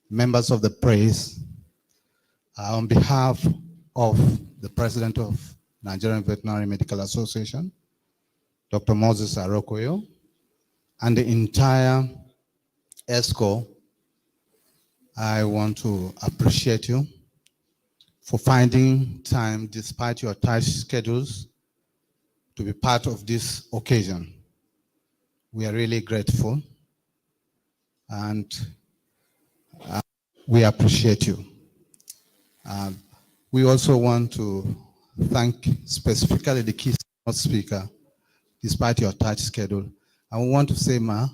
members of the press, on behalf of the President of Nigerian Veterinary Medical Association, Dr. Moses Arokoyo, and the entire ESCO, I want to appreciate you for finding time, despite your tight schedules, to be part of this occasion. We are really grateful, and we appreciate you. We also want to thank specifically the keynote speaker, despite your tight schedule. And we want to say, Ma,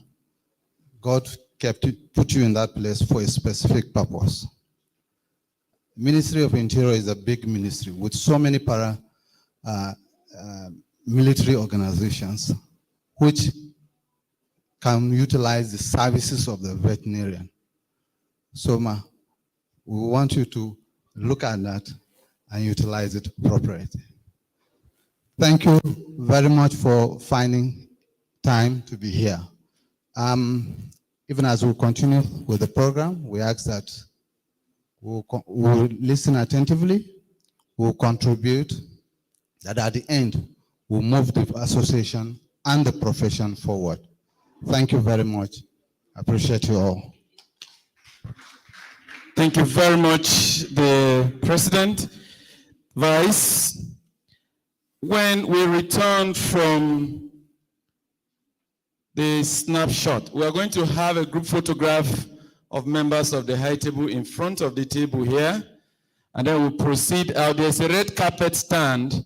God put you in that place for a specific purpose. Ministry of Interior is a big ministry with so many military organizations which can utilize the services of the veterinarian. So, Ma, we want you to look at that and utilize it appropriately. Thank you very much for finding time to be here. Even as we continue with the program, we ask that we'll listen attentively, we'll contribute, that at the end, we'll move the association and the profession forward. Thank you very much. I appreciate you all. Thank you very much, the President, Vice. When we return from the snapshot, we are going to have a group photograph of members of the high table in front of the table here, and then we'll proceed out. There's a red carpet stand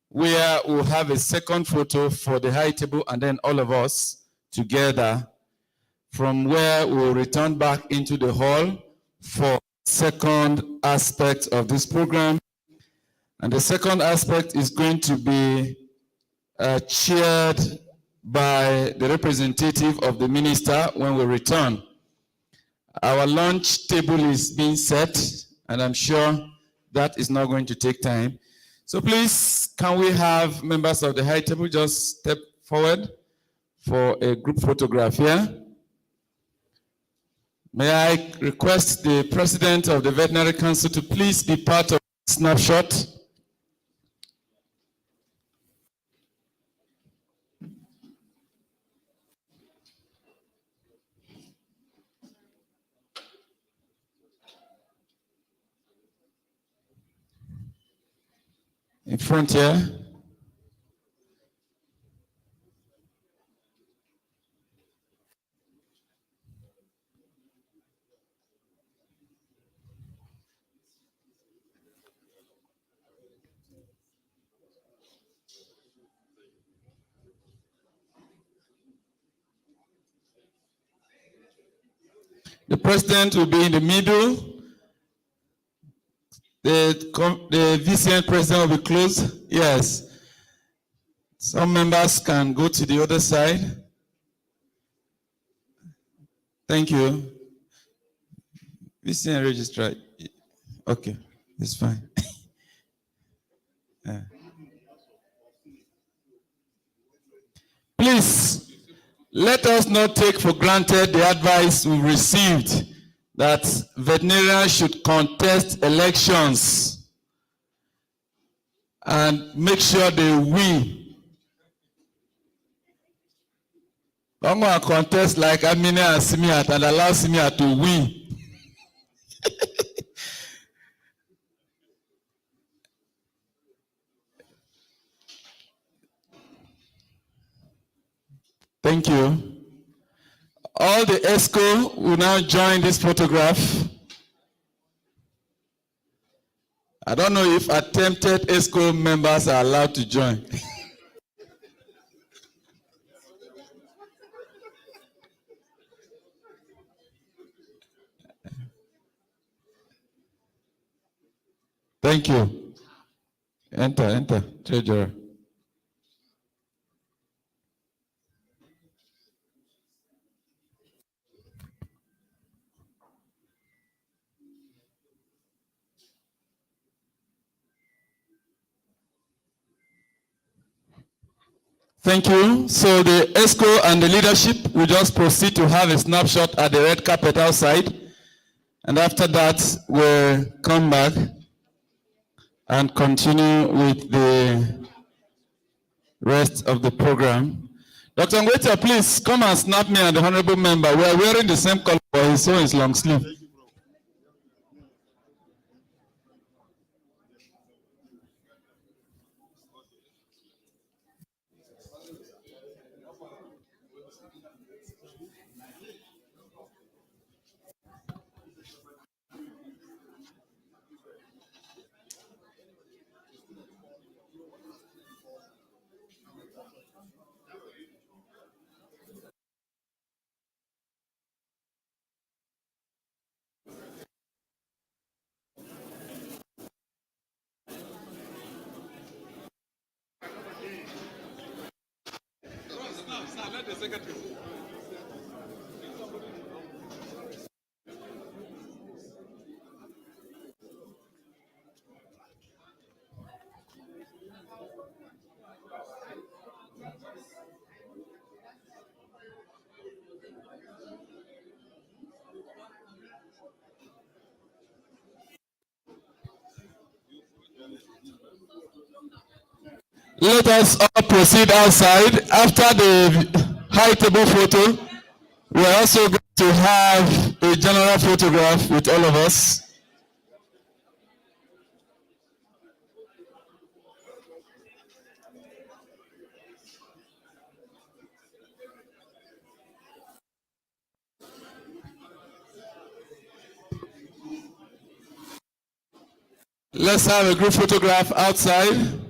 where we'll have a second photo for the high table and then all of us together, from where we'll return back into the hall for second aspect of this program. And the second aspect is going to be chaired by the representative of the minister when we return. Our lunch table is being set, and I'm sure that is not going to take time. So please, can we have members of the high table just step forward for a group photograph here? May I request the President of the Veterinary Council to please be part of the snapshot? In front here. The President will be in the middle. The VCN President will be close. Yes. Some members can go to the other side. Thank you. VCN registrar. Okay, it's fine. Yeah. Please, let us not take for granted the advice we received that veterinarians should contest elections and make sure they win. I'm going to contest like Amina and Simiat and allow Simiat to win. Thank you. All the ESCO will now join this photograph. I don't know if attempted ESCO members are allowed to join. Thank you. Enter, treasurer. Thank you. So the ESCO and the leadership will just proceed to have a snapshot at the red carpet outside. And after that, we'll come back and continue with the rest of the program. Dr. Ngweta, please come and snap me and the honorable member. We are wearing the same color, but he's so his long sleeve. Let us all proceed outside. After the high table photo, we're also going to have a general photograph with all of us. Let's have a group photograph outside.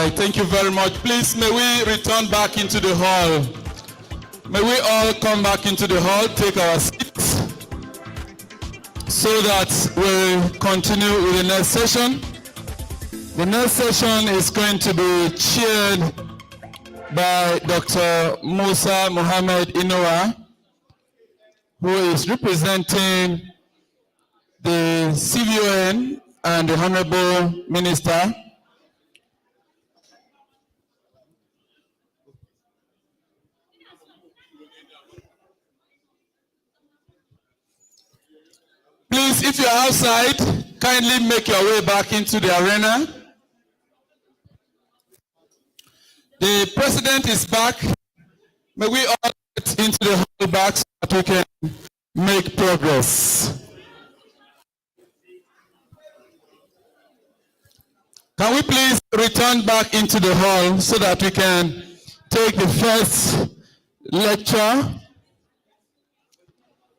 right, thank you very much. Please, may we return back into the hall. May we all come back into the hall, take our seats, so that we'll continue with the next session. The next session is going to be chaired by Dr. Musa Muhammad Inoa, who is representing the CVON and the Honorable Minister. Please, if you're outside, kindly make your way back into the arena. The president is back. May we all get into the hall back so that we can make progress. Can we please return back into the hall so that we can take the first lecture?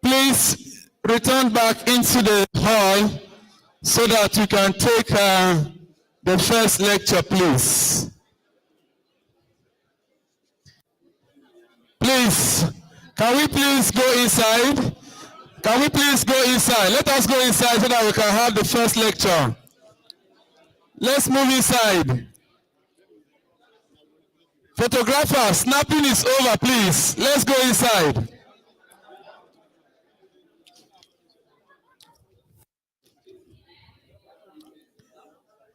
Please return back into the hall so that we can take the first lecture, please. Please, can we please go inside? Can we please go inside? Let us go inside so that we can have the first lecture. Let's move inside. Photographer, snapping is over, please. Let's go inside.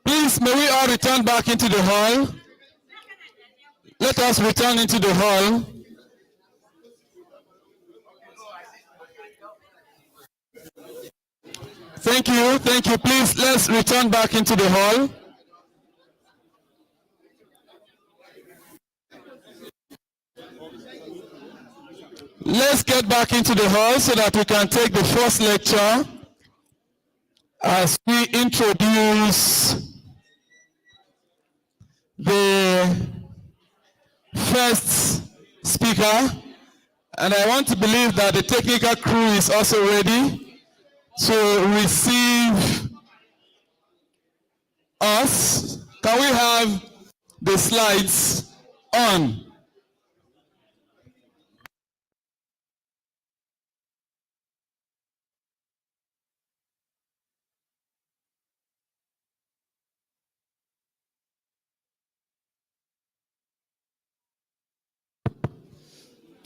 Please, may we all return back into the hall? Let us return into the hall. Thank you, thank you. Please, let's return back into the hall. Let's get back into the hall so that we can take the first lecture as we introduce the first speaker. And I want to believe that the technical crew is also ready to receive us. Can we have the slides on?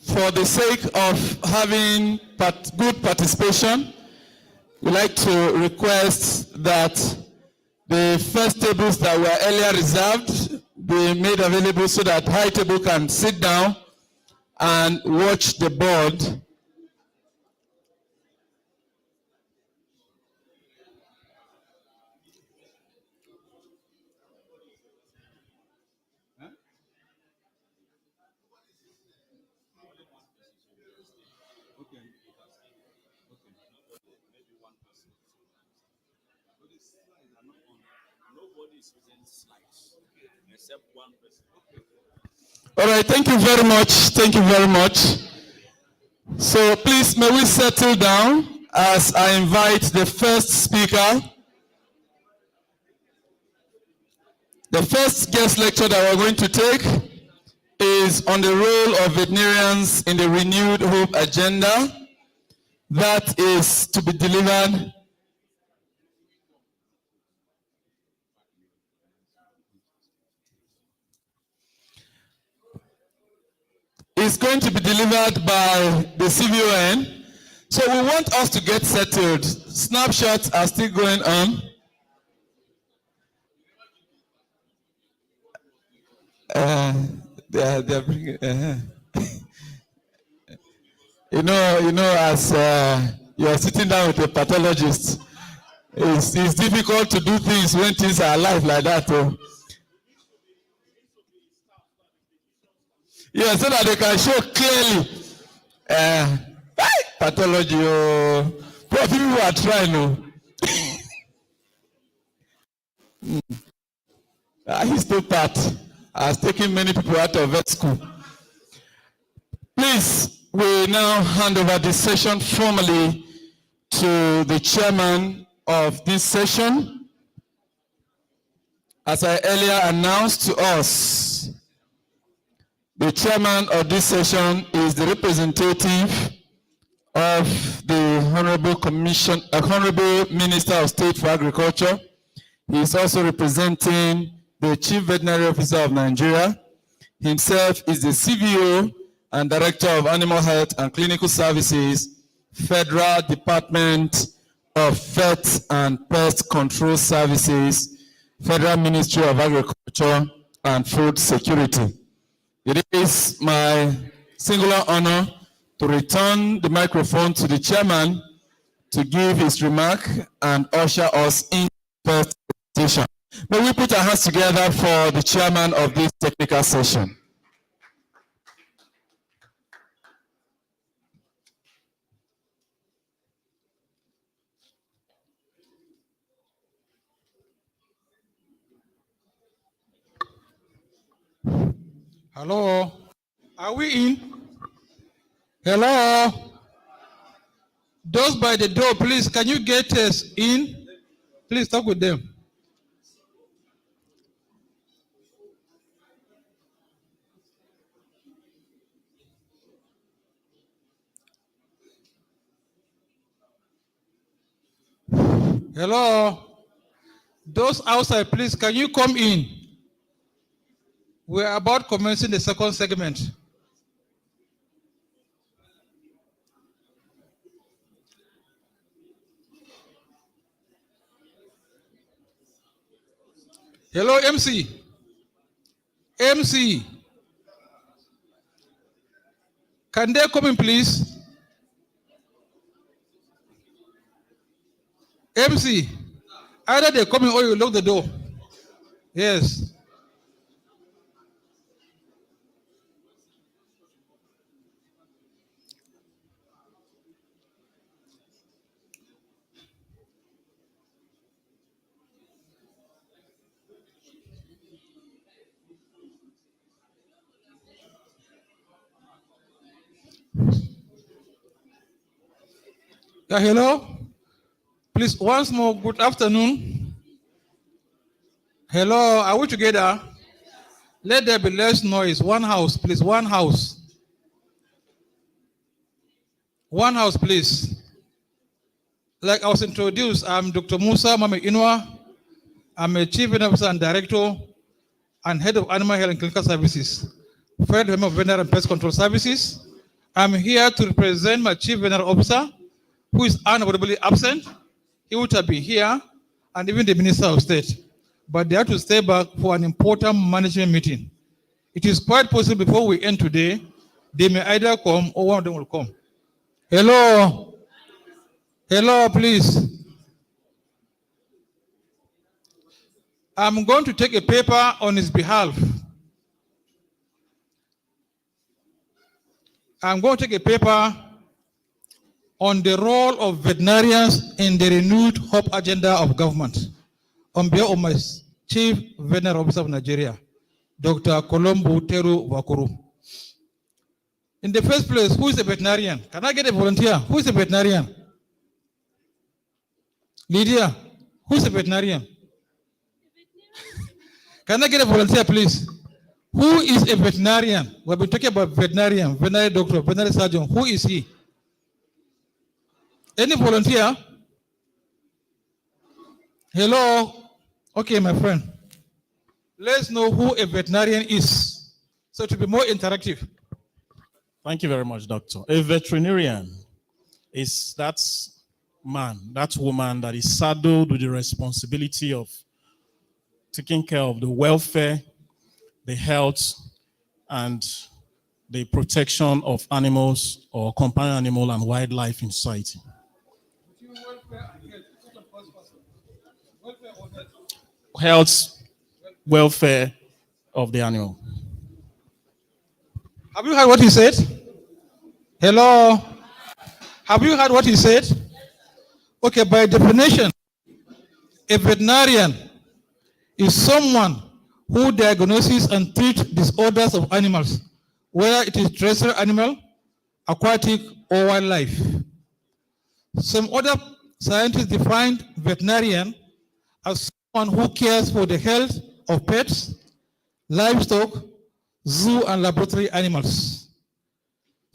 For the sake of having good participation, we'd like to request that the first tables that were earlier reserved be made available so that high table can sit down and watch the board. All right, thank you very much. Thank you very much. So please, may we settle down as I invite the first speaker. The first guest lecture that we're going to take is on the role of veterinarians in the renewed hope agenda. That is to be delivered is going to be delivered by the CVON. So we want us to get settled. Snapshots are still going on. They're bringing, you know, as you are sitting down with a pathologist, it's difficult to do things when things are alive like that. Yeah, so that they can show clearly pathology. Poor people are trying. He's still part. Has taken many people out of vet school. Please, we now hand over this session formally to the chairman of this session, As I earlier announced to us, the chairman of this session is the representative of the Honorable Minister of State for Agriculture. He is also representing the Chief Veterinary Officer of Nigeria. Himself is the CVO and Director of Animal Health and Clinical Services, Federal Department of Vet and Pest Control Services, Federal Ministry of Agriculture and Food Security. It is my singular honor to return the microphone to the chairman to give his remark and usher us in the first presentation. May we put our hands together for the chairman of this technical session. Hello, are we in? Hello? Those by the door, please, can you get us in? Please talk with them. Hello? Those outside, please, can you come in? We're about commencing the second segment. Hello, MC. MC. Can they come in, please? MC. Either they come in or you lock the door. Yes. Yeah, hello? Please, once more, good afternoon. Hello, are we together? Let there be less noise. One house, please, one house. One house, please. Like I was introduced, I'm Dr. Musa Mame Inua. I'm a Chief Officer and Director and Head of Animal Health and Clinical Services, Federal Department of Veterinary and Pest Control Services. I'm here to represent my Chief Veterinary Officer, who is unavoidably absent. He would have been here, and even the Minister of State. But they have to stay back for an important management meeting. It is quite possible before we end today, they may either come or one of them will come. Hello? Hello, please. I'm going to take a paper on his behalf. I'm going to take a paper on the role of veterinarians in the renewed hope agenda of government on behalf of my Chief Veterinary Officer of Nigeria, Dr. Colombo Teru Wakuru. In the first place, who is a veterinarian? Can I get a volunteer? Who is a veterinarian? Lydia, who is a veterinarian? Can I get a volunteer, please? Who is a veterinarian? We've been talking about veterinarian, veterinary doctor, veterinary surgeon. Who is he? Any volunteer? Hello? Okay, my friend. Let's know who a veterinarian is, so to be more interactive. Thank you very much, Doctor. A veterinarian is that man, that woman that is saddled with the responsibility of taking care of the welfare, the health, and the protection of animals or companion animal and wildlife in society. Health, welfare of the animal. Have you heard what he said? Hello? Have you heard what he said? Okay, by definition, a veterinarian is someone who diagnoses and treats disorders of animals, whether it is terrestrial animal, aquatic, or wildlife. Some other scientists define veterinarian as someone who cares for the health of pets, livestock, zoo and laboratory animals.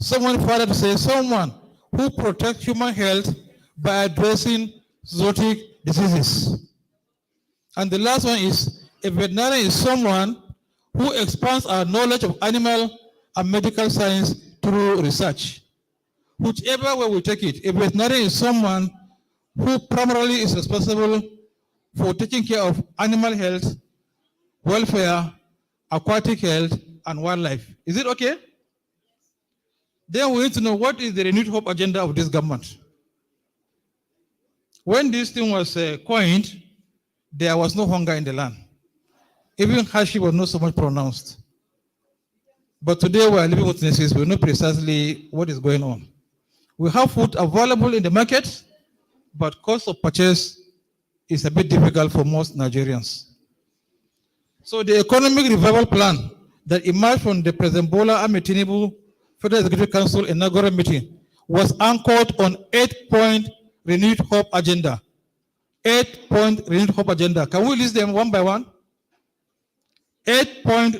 Someone further to say someone who protects human health by addressing zoonotic diseases. And the last one is a veterinarian is someone who expands our knowledge of animal and medical science through research. Whichever way we take it, a veterinarian is someone who primarily is responsible for taking care of animal health, welfare, aquatic health, and wildlife. Is it okay? Then we need to know what is the renewed hope agenda of this government. When this thing was coined, there was no hunger in the land. Even hardship was not so much pronounced. But today we are living witnesses. We know precisely what is going on. We have food available in the market, but cost of purchase is a bit difficult for most Nigerians. So the economic revival plan that emerged from the President Bola Ahmed Tinubu Federal Executive Council inaugural meeting was anchored on 8-point renewed hope agenda. 8-point renewed hope agenda. Can we list them one by one? 8-point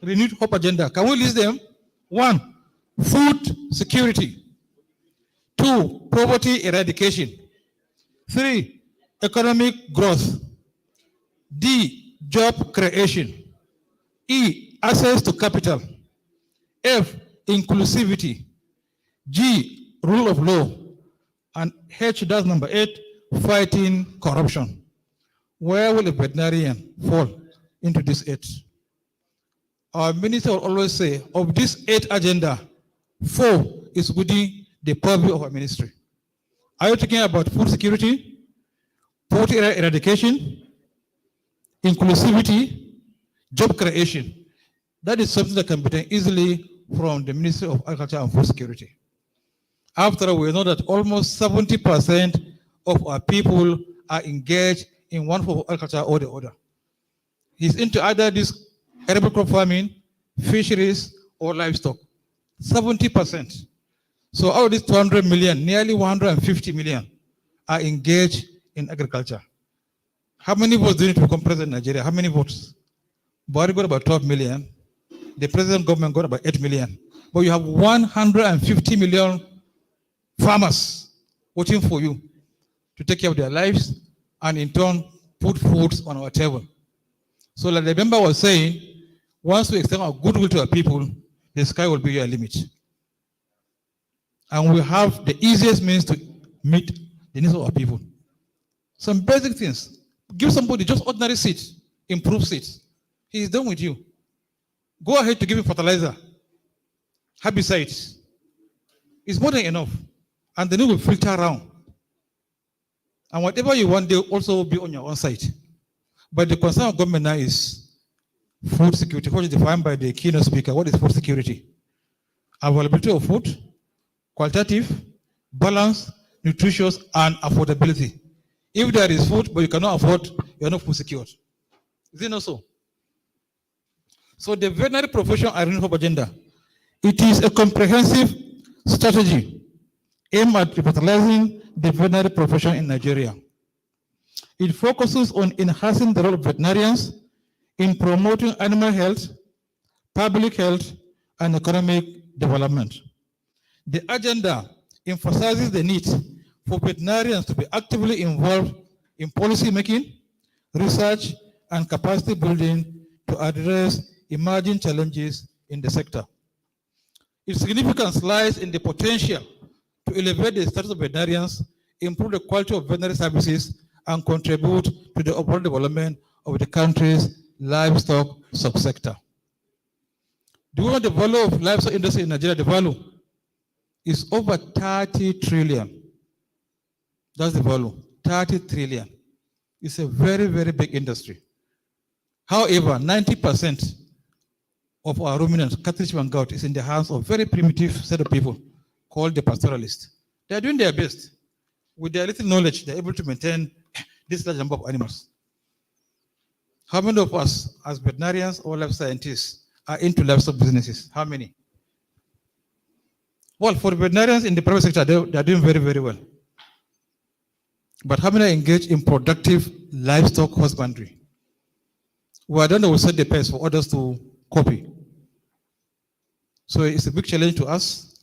renewed hope agenda. Can we list them? 1, food security. 2, poverty eradication. 3, economic growth. D, job creation. E, access to capital. F, inclusivity. G, rule of law. And H, that's number 8, fighting corruption. Where will a veterinarian fall into this 8? Our minister will always say, of this 8 agenda, 4 is within the purview of our ministry. Are you talking about food security, poverty eradication, inclusivity, job creation? That is something that can be done easily from the Ministry of Agriculture and Food Security. After all, we know that almost 70% of our people are engaged in one form of agriculture or the other. He's into either this arable crop farming, fisheries, or livestock. 70%. So out of this 200 million, nearly 150 million are engaged in agriculture. How many votes do you need to become president in Nigeria? How many votes? Buhari got about 12 million. The present government got about 8 million. But you have 150 million farmers waiting for you to take care of their lives and in turn put foods on our table. So like the member was saying, once we extend our goodwill to our people, the sky will be your limit. And we have the easiest means to meet the needs of our people. Some basic things. Give somebody just ordinary seeds, improve seeds. He is done with you. Go ahead to give him fertilizer, herbicides. It's more than enough. And then you will filter around. And whatever you want, they'll also be on your own site. But the concern of government now is food security, which is defined by the keynote speaker. What is food security? Availability of food, qualitative, balanced, nutritious, and affordability. If there is food, but you cannot afford, you are not food secured. Is it not so? So the veterinary profession and renewed hope agenda, it is a comprehensive strategy aimed at revitalizing the veterinary profession in Nigeria. It focuses on enhancing the role of veterinarians in promoting animal health, public health, and economic development. The agenda emphasizes the need for veterinarians to be actively involved in policy making, research, and capacity building to address emerging challenges in the sector. Its significance lies in the potential to elevate the status of veterinarians, improve the quality of veterinary services, and contribute to the overall development of the country's livestock subsector. Do you know the value of livestock industry in Nigeria? The value is over 30 trillion. That's the value, 30 trillion. It's a very, very big industry. However, 90% of our ruminants, cattle, sheep, and goat, is in the hands of very primitive set of people called the pastoralists. They are doing their best. With their little knowledge, they're able to maintain this large number of animals. How many of us, as veterinarians or life scientists, are into livestock businesses? How many? Well, for the veterinarians in the private sector, they are doing very, very well. But how many are engaged in productive livestock husbandry? we are done, we set the pace for others to copy. So it's a big challenge to us,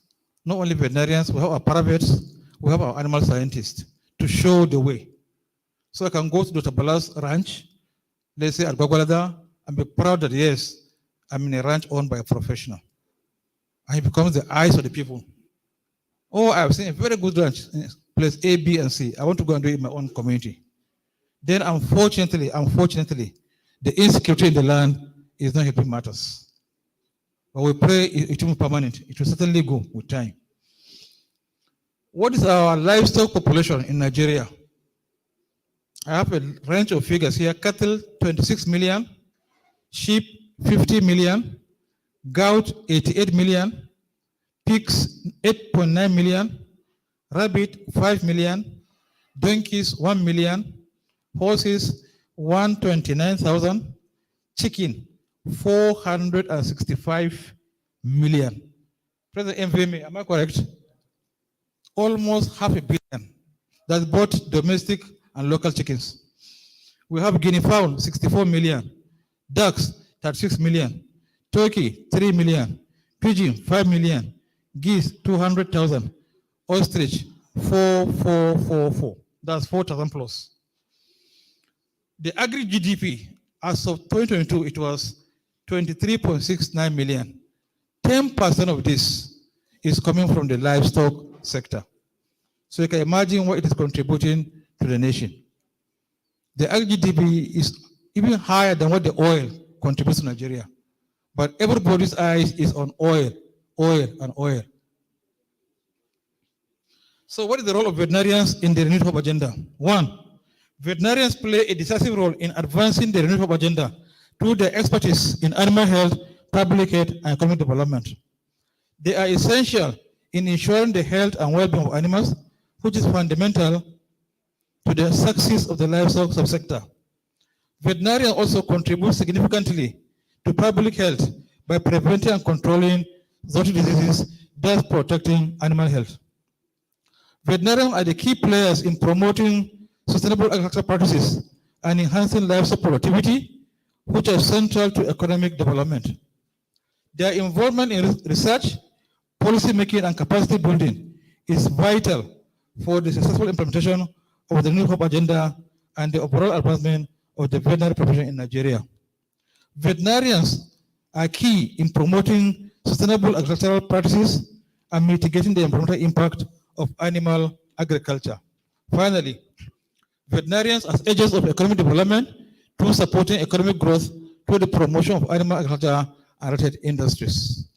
not only veterinarians, we have our privates, we have our animal scientists to show the way. So I can go to Dr. Bala's ranch, let's say at Gwagwalada, and be proud that yes, I'm in a ranch owned by a professional. And he becomes the eyes of the people. Oh, I've seen a very good ranch, place A, B, and C. I want to go and do it in my own community. Then unfortunately, the insecurity in the land is not helping matters. But we pray it will be permanent. It will certainly go with time. What is our livestock population in Nigeria? I have a range of figures here. Cattle, 26 million. Sheep, 50 million. Goat, 88 million. Pigs, 8.9 million. Rabbit, 5 million. Donkeys, 1 million. Horses, 129,000. Chicken, 465 million. President MVMA, am I correct? Almost 500 million. That's both domestic and local chickens. We have guinea fowl, 64 million. Ducks, 36 million. Turkey, 3 million. Pigeon, 5 million. Geese, 200,000. Ostrich, 4,444. That's 4,000 plus. The agri GDP, as of 2022, it was 23.69 million. 10% of this is coming from the livestock sector. So you can imagine what it is contributing to the nation. The agri GDP is even higher than what the oil contributes to Nigeria. But everybody's eyes is on oil, and oil. So what is the role of veterinarians in the Renewed Hope agenda? One, veterinarians play a decisive role in advancing the Renewed Hope agenda through their expertise in animal health, public health, and economic development. They are essential in ensuring the health and well-being of animals, which is fundamental to the success of the livestock subsector. Veterinarians also contribute significantly to public health by preventing and controlling zoonotic diseases, thus protecting animal health. Veterinarians are the key players in promoting sustainable agricultural practices and enhancing livestock productivity, which are central to economic development. Their involvement in research, policy making, and capacity building is vital for the successful implementation of the New Hope agenda and the overall advancement of the veterinary profession in Nigeria. Veterinarians are key in promoting sustainable agricultural practices and mitigating the environmental impact of animal agriculture. Finally, veterinarians as agents of economic development through supporting economic growth through the promotion of animal agriculture and related industries.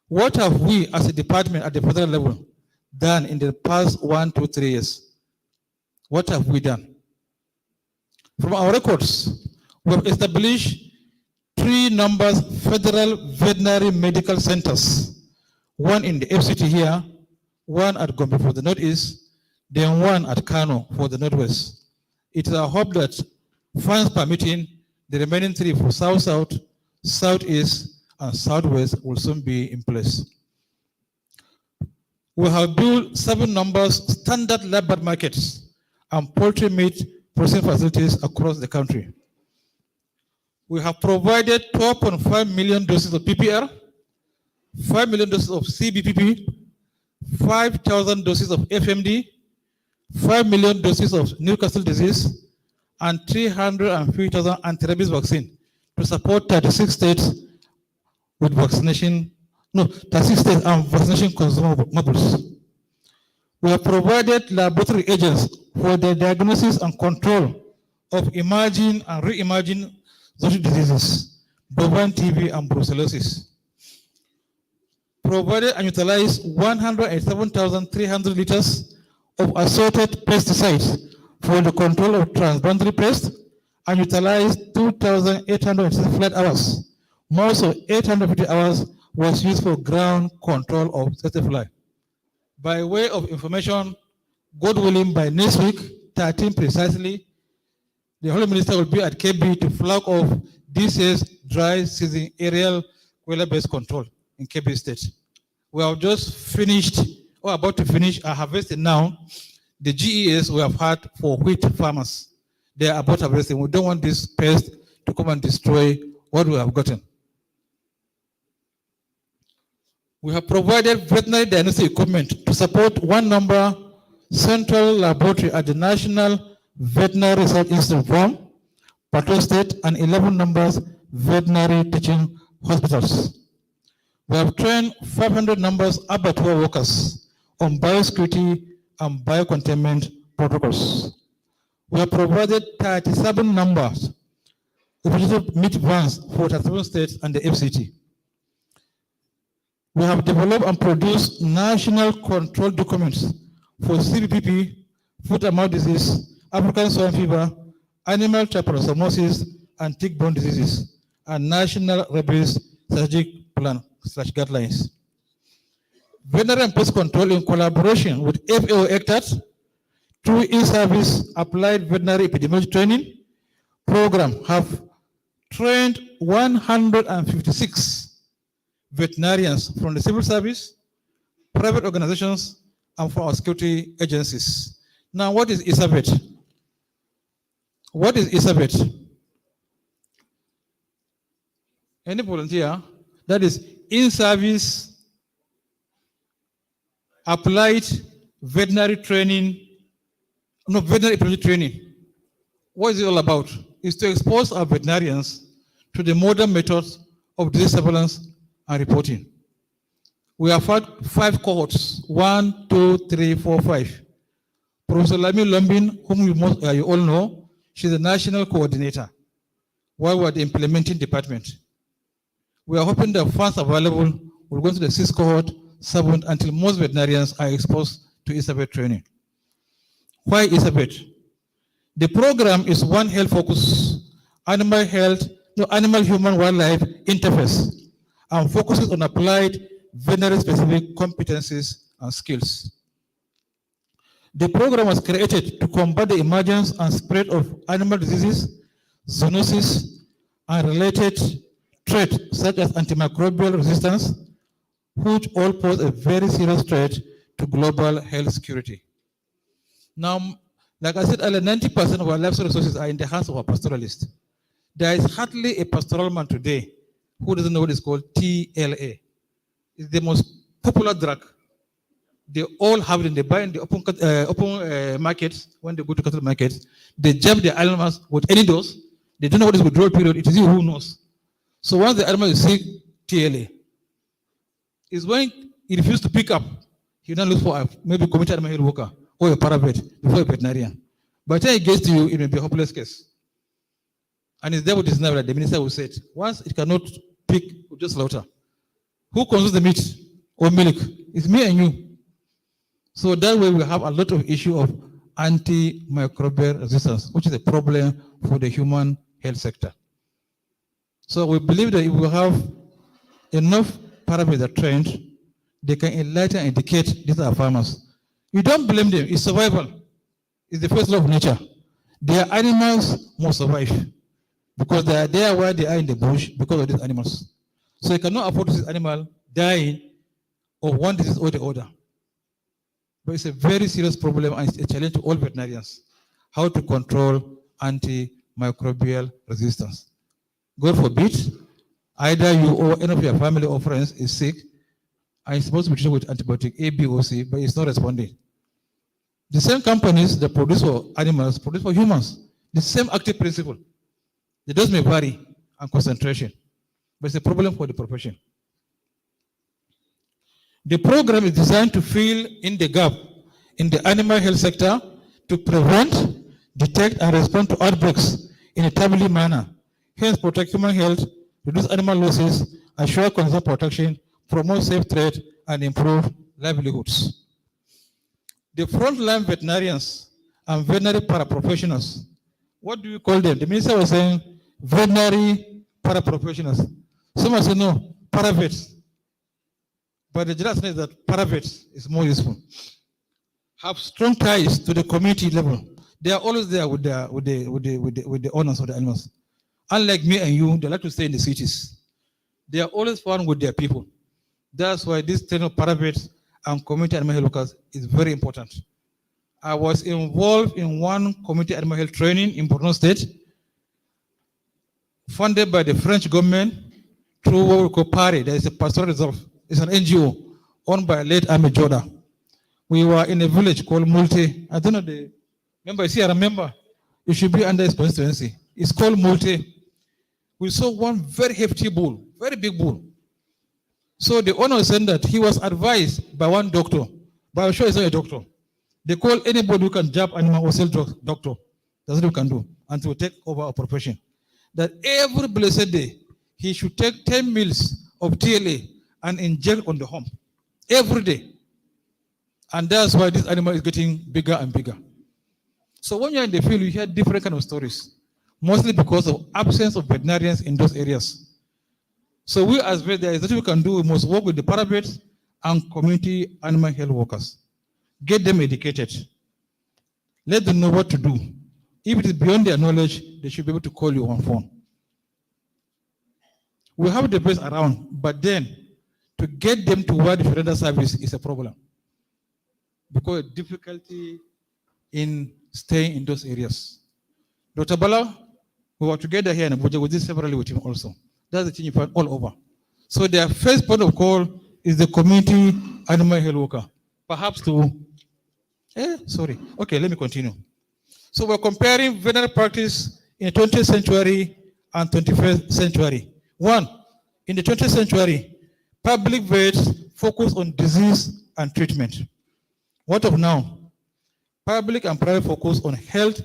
What have we as a department at the federal level done in the past 1 to 3 years? What have we done? From our records, we have established 3 federal veterinary medical centers. One in the FCT here, one at Gombe for the Northeast, then one at Kano for the Northwest. It is our hope that funds permitting, the remaining 3 for South-South, Southeast, and Southwest will soon be in place. We have built 7 standard lab bird markets and poultry meat processing facilities across the country. We have provided 12.5 million doses of PPR, 5 million doses of CBPP, 5,000 doses of FMD, 5 million doses of Newcastle disease, and 350,000 anti-rabies vaccine to support 36 states with vaccination, 36 states and vaccination consumables. We have provided laboratory agents for the diagnosis and control of emerging and re-emerging zoonotic diseases, bovine TB and brucellosis. Provided and utilized 187,300 liters of assorted pesticides for the control of transboundary pests and utilized 2,860 flight hours. More so 850 hours was used for ground control of fly. By way of information, God willing, by next week, 13 precisely, the Holy Minister will be at KB to flag off this year's dry season aerial quail-based control in KB State. We have just finished, or about to finish, are harvesting now the GES we have had for wheat farmers. They are about harvesting. We don't want this pest to come and destroy what we have gotten. We have provided veterinary diagnostic equipment to support one number central laboratory at the National Veterinary Research Institute from Plateau State and 11 numbers veterinary teaching hospitals. We have trained 500 numbers abattoir workers on biosecurity and biocontainment protocols. We have provided 37 numbers of meat vans for 37 states and the FCT. We have developed and produced national control documents for CBPP, foot and mouth disease, African swine fever, animal trypanosomosis, and tick-borne diseases, and national rabies strategic plan/guidelines. Veterinary and pest control in collaboration with FAO ECTAT through in-service applied veterinary epidemiology training program have trained 156 veterinarians from the civil service, private organizations, and from our security agencies. Now, what is ISAVET? What is ISAVET? Any volunteer? That is in-service applied veterinary training, no, veterinary epidemiology training. What is it all about? It's to expose our veterinarians to the modern methods of disease surveillance and reporting. We have had 5 cohorts, 1, 2, 3, 4, 5. Professor Lami Lombin, whom you all know, she's the national coordinator while we're the implementing department. We are hoping the funds available will go to the 6th cohort, 7th, until most veterinarians are exposed to ISAVET training. Why ISAVET? The program is One Health Focus, animal health, animal-human-wildlife interface, and focuses on applied veterinary-specific competencies and skills. The program was created to combat the emergence and spread of animal diseases, zoonosis, and related threats such as antimicrobial resistance, which all pose a very serious threat to global health security. Now, like I said earlier, 90% of our livestock resources are in the hands of our pastoralists. There is hardly a pastoral man today who doesn't know what is called TLA. It's the most popular drug. They all have it, and they buy in the open markets. When they go to cattle markets, they jab their animals with any dose. They don't know what is withdrawal period. It is you who knows. So once the animal is sick, TLA. Is when he refuses to pick up, he then looks for maybe committed animal health worker or a paravet before a veterinarian. By the time it gets to you, it may be a hopeless case. And it's there with this nerve that the minister will say, once it cannot pick, we'll just slaughter. Who consumes the meat or milk? It's me and you. So that way we have a lot of issue of antimicrobial resistance, which is a problem for the human health sector. So we believe that if we have enough parameters trained, they can enlighten and educate these are farmers. You don't blame them, it's survival. It's the first law of nature. Their animals must survive because they are there where they are in the bush because of these animals. So you cannot afford this animal dying of one disease or the other. But it's a very serious problem and it's a challenge to all veterinarians, how to control antimicrobial resistance. God forbid, either you or any of your family or friends is sick and is supposed to be treated with antibiotic A, B, or C, but it's not responding. The same companies that produce for animals produce for humans. The same active principle. The dose may vary and concentration, but it's a problem for the profession. The program is designed to fill in the gap in the animal health sector to prevent, detect, and respond to outbreaks in a timely manner. Hence, protect human health, reduce animal losses, assure consumer protection, promote safe trade, and improve livelihoods. The frontline veterinarians and veterinary paraprofessionals, what do you call them? The minister was saying veterinary paraprofessionals. Someone said no, paravets. But the general is that paravets is more useful. Have strong ties to the community level. They are always there with the owners of the animals. Unlike me and you, they like to stay in the cities. They are always found with their people. That's why this training of paravets and community animal health workers is very important. I was involved in one community animal health training in Borno State. funded by the French government through what we call PARE. There is a pastoral reserve. It's an NGO owned by late Army Joda. We were in a village called Multe. I don't know the member. See, I remember. It should be under his constituency. It's called Multe. We saw one very hefty bull, very big bull. So the owner said that he was advised by one doctor, but I'm sure he's not a doctor. They call anybody who can jab animal or sell drugs doctor. That's what we can do until we take over our profession. That every blessed day, he should take 10 mils of TLA and inject on the hump every day. And that's why this animal is getting bigger and bigger. So when you're in the field, you hear different kind of stories, mostly because of absence of veterinarians in those areas. So we as veterinarians, that's what we can do. We must work with the paravets and community animal health workers. Get them educated. Let them know what to do. If it is beyond their knowledge, they should be able to call you on phone. We have the best around, but then to get them to where the veterinary service is a problem. Because of difficulty in staying in those areas. Dr. Bala, we were together here in Abuja. We did several with him also. That's the thing you find all over. So their first point of call is the community animal health worker. Perhaps to, okay, let me continue. So we're comparing veterinary practice in the 20th century and 21st century. One, in the 20th century, public vets focus on disease and treatment. What of now? Public and private focus on health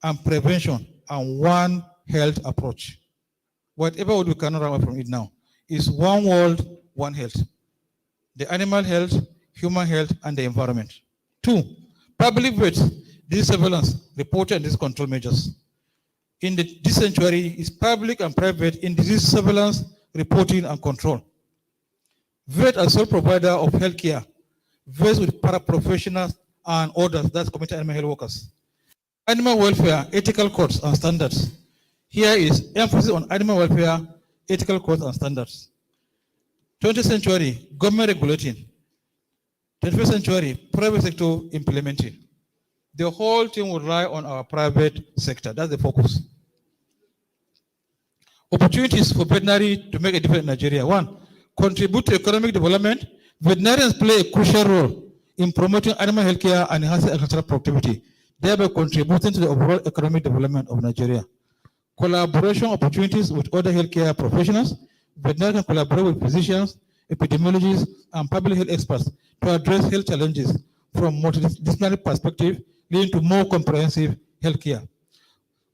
and prevention and one health approach. Whatever we cannot run away from it now is one world, one health. The animal health, human health, and the environment. Two, public vets, disease surveillance, reporting, and disease control measures. In this century is public and private in disease surveillance, reporting, and control. Vet as sole provider of healthcare, vets with paraprofessionals and others, that's community animal health workers. Animal welfare, ethical codes and standards. Here is emphasis on animal welfare, ethical codes and standards. 20th century, government regulating. 21st century, private sector implementing. The whole thing will rely on our private sector. That's the focus. Opportunities for veterinary to make a difference in Nigeria. One, contribute to economic development. Veterinarians play a crucial role in promoting animal health care and enhancing agricultural productivity, thereby contributing to the overall economic development of Nigeria. Collaboration opportunities with other healthcare professionals. Veterinarians can collaborate with physicians, epidemiologists, and public health experts to address health challenges from multidisciplinary perspective, leading to more comprehensive healthcare.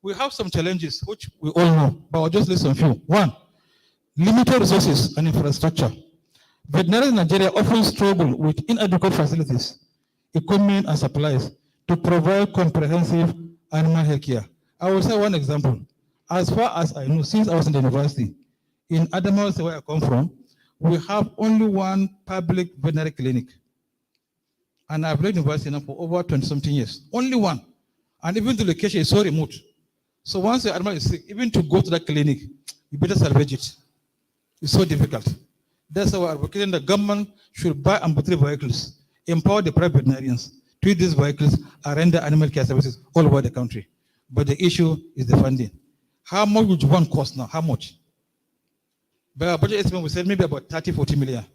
We have some challenges which we all know, but I'll just list some few. One, limited resources and infrastructure. Veterinarians in Nigeria often struggle with inadequate facilities, equipment, and supplies to provide comprehensive animal health care. I will say one example. As far as I know, since I was in the university, in Adamawa, where I come from, we have only one public veterinary clinic. And I've lived in university now for over 20-something years. Only one. And even the location is so remote. So once the animal is sick, even to go to that clinic, you better salvage it. It's so difficult. That's why we're advocating the government should buy ambulatory vehicles, empower the private veterinarians to use these vehicles and render animal care services all over the country. But the issue is the funding. How much would one cost now? How much? By our budget estimate, we said maybe about 30, 40 million.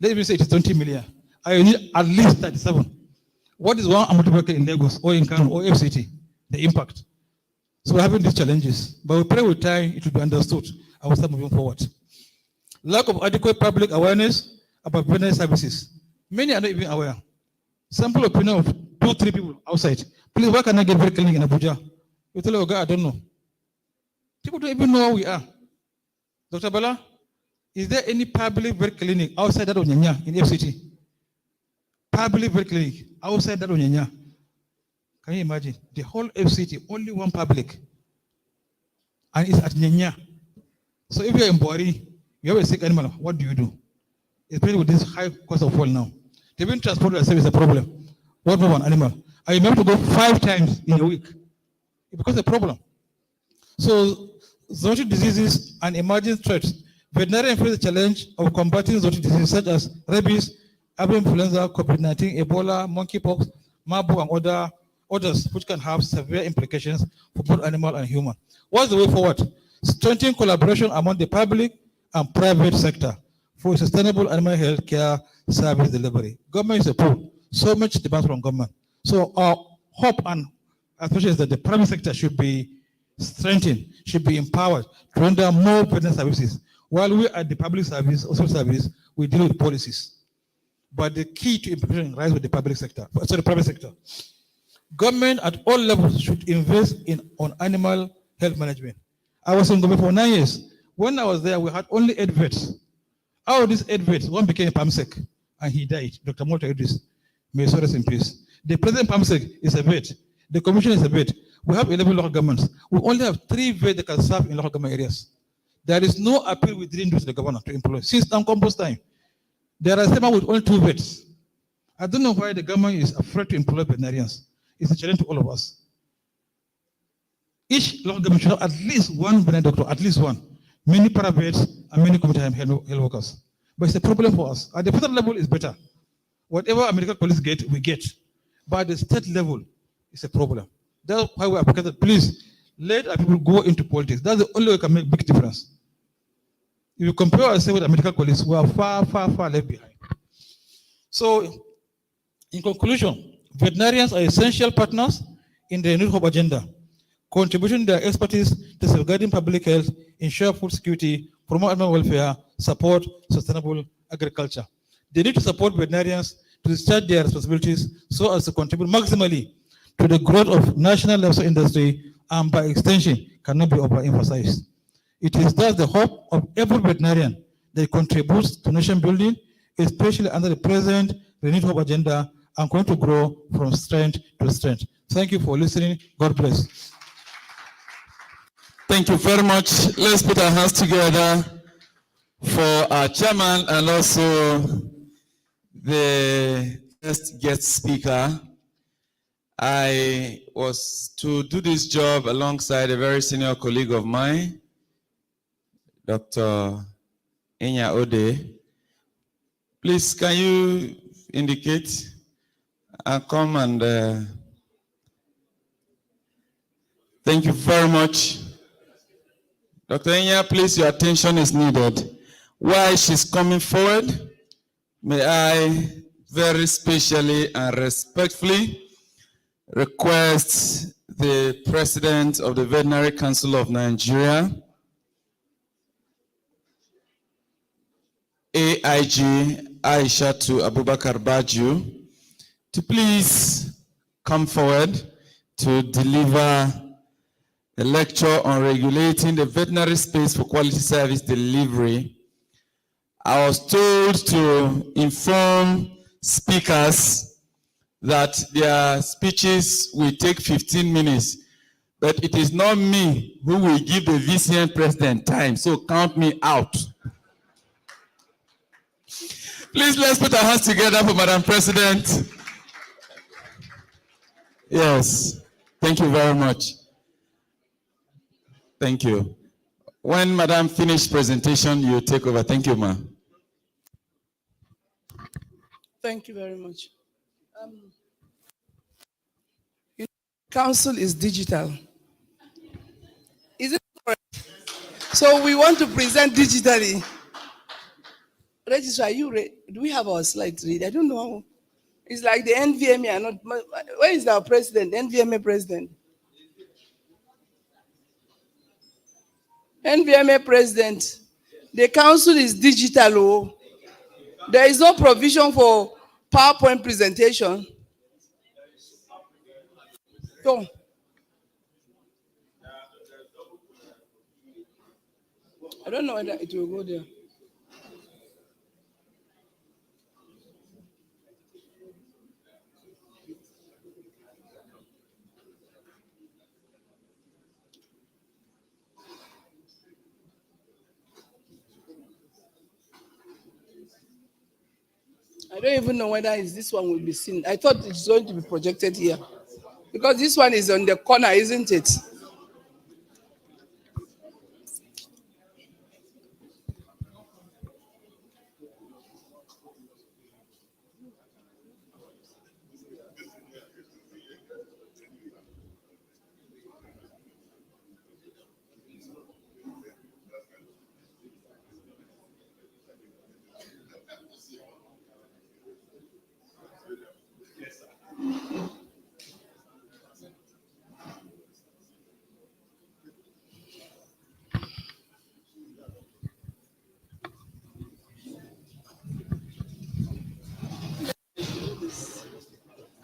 Let me say it is 20 million. I need at least 37. What is one ambulatory vehicle in Lagos or in Kano or FCT? The impact. So we're having these challenges, but we pray with time it will be understood and we'll start moving forward. Lack of adequate public awareness about veterinary services. Many are not even aware. Sample opinion of 2-3 people outside. Please, why can I get veterinary clinic in Abuja? You tell your guy, I don't know. People don't even know where we are. Dr. Bala, is there any public veterinary clinic outside that Onyanya in FCT? Public veterinary clinic outside that Onyanya. Can you imagine? The whole FCT, only one public. And it's at Nyanya. So if you're in Bori, you have a sick animal, what do you do? Especially with this high cost of fuel now. To even transport yourself is a problem. What more one animal? I remember to go 5 times in a week. It becomes a problem. So zoonotic diseases and emerging threats. Veterinarians face the challenge of combating zoonotic diseases such as rabies, avian influenza, COVID-19, Ebola, monkeypox, Marburg, and others which can have severe implications for both animal and human. What's the way forward? strengthen collaboration among the public and private sector for sustainable animal health care service delivery. Government is a pool, so much demand from government. So our hope and aspiration is that the private sector should be strengthened, should be empowered to render more veterinary services. While we at the public service, also service, we deal with policies. But the key to implementation lies with the public sector, sorry, private sector. Government at all levels should invest on animal health management. I was in government for 9 years. When I was there, we had only 8 vets. Out of these 8 vets, one became a PAMSEC, and he died. Dr. Malta Idris, may he rest in peace. The present PAMSEC is a vet. The commission is a vet. We have 11 local governments. We only have 3 vets that can serve in local government areas. There is no appeal we didn't do to the governor to employ. Since non-compost time, there are 7 with only 2 vets. I don't know why the government is afraid to employ veterinarians. It's a challenge to all of us. Each local government should have at least one veterinary doctor, at least one. Many private and many community health workers. But it's a problem for us. At the federal level, it's better. Whatever American police get, we get. But at the state level, it's a problem. That's why we advocate, please, let our people go into politics. That's the only way we can make a big difference. If you compare ourselves with American police, we are far, far, far left behind. So, in conclusion, veterinarians are essential partners in the New Hope agenda, contributing their expertise to safeguarding public health, ensure food security, promote animal welfare, support sustainable agriculture. They need to support veterinarians to discharge their responsibilities so as to contribute maximally to the growth of national livestock industry, and by extension cannot be overemphasized. It is thus the hope of every veterinarian that contributes to nation building, especially under the present renewed hope agenda, and going to grow from strength to strength. Thank you for listening. God bless. Thank you very much. Let's put our hands together for our chairman and also the first guest speaker. I was to do this job alongside a very senior colleague of mine, Dr. Enya Ode. Please, can you indicate and come and thank you very much. Dr. Enya, please, your attention is needed. While she's coming forward, may I very specially and respectfully request the President of the Veterinary Council of Nigeria, AIG Aishatu Abubakar Baju, to please come forward to deliver a lecture on regulating the veterinary space for quality service delivery. I was told to inform speakers that their speeches will take 15 minutes, but it is not me who will give the VCN president time, so count me out. Please, let's put our hands together for Madam President. Yes, thank you very much. Thank you. When Madam finished presentation, you take over. Thank you, ma'am. Thank you very much. Council is digital. Is it correct? So we want to present digitally. Registrar, are you ready? Do we have our slides ready? I don't know. It's like the NVMA are not. Where is our president? NVMA president. NVMA president. The council is digital. Oh. There is no provision for PowerPoint presentation. So, I don't know whether it will go there. I don't even know whether this one will be seen. I thought it's going to be projected here. Because this one is on the corner, isn't it?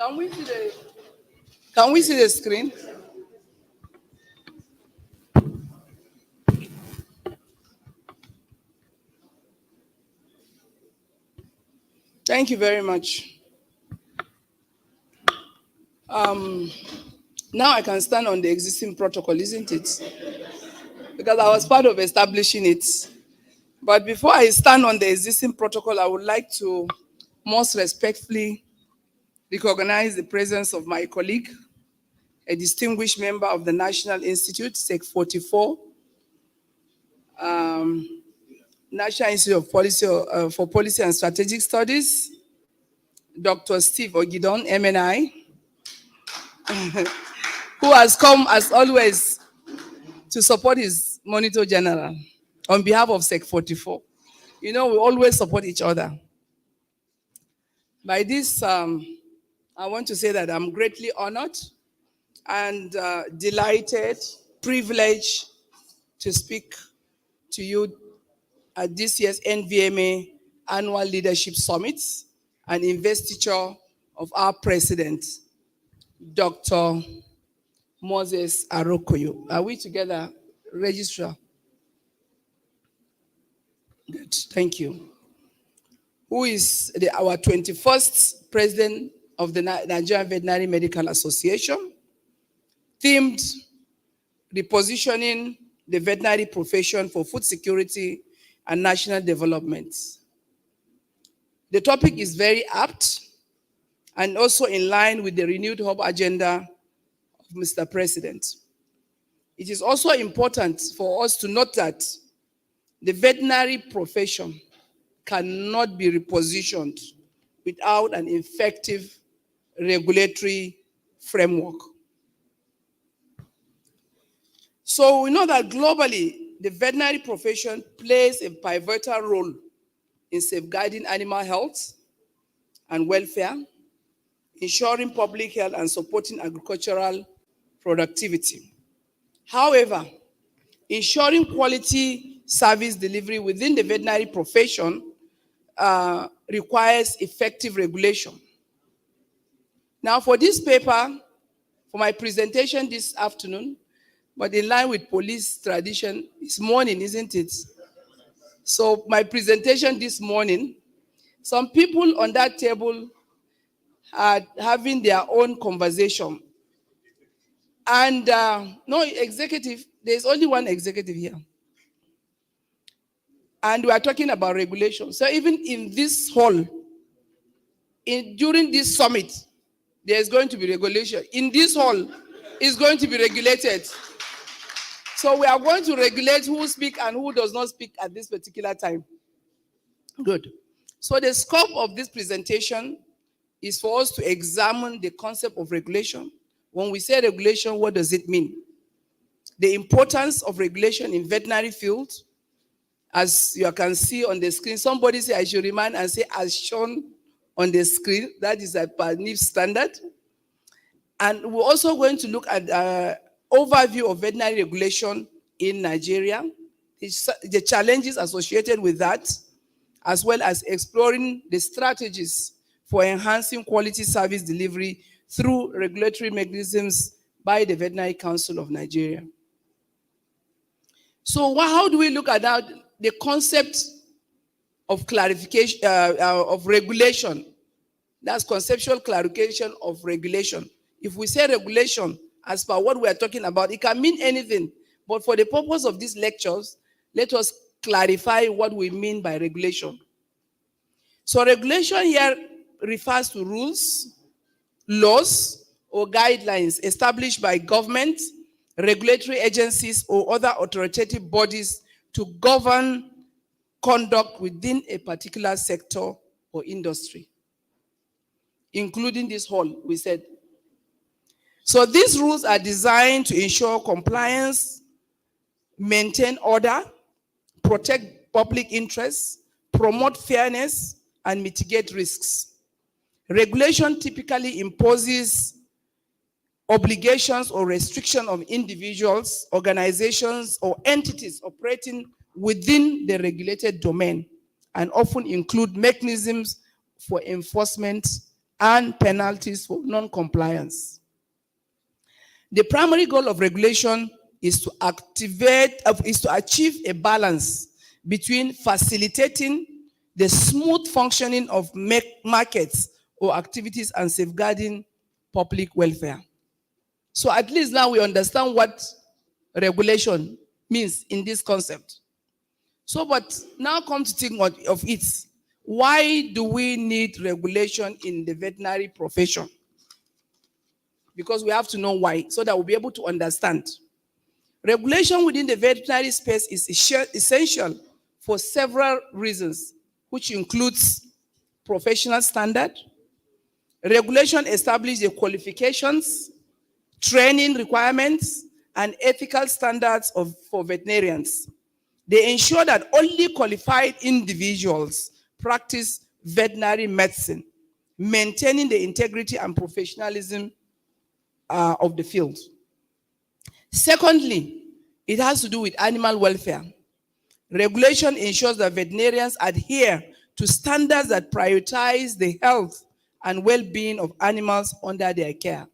Can we see the screen? Thank you very much. Now I can stand on the existing protocol, isn't it? Because I was part of establishing it. But before I stand on the existing protocol, I would like to most respectfully recognize the presence of my colleague, a distinguished member of the National Institute, Sec 44, National Institute of Policy for Policy and Strategic Studies, Dr. Steve Ogidon, MNI, who has come as always to support his Monitor General on behalf of Sec 44. You know, we always support each other. By this, I want to say that I'm greatly honored and delighted, privileged to speak to you at this year's NVMA Annual Leadership Summit and investiture of our president, Dr. Moses Arokoyo. Are we together, Registrar? Good, thank you. Who is our 21st president of the Nigerian Veterinary Medical Association, themed repositioning the veterinary profession for food security and national development. The topic is very apt and also in line with the renewed hope agenda of Mr. President. It is also important for us to note that the veterinary profession cannot be repositioned without an effective regulatory framework. So we know that globally, the veterinary profession plays a pivotal role in safeguarding animal health and welfare, ensuring public health and supporting agricultural productivity. However, ensuring quality service delivery within the veterinary profession requires effective regulation. Now, for this paper, for my presentation this afternoon, but in line with police tradition, it's morning, isn't it? So my presentation this morning, some people on that table are having their own conversation. And no executive, there's only one executive here. And we are talking about regulation. So even in this hall, during this summit, there's going to be regulation. In this hall, it's going to be regulated. So we are going to regulate who speaks and who does not speak at this particular time. Good. So the scope of this presentation is for us to examine the concept of regulation. When we say regulation, what does it mean? The importance of regulation in veterinary field, as you can see on the screen. Somebody say I should remind and say as shown on the screen. That is a NIF standard. And we're also going to look at overview of veterinary regulation in Nigeria, the challenges associated with that, as well as exploring the strategies for enhancing quality service delivery through regulatory mechanisms by the Veterinary Council of Nigeria. So how do we look at that, the concept of clarification, of regulation? That's conceptual clarification of regulation. If we say regulation, as per what we are talking about, it can mean anything. But for the purpose of these lectures, let us clarify what we mean by regulation. So regulation here refers to rules, laws, or guidelines established by government, regulatory agencies, or other authoritative bodies to govern conduct within a particular sector or industry, including this hall, we said. So these rules are designed to ensure compliance, maintain order, protect public interests, promote fairness, and mitigate risks. Regulation typically imposes obligations or restriction of individuals, organizations, or entities operating within the regulated domain, and often include mechanisms for enforcement and penalties for non-compliance. The primary goal of regulation is to achieve a balance between facilitating the smooth functioning of markets or activities and safeguarding public welfare. So at least now we understand what regulation means in this concept. So, but now come to think of it. Why do we need regulation in the veterinary profession? Because we have to know why, so that we'll be able to understand. Regulation within the veterinary space is essential for several reasons, which includes professional standard. Regulation establishes the qualifications, training requirements, and ethical standards for veterinarians. They ensure that only qualified individuals practice veterinary medicine, maintaining the integrity and professionalism of the field. Secondly, it has to do with animal welfare. Regulation ensures that veterinarians adhere to standards that prioritize the health and well-being of animals under their care.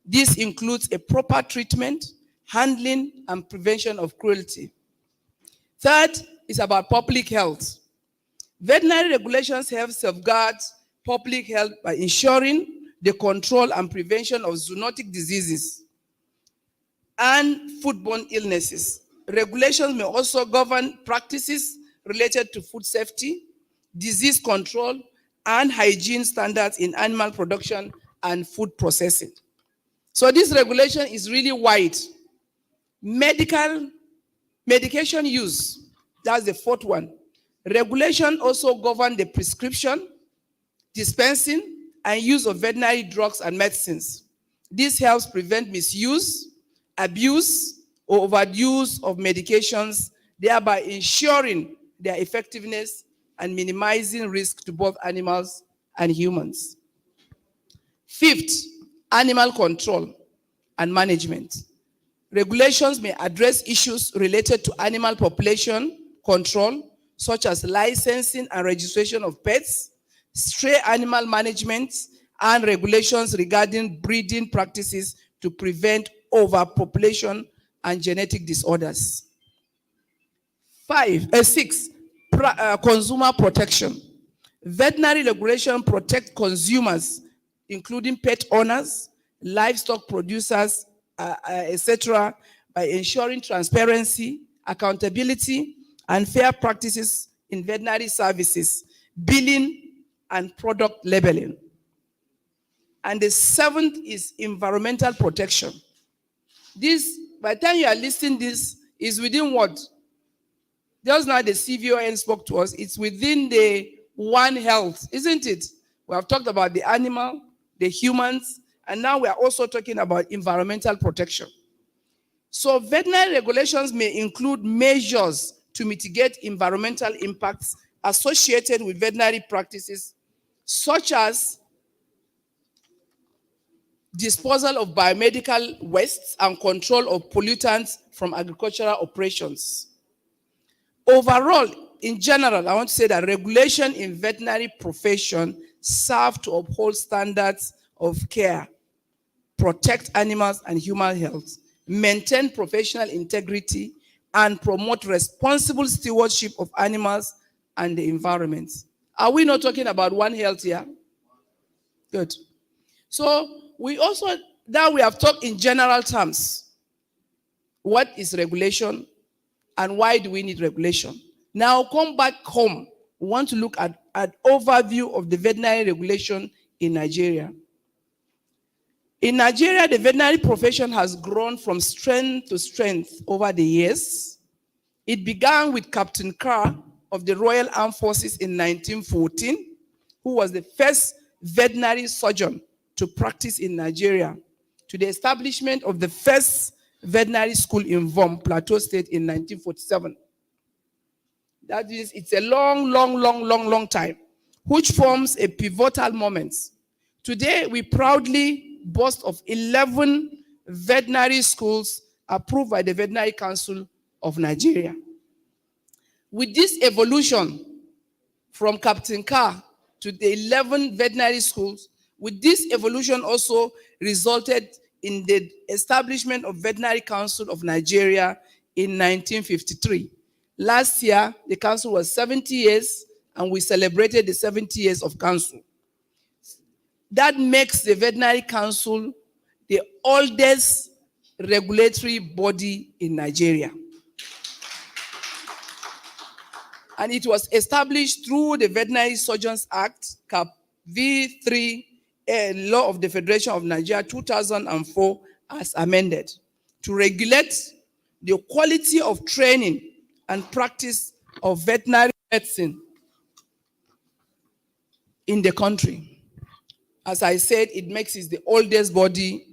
This includes a proper treatment, handling, and prevention of cruelty. Third is about public health. Veterinary regulations help safeguard public health by ensuring the control and prevention of zoonotic diseases and foodborne illnesses. Regulations may also govern practices related to food safety, disease control, and hygiene standards in animal production and food processing. So this regulation is really wide. Medication use, that's the fourth one. Regulation also governs the prescription, dispensing, and use of veterinary drugs and medicines. This helps prevent misuse, abuse, or overuse of medications, thereby ensuring their effectiveness and minimizing risk to both animals and humans. Fifth, animal control and management. Regulations may address issues related to animal population control, such as licensing and registration of pets, stray animal management, and regulations regarding breeding practices to prevent overpopulation and genetic disorders. Six, consumer protection. Veterinary regulation protects consumers, including pet owners, livestock producers, etc., by ensuring transparency, accountability, and fair practices in veterinary services, billing, and product labeling. And the seventh is environmental protection. This, by the time you are listing this, is within what? Just now the CVON spoke to us, it's within the One Health, isn't it? We have talked about the animal, the humans, and now we are also talking about environmental protection. So veterinary regulations may include measures to mitigate environmental impacts associated with veterinary practices, such as disposal of biomedical wastes and control of pollutants from agricultural operations. Overall, in general, I want to say that regulation in veterinary profession serve to uphold standards of care, protect animals and human health, maintain professional integrity, and promote responsible stewardship of animals and the environment. Are we not talking about One Health here? Good. So we also, now we have talked in general terms. What is regulation and why do we need regulation? Now come back home. We want to look at an overview of the veterinary regulation in Nigeria. In Nigeria, the veterinary profession has grown from strength to strength over the years. It began with Captain Carr of the Royal Armed Forces in 1914, who was the first veterinary surgeon to practice in Nigeria, to the establishment of the first veterinary school in Vom, Plateau State in 1947. That is, it's a long time, which forms a pivotal moment. Today, we proudly boast of 11 veterinary schools approved by the Veterinary Council of Nigeria. With this evolution from Captain Carr to the 11 veterinary schools, With this evolution also resulted in the establishment of Veterinary Council of Nigeria in 1953. Last year, the council was 70 years, and we celebrated the 70 years of council. That makes the Veterinary Council the oldest regulatory body in Nigeria. And it was established through the Veterinary Surgeons Act, Cap V3, Law of the Federation of Nigeria 2004, as amended, to regulate the quality of training and practice of veterinary medicine in the country. As I said, it makes it the oldest body.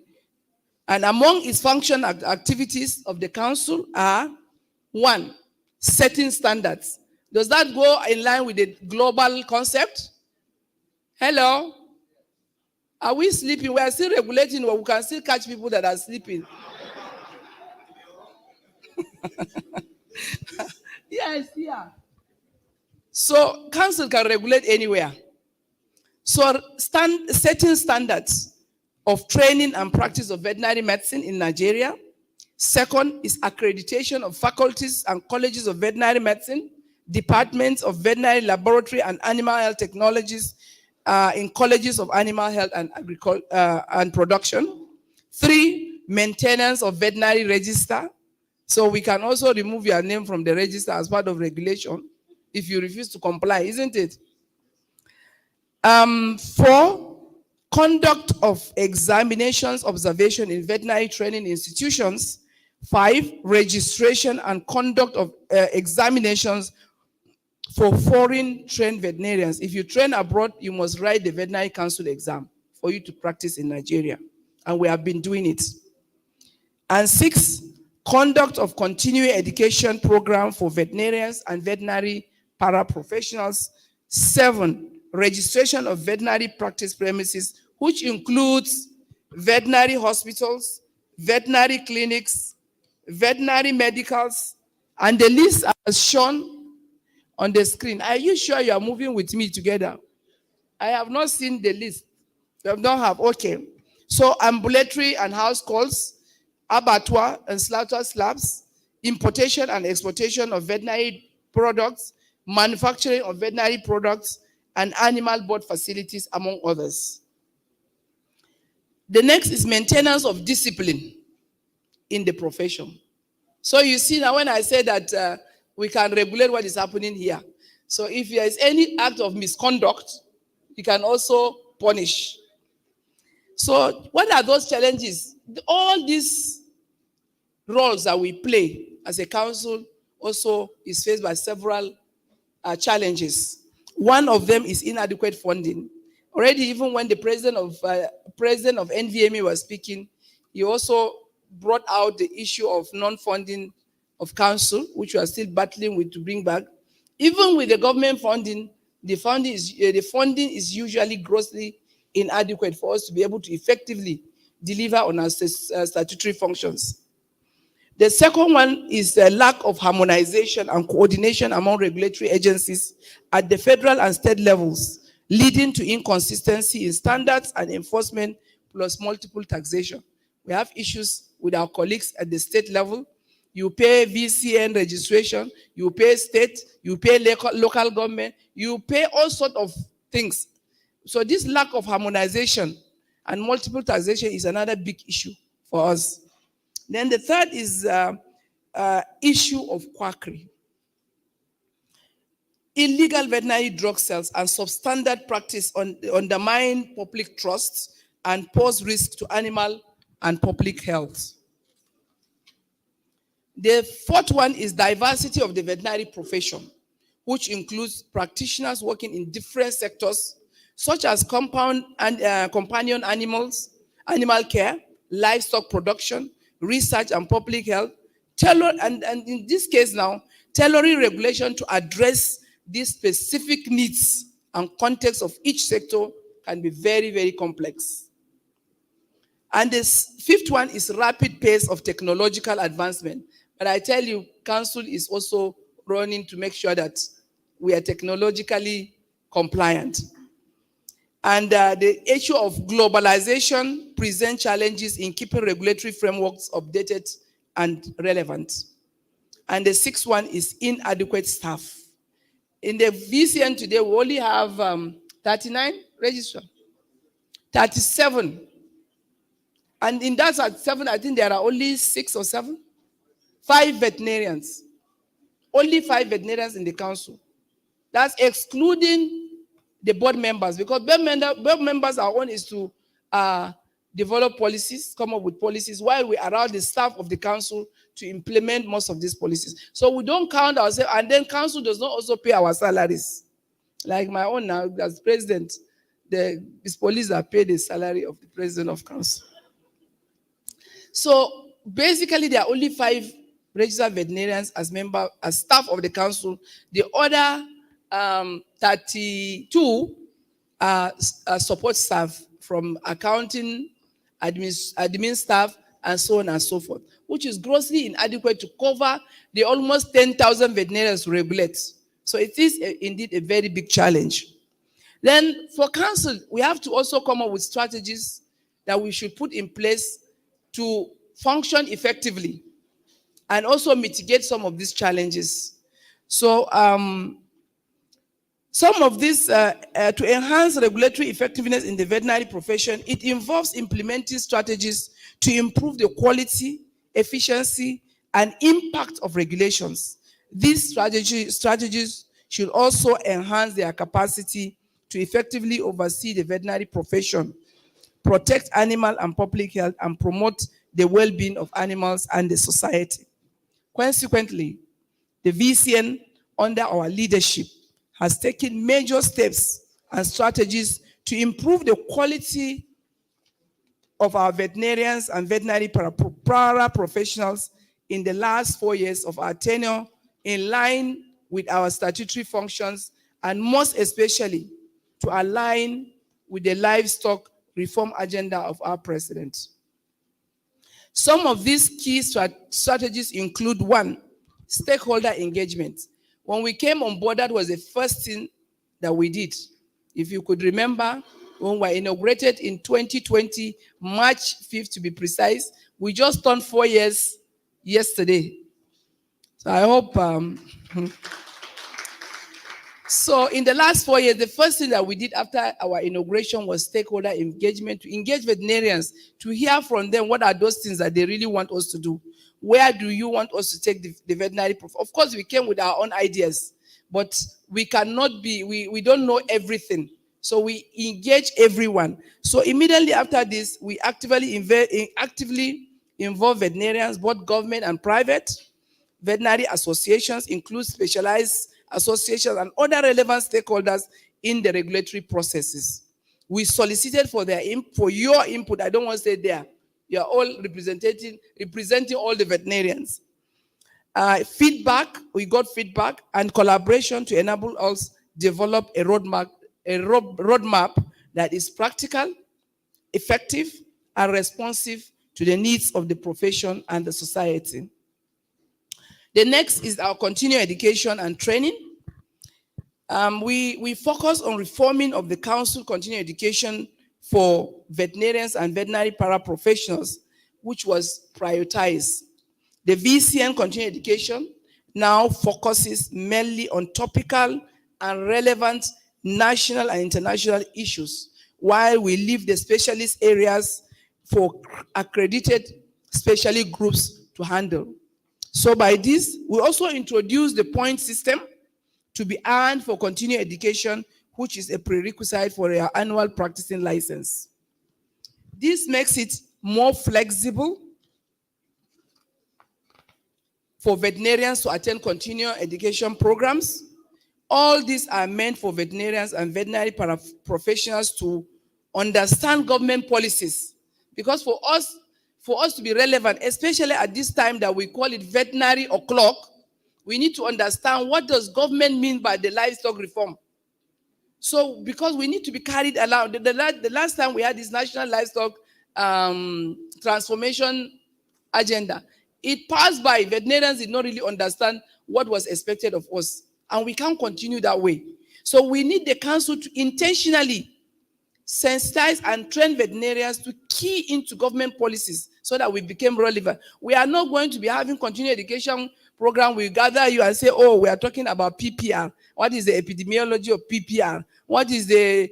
And among its function activities of the council are, 1, setting standards. Does that go in line with the global concept? Hello? Are we sleeping? We are still regulating, but we can still catch people that are sleeping. Yes, yeah. So council can regulate anywhere. So setting standards of training and practice of veterinary medicine in Nigeria. Second is accreditation of faculties and colleges of veterinary medicine, departments of veterinary laboratory and animal health technologies in colleges of animal health and agriculture and production. 3, maintenance of veterinary register. So we can also remove your name from the register as part of regulation if you refuse to comply, isn't it? 4, conduct of examinations, observation in veterinary training institutions. 5, registration and conduct of examinations for foreign trained veterinarians. If you train abroad, you must write the Veterinary Council exam for you to practice in Nigeria. And we have been doing it. And 6, conduct of continuing education program for veterinarians and veterinary paraprofessionals. 7, registration of veterinary practice premises, which includes veterinary hospitals, veterinary clinics, veterinary medicals, and the list as shown on the screen. Are you sure you are moving with me together? I have not seen the list. You don't have, okay. So ambulatory and house calls, abattoir and slaughter slabs, importation and exportation of veterinary products, manufacturing of veterinary products, and animal board facilities, among others. The next is maintenance of discipline in the profession. So you see now when I say that we can regulate what is happening here. So if there is any act of misconduct, you can also punish. So what are those challenges? All these roles that we play as a council also is faced by several challenges. One of them is inadequate funding. Already, even when the president of NVMA was speaking, he also brought out the issue of non-funding of council, which we are still battling with to bring back. Even with the government funding, the funding is usually grossly inadequate for us to be able to effectively deliver on our statutory functions. The second one is the lack of harmonization and coordination among regulatory agencies at the federal and state levels, leading to inconsistency in standards and enforcement plus multiple taxation. We have issues with our colleagues at the state level. You pay VCN registration, you pay state, you pay local government, you pay all sorts of things. So this lack of harmonization and multiple taxation is another big issue for us. Then the third is issue of quackery. Illegal veterinary drug sales and substandard practice undermine public trust and pose risk to animal and public health. The fourth one is diversity of the veterinary profession, which includes practitioners working in different sectors, such as companion animals, animal care, livestock production, research and public health, and in this case now, tailoring regulation to address these specific needs and context of each sector can be very, very complex. And this fifth one is rapid pace of technological advancement. But I tell you, Council is also running to make sure that we are technologically compliant. And the issue of globalization presents challenges in keeping regulatory frameworks updated and relevant. And the sixth one is inadequate staff. In the VCN today, we only have 39 registrars, 37. And in that 37, I think there are only 6 or 7, 5 veterinarians. Only 5 veterinarians in the council. That's excluding the board members, because board members, our own is to develop policies, come up with policies, while we allow the staff of the council to implement most of these policies. So we don't count ourselves, and then council does not also pay our salaries. Like my own now, as president, these police are paid the salary of the president of council. So basically, there are only 5 registered veterinarians as staff of the council. The other 32 support staff from accounting, admin staff, and so on and so forth, which is grossly inadequate to cover the almost 10,000 veterinarians regulate. So it is indeed a very big challenge. Then for council, we have to also come up with strategies that we should put in place to function effectively and also mitigate some of these challenges. So some of this, to enhance regulatory effectiveness in the veterinary profession, it involves implementing strategies to improve the quality, efficiency, and impact of regulations. These strategies should also enhance their capacity to effectively oversee the veterinary profession, protect animal and public health, and promote the well-being of animals and the society. Consequently, the VCN, under our leadership, has taken major steps and strategies to improve the quality of our veterinarians and veterinary professionals in the last 4 years of our tenure, in line with our statutory functions, and most especially to align with the livestock reform agenda of our president. Some of these key strategies include: 1, stakeholder engagement. When we came on board, that was the first thing that we did. If you could remember, when we were inaugurated in 2020, March 5th to be precise, we just turned 4 years yesterday. So I hope, so in the last 4 years, the first thing that we did after our inauguration was stakeholder engagement, to engage veterinarians, to hear from them what are those things that they really want us to do. Where do you want us to take the veterinary profession? Of course, we came with our own ideas, but we cannot be, we don't know everything. So we engage everyone. So immediately after this, we actively involve veterinarians, both government and private. Veterinary associations include specialized associations and other relevant stakeholders in the regulatory processes. We solicited for your input. I don't want to say there. You are all representing all the veterinarians. Feedback, we got feedback and collaboration to enable us develop a roadmap that is practical, effective, and responsive to the needs of the profession and the society. The next is our continuing education and training. We focus on reforming of the council continuing education for veterinarians and veterinary paraprofessionals, which was prioritized. The VCN continuing education now focuses mainly on topical and relevant national and international issues, while we leave the specialist areas for accredited specialist groups to handle. So by this, we also introduce the point system to be earned for continuing education, which is a prerequisite for our annual practicing license. This makes it more flexible for veterinarians to attend continuing education programs. All these are meant for veterinarians and veterinary professionals to understand government policies. Because for us to be relevant, especially at this time that we call it veterinary o'clock, we need to understand what does government mean by the livestock reform. So because we need to be carried along. The last time we had this national livestock transformation agenda, it passed by. Veterinarians did not really understand what was expected of us. And we can't continue that way. So we need the council to intentionally sensitize and train veterinarians to key into government policies so that we become relevant. We are not going to be having continuing education program. We gather you and say, oh, we are talking about PPR. What is the epidemiology of PPR? What is the,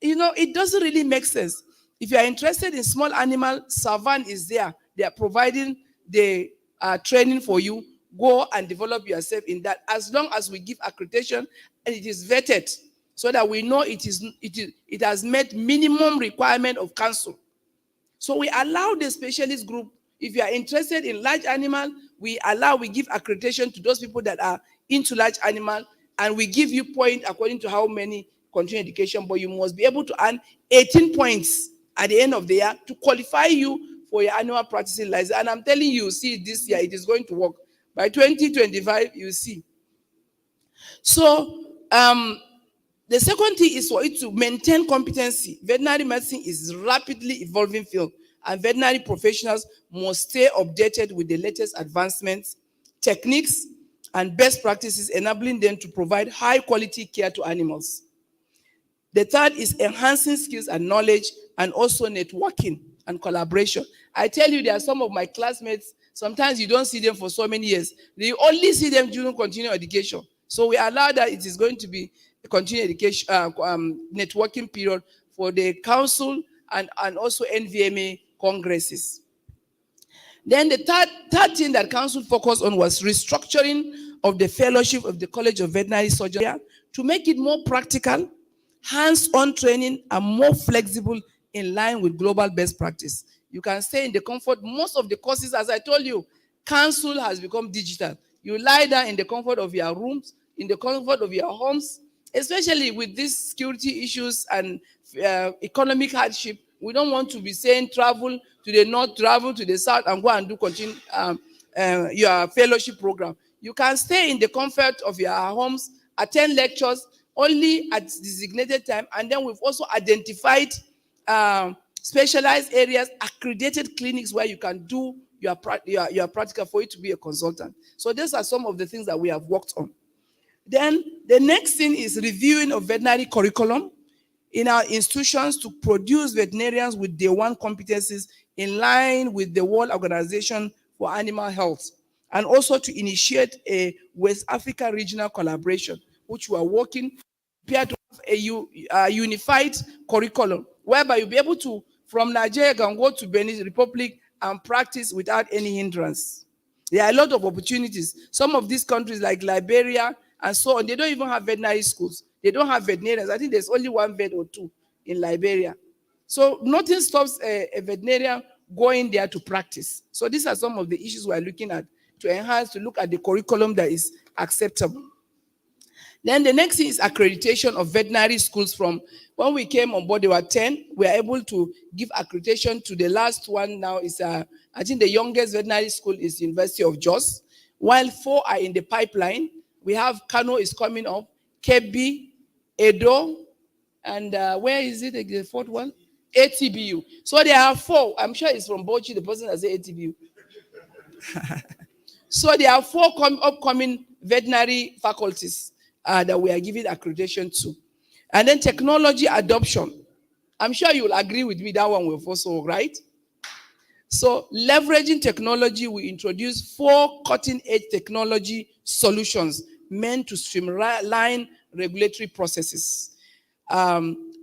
it doesn't really make sense. If you are interested in small animal, Savan is there. They are providing the training for you. Go and develop yourself in that, as long as we give accreditation and it is vetted so that we know it has met minimum requirement of council. So we allow the specialist group, if you are interested in large animal, we give accreditation to those people that are into large animal, and we give you point according to how many continuing education, but you must be able to earn 18 points at the end of the year to qualify you for your annual practicing license. And I'm telling you, see, this year it is going to work. By 2025, you see. So the second thing is for it to maintain competency. Veterinary medicine is a rapidly evolving field, and veterinary professionals must stay updated with the latest advancements, techniques, and best practices, enabling them to provide high quality care to animals. The third is enhancing skills and knowledge, and also networking and collaboration. I tell you, there are some of my classmates, sometimes you don't see them for so many years. You only see them during continuing education. So we allow that it is going to be a continuing education networking period for the council and also NVMA congresses. Then the third thing that council focused on was restructuring of the fellowship of the College of Veterinary Surgery to make it more practical, hands-on training, and more flexible in line with global best practice. You can stay in the comfort. Most of the courses, as I told you, council has become digital. You lie down in the comfort of your rooms, in the comfort of your homes, especially with these security issues and economic hardship. We don't want to be saying travel to the north, travel to the south, and go and do continue your fellowship program. You can stay in the comfort of your homes, attend lectures only at designated time, and then we've also identified specialized areas, accredited clinics where you can do your practical for you to be a consultant. So these are some of the things that we have worked on. Then the next thing is reviewing of veterinary curriculum in our institutions to produce veterinarians with day one competencies in line with the World Organization for Animal Health, and also to initiate a West Africa regional collaboration, which we are working to have a unified curriculum, whereby you'll be able to, from Nigeria, can go to Benin Republic and practice without any hindrance. There are a lot of opportunities. Some of these countries like Liberia and so on, they don't even have veterinary schools. They don't have veterinarians. I think there's only one vet or two in Liberia. So nothing stops a veterinarian going there to practice. So these are some of the issues we're looking at to enhance, to look at the curriculum that is acceptable. Then the next thing is accreditation of veterinary schools. From when we came on board, there were 10. We are able to give accreditation to the last one now. Is I think the youngest veterinary school is University of Jos, while 4 are in the pipeline. We have Kano is coming up, Kebbi, Edo, and where is it, the fourth one? ATBU. So there are 4. I'm sure it's from Bochi, the person that said ATBU. So there are 4 upcoming veterinary faculties that we are giving accreditation to. And then technology adoption. I'm sure you'll agree with me, that one will also, right? So leveraging technology, we introduce 4 cutting-edge technology solutions meant to streamline regulatory processes,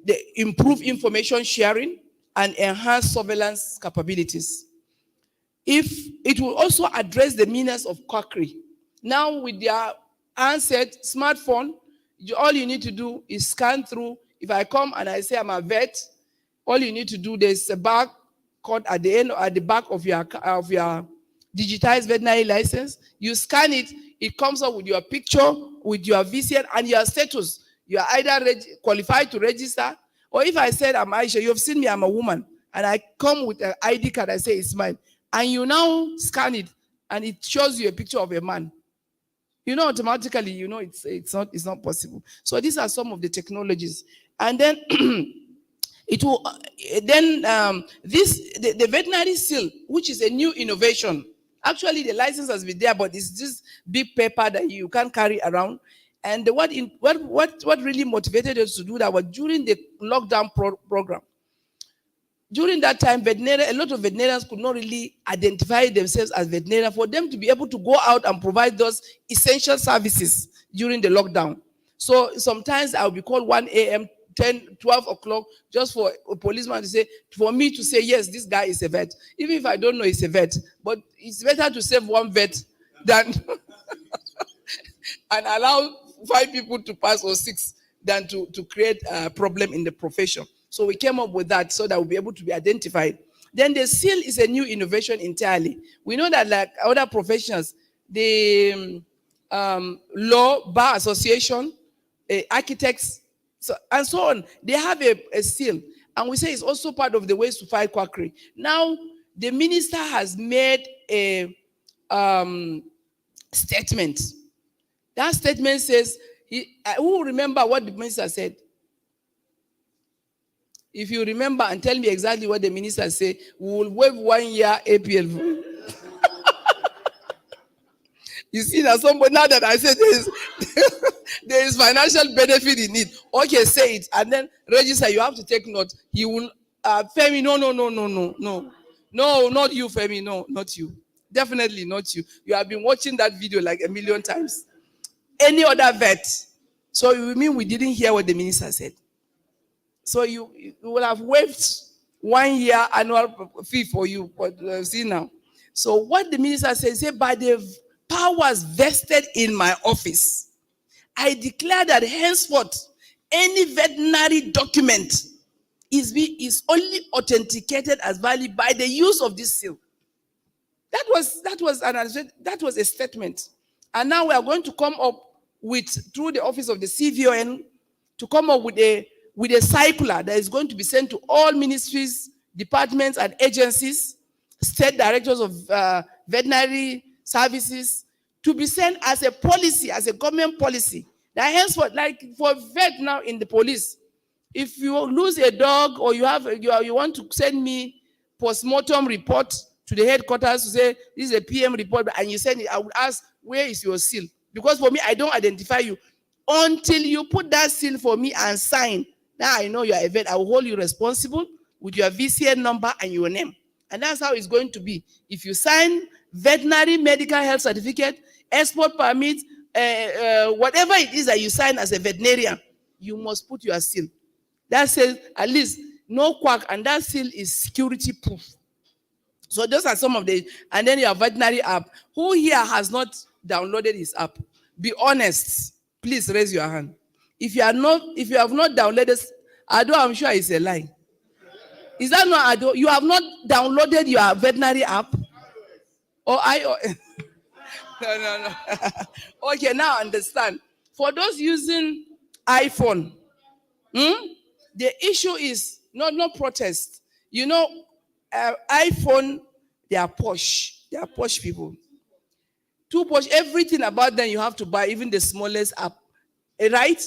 they improve information sharing, and enhance surveillance capabilities. It will also address the menace of quackery. Now with their handset, smartphone, all you need to do is scan through. If I come and I say I'm a vet, all you need to do, there's a barcode at the end, at the back of your digitized veterinary license. You scan it, it comes up with your picture, with your VCN and your status. You are either qualified to register, or if I said I'm Aisha, you have seen me, I'm a woman, and I come with an ID card, I say it's mine, and you now scan it, and it shows you a picture of a man. You know, automatically, you know it's not possible. So these are some of the technologies, and then it will the veterinary seal, which is a new innovation. Actually, the license has been there, but it's this big paper that you can't carry around. And what really motivated us to do that was during the lockdown program. During that time, a lot of veterinarians could not really identify themselves as veterinarians for them to be able to go out and provide those essential services during the lockdown. So sometimes I'll be called 1 a.m., 10, 12 o'clock, just for a policeman to say, for me to say, yes, this guy is a vet. Even if I don't know he's a vet, but it's better to save one vet than and allow 5 people to pass or 6 than to create a problem in the profession. So we came up with that so that we'll be able to be identified. Then the seal is a new innovation entirely. We know that like other professions, the law, bar association, architects, and so on, they have a seal. And we say it's also part of the ways to fight quackery. Now, the minister has made a statement. That statement says, who will remember what the minister said? If you remember and tell me exactly what the minister said, we will waive 1 year APL. You see, now somebody, now that I said there is financial benefit in it. Okay, say it. And then register, you have to take note. He will, Femi, no. No, not you, Femi, no, not you. Definitely not you. You have been watching that video like a million times. Any other vet. So you mean we didn't hear what the minister said? So you will have waived 1 year annual fee for you. But see now. So what the minister said, by the powers vested in my office, I declare that henceforth any veterinary document is only authenticated as valid by the use of this seal. That was a statement. And now we are going to come up with, through the office of the CVON, to come up with a circular that is going to be sent to all ministries, departments, and agencies, state directors of veterinary services, to be sent as a policy, as a government policy. That henceforth, like for vet now in the police, if you lose a dog or you want to send me post-mortem report to the headquarters to say this is a PM report, and you send it, I would ask, where is your seal? Because for me, I don't identify you until you put that seal for me and sign. Now I know you are a vet. I will hold you responsible with your VCN number and your name. And that's how it's going to be. If you sign veterinary medical health certificate, export permit, whatever it is that you sign as a veterinarian, you must put your seal. That says at least no quack, and that seal is security proof. So those are some of the, and then your veterinary app. Who here has not downloaded his app? Be honest. Please raise your hand. If you have not downloaded, Ado, I'm sure it's a lie. Is that not Ado? You have not downloaded your veterinary app? Or No. Okay, now understand. For those using iPhone, the issue is not protest. You know, iPhone, they are posh. They are posh people. Too posh. Everything about them you have to buy, even the smallest app. Right?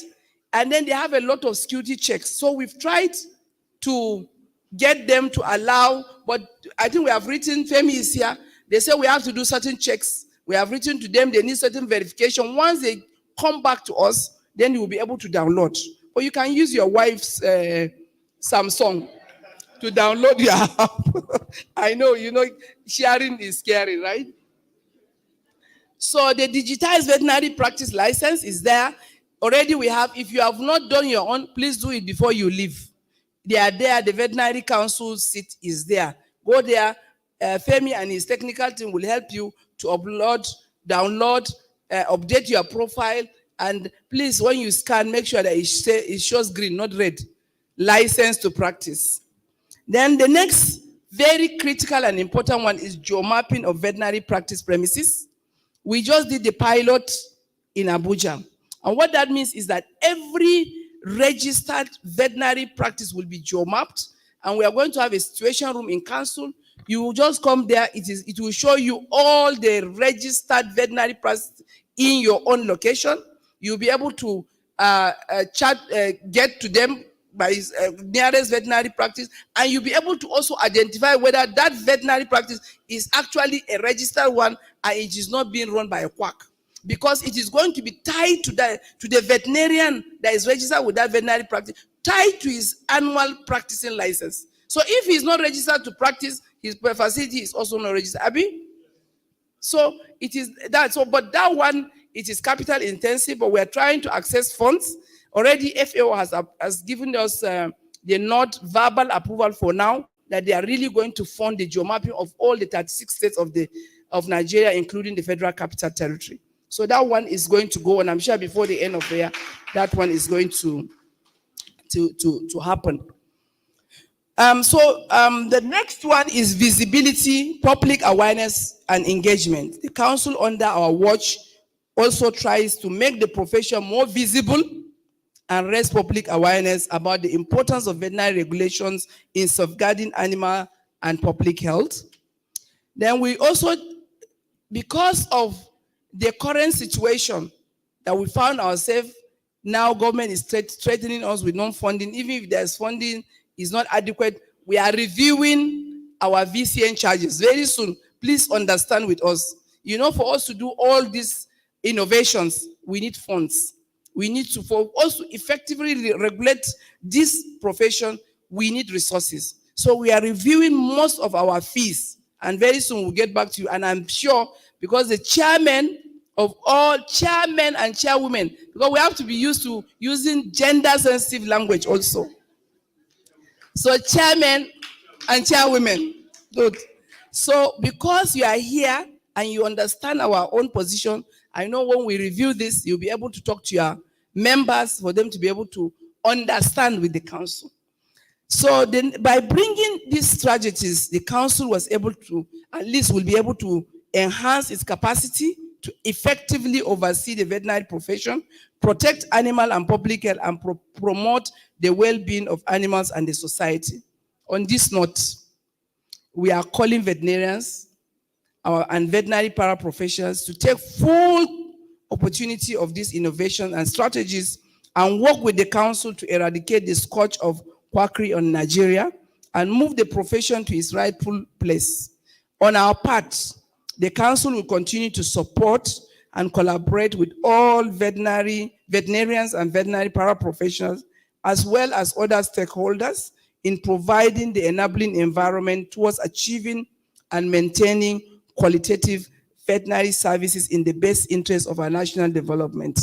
And then they have a lot of security checks. So we've tried to get them to allow, but I think we have written, Femi is here, they say we have to do certain checks. We have written to them, they need certain verification. Once they come back to us, then you will be able to download. Or you can use your wife's Samsung to download your app. I know, sharing is scary, right? So the digitized veterinary practice license is there. Already we have, if you have not done your own, please do it before you leave. They are there, the veterinary council seat is there. Go there, Femi and his technical team will help you to upload, download, update your profile, and please, when you scan, make sure that it shows green, not red. License to practice. Then the next very critical and important one is geomapping of veterinary practice premises. We just did the pilot in Abuja. And what that means is that every registered veterinary practice will be geomapped, and we are going to have a situation room in council. You will just come there. It will show you all the registered veterinary practice in your own location. You'll be able to get to them by nearest veterinary practice, and you'll be able to also identify whether that veterinary practice is actually a registered one and it is not being run by a quack. because it is going to be tied to the veterinarian that is registered with that veterinary practice, tied to his annual practicing license. So if he's not registered to practice, his facility is also not registered. Abi? So it is that. So, but that one, it is capital intensive, but we are trying to access funds. Already FAO has given us the not verbal approval for now that they are really going to fund the geomapping of all the 36 states of Nigeria, including the Federal Capital Territory. So that one is going to go, and I'm sure before the end of the year, that one is going to happen. The next one is visibility, public awareness, and engagement. The council under our watch also tries to make the profession more visible and raise public awareness about the importance of veterinary regulations in safeguarding animal and public health. Then we also, because of the current situation that we found ourselves, now government is threatening us with non-funding. Even if there's funding is not adequate, we are reviewing our VCN charges very soon. Please understand with us. You know, for us to do all these innovations, we need funds. We need to, for us to effectively regulate this profession, we need resources. So we are reviewing most of our fees, and very soon we'll get back to you. And I'm sure, because the chairman of all chairmen and chairwomen, because we have to be used to using gender-sensitive language also. So chairmen and chairwomen, good. So because you are here and you understand our own position, I know when we review this, you'll be able to talk to your members for them to be able to understand with the council. So then by bringing these strategies, the council was able to, at least will be able to enhance its capacity to effectively oversee the veterinary profession, protect animal and public health, and promote the well-being of animals and the society. On this note, we are calling veterinarians and veterinary paraprofessionals to take full opportunity of these innovations and strategies and work with the council to eradicate the scourge of quackery on Nigeria and move the profession to its rightful place. On our part, the council will continue to support and collaborate with all veterinarians and veterinary paraprofessionals, as well as other stakeholders, in providing the enabling environment towards achieving and maintaining qualitative veterinary services in the best interest of our national development.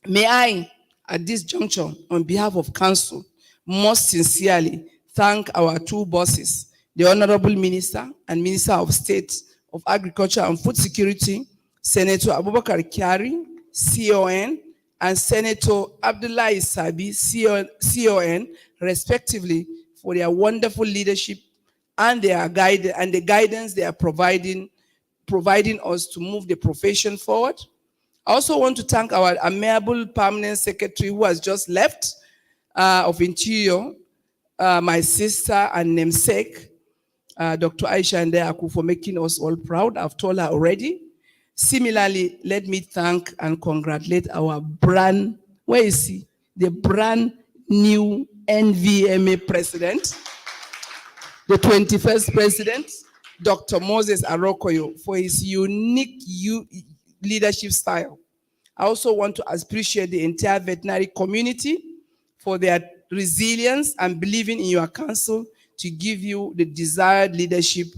May I, at this juncture, on behalf of council, most sincerely thank our two bosses, the Honorable Minister and Minister of State of Agriculture and Food Security, Senator Abubakar Kyari, CON, and Senator Abdullah Isabi, CON, respectively, for their wonderful leadership and the guidance they are providing us to move the profession forward. I also want to thank our amiable permanent secretary who has just left, of Interior, my sister and namesake, Dr. Aisha Ndeaku, for making us all proud. I've told her already. Similarly, let me thank and congratulate our brand, where is he? The brand new NVMA president, the 21st president, Dr. Moses Arokoyo, for his unique leadership style. I also want to appreciate the entire veterinary community for their resilience and believing in your council to give you the desired leadership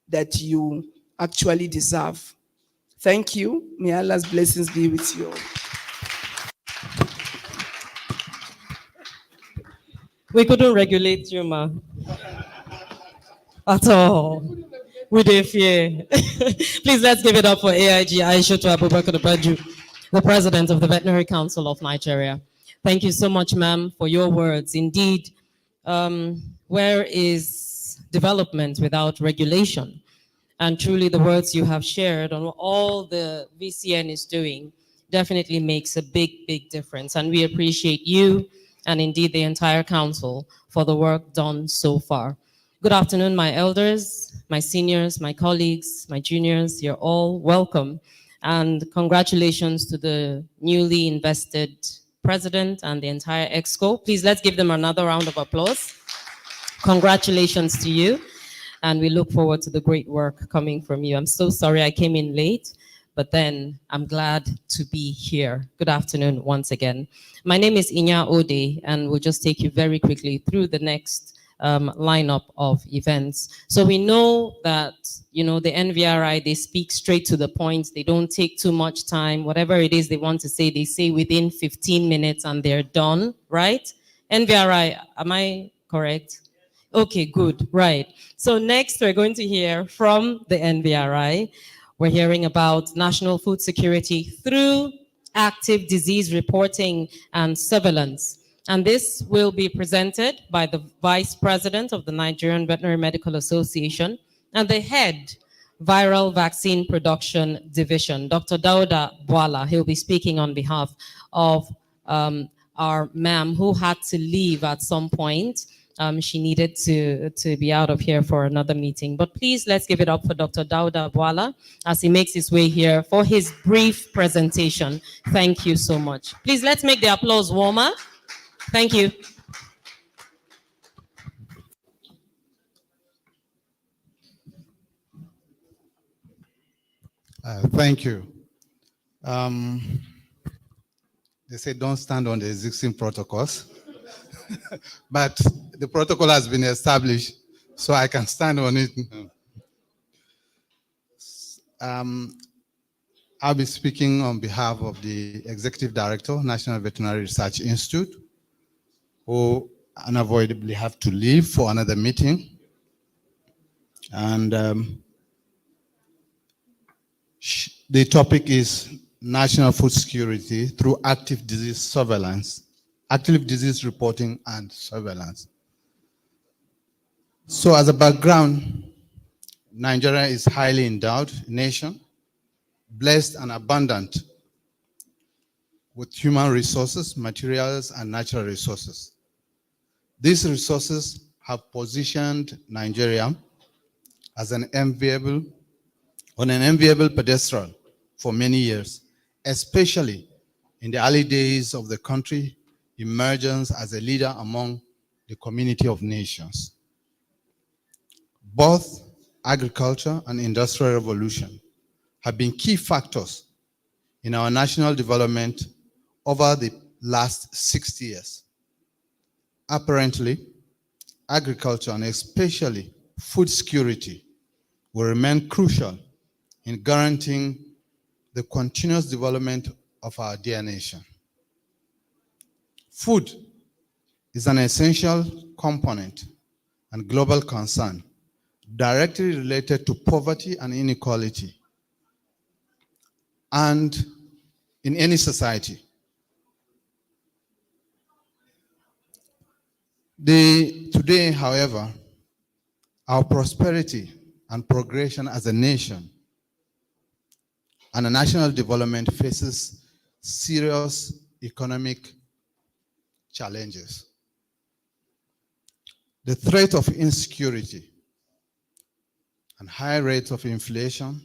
that you actually deserve. Thank you. May Allah's blessings be with you all. We couldn't regulate you, ma. At all. We did fear. Please let's give it up for AIG Aisha Abubakar Baju, the President of the Veterinary Council of Nigeria. Thank you so much, ma'am, for your words. Indeed, where is development without regulation? And truly the words you have shared on all the VCN is doing definitely makes a big, big difference. And we appreciate you and indeed the entire council for the work done so far. Good afternoon, my elders, my seniors, my colleagues, my juniors. You're all welcome. And congratulations to the newly invested president and the entire EXCO. Please let's give them another round of applause. Congratulations to you. And we look forward to the great work coming from you. I'm so sorry I came in late, but then I'm glad to be here. Good afternoon once again. My name is Inya Ode, and we'll just take you very quickly through the next lineup of events. So we know that, you know, the NVRI, they speak straight to the point. They don't take too much time. Whatever it is they want to say, they say within 15 minutes and they're done, right? NVRI, am I correct? Okay, good, right. So next we're going to hear from the NVRI. We're hearing about national food security through active disease reporting and surveillance. And this will be presented by the Vice President of the Nigerian Veterinary Medical Association and the head Viral Vaccine Production Division, Dr. Dauda Bwala. He'll be speaking on behalf of our ma'am who had to leave at some point. She needed to be out of here for another meeting. But please, let's give it up for Dr. Dauda Bwala as he makes his way here for his brief presentation. Thank you so much. Please, let's make the applause warmer. Thank you. Thank you. They say don't stand on the existing protocols, but the protocol has been established, so I can stand on it. I'll be speaking on behalf of the Executive Director, National Veterinary Research Institute, who unavoidably have to leave for another meeting. And the topic is national food security through active disease surveillance, active disease reporting and surveillance. So as a background, Nigeria is a highly endowed nation, blessed and abundant with human resources, materials, and natural resources. These resources have positioned Nigeria as on an enviable pedestal for many years, especially in the early days of the country emergence as a leader among the community of nations. Both agriculture and industrial revolution have been key factors in our national development over the last 60 years. Apparently, agriculture and especially food security will remain crucial in guaranteeing the continuous development of our dear nation. Food is an essential component and global concern directly related to poverty and inequality and in any society. Today, however, our prosperity and progression as a nation and a national development faces serious economic challenges. The threat of insecurity and high rates of inflation,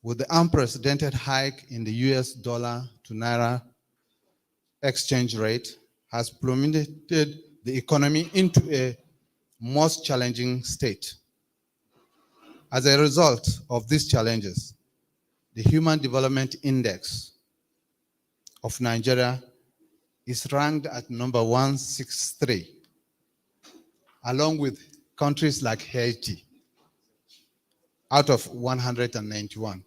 with the unprecedented hike in the US dollar to Naira exchange rate, has plummeted the economy into a most challenging state. As a result of these challenges, the Human Development Index of Nigeria is ranked at number 163, along with countries like Haiti, out of 191.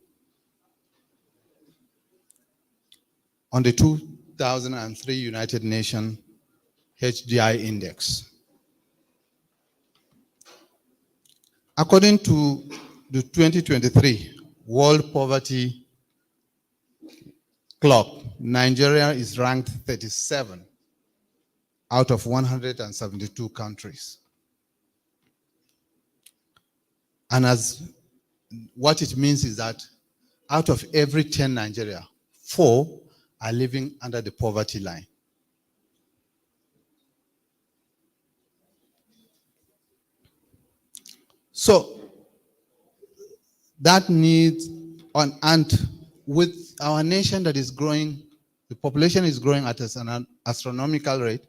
On the 2003 United Nations HDI Index. According to the 2023 World Poverty Clock, Nigeria is ranked 37 out of 172 countries. And as what it means is that out of every 10 Nigeria, 4 are living under the poverty line. So that needs, and with our nation that is growing, the population is growing at an astronomical rate.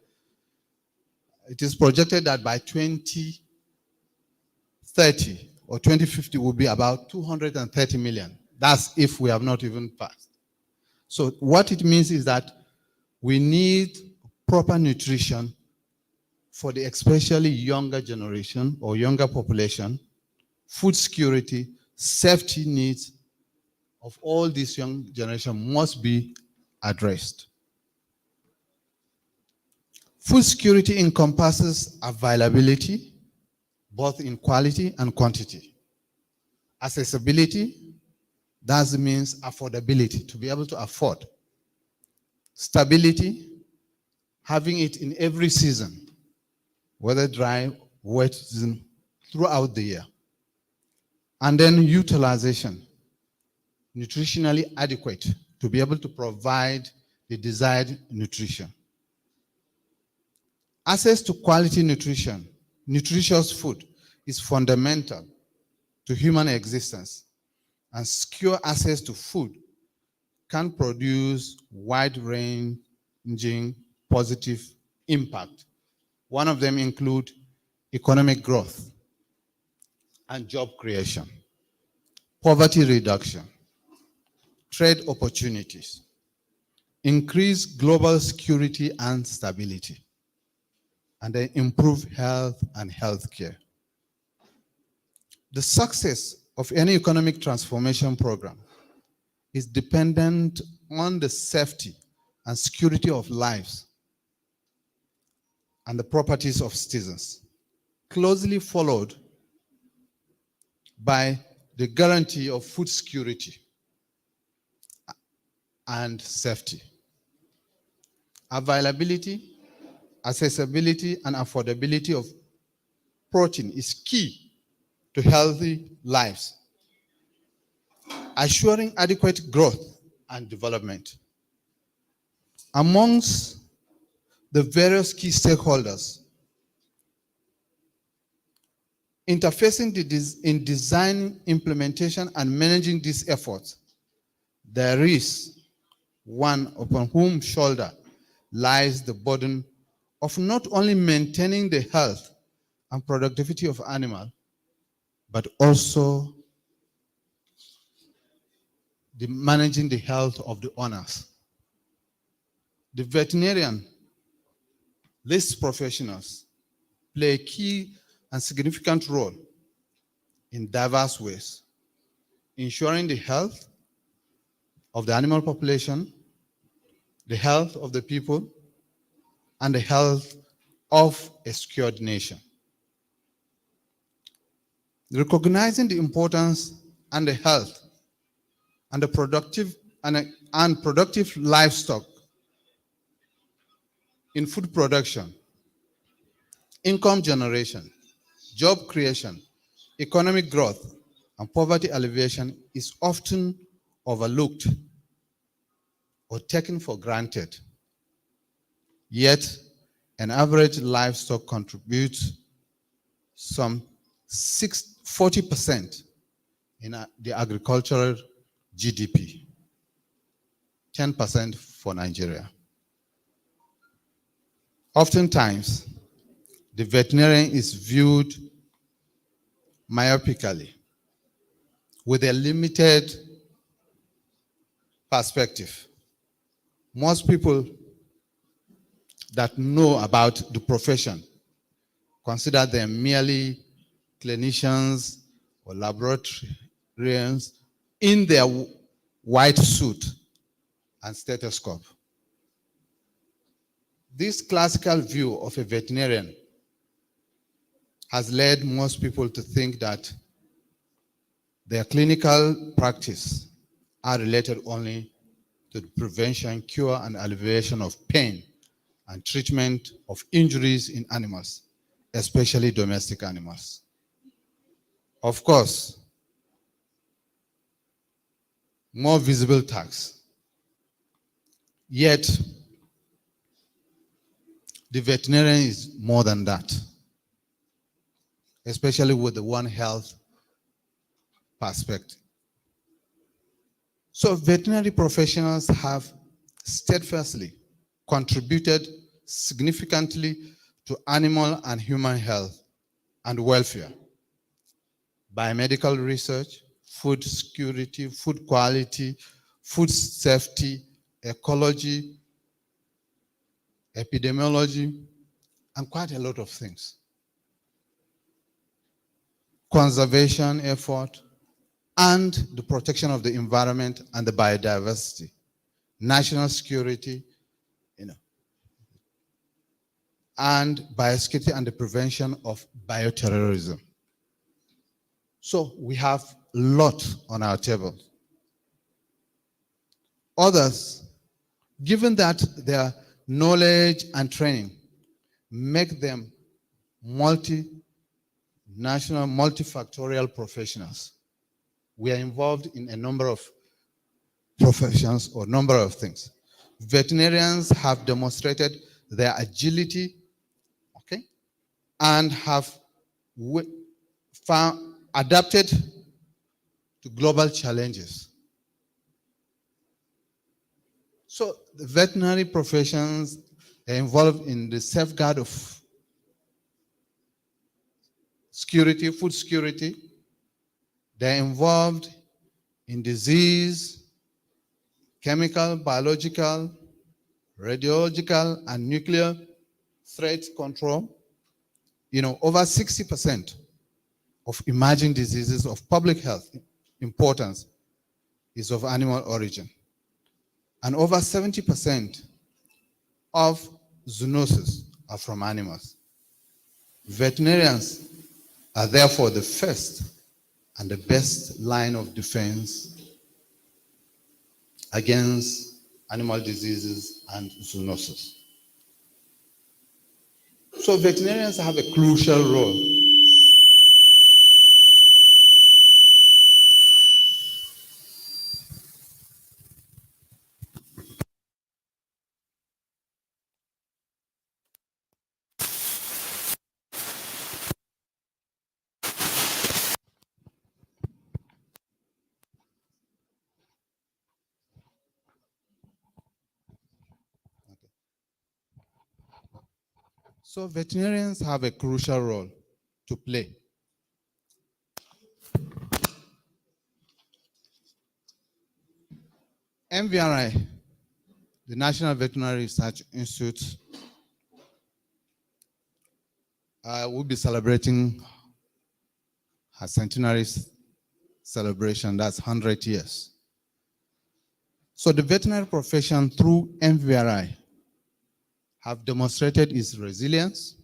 It is projected that by 2030 or 2050 will be about 230 million That's if we have not even passed. So what it means is that we need proper nutrition for the especially younger generation or younger population, food security, safety needs of all this young generation must be addressed. Food security encompasses availability, both in quality and quantity. Accessibility, that means affordability, to be able to afford. Stability, having it in every season, whether dry, wet season, throughout the year. And then utilization, nutritionally adequate to be able to provide the desired nutrition. Access to quality nutrition, nutritious food, is fundamental to human existence, and secure access to food can produce wide-ranging positive impact. One of them include economic growth and job creation, poverty reduction, trade opportunities, increase global security and stability, and then improve health and healthcare. The success of any economic transformation program is dependent on the safety and security of lives and the properties of citizens, closely followed by the guarantee of food security and safety. Availability, accessibility, and affordability of protein is key to healthy lives, assuring adequate growth and development. Amongst the various key stakeholders, interfacing in design, implementation, and managing these efforts, there is one upon whom shoulder lies the burden of not only maintaining the health and productivity of animals, but also managing the health of the owners. The veterinarian, these professionals play a key and significant role in diverse ways, ensuring the health of the animal population, the health of the people, and the health of a secured nation. Recognizing the importance and the health and the productive livestock in food production, income generation, job creation, economic growth, and poverty alleviation is often overlooked or taken for granted. Yet, an average livestock contributes some 40% in the agricultural GDP, 10% for Nigeria. Oftentimes, the veterinarian is viewed myopically with a limited perspective. Most people that know about the profession consider them merely clinicians or laboratorians in their white suit and stethoscope. This classical view of a veterinarian has led most people to think that their clinical practice are related only to the prevention, cure, and alleviation of pain and treatment of injuries in animals, especially domestic animals. Of course, more visible tax. Yet, the veterinarian is more than that, especially with the One Health perspective. So veterinary professionals have steadfastly contributed significantly to animal and human health and welfare, biomedical research, food security, food quality, food safety, ecology, epidemiology, and quite a lot of things. Conservation effort, and the protection of the environment and the biodiversity, national security, and biosecurity and the prevention of bioterrorism. So we have a lot on our table. Others, given that their knowledge and training make them multinational, multifactorial professionals, we are involved in a number of professions or number of things. Veterinarians have demonstrated their agility, okay, and have adapted to global challenges. So the veterinary professions are involved in the safeguard of security, food security. They're involved in disease, chemical, biological, radiological, and nuclear threat control. Over 60% of emerging diseases of public health importance is of animal origin. And over 70% of zoonoses are from animals. Veterinarians are therefore the first and the best line of defense against animal diseases and zoonoses. So veterinarians have a crucial role So veterinarians have a crucial role to play. MVRI, the National Veterinary Research Institute, will be celebrating her centenary celebration, that's 100 years. So the veterinary profession through MVRI have demonstrated its resilience,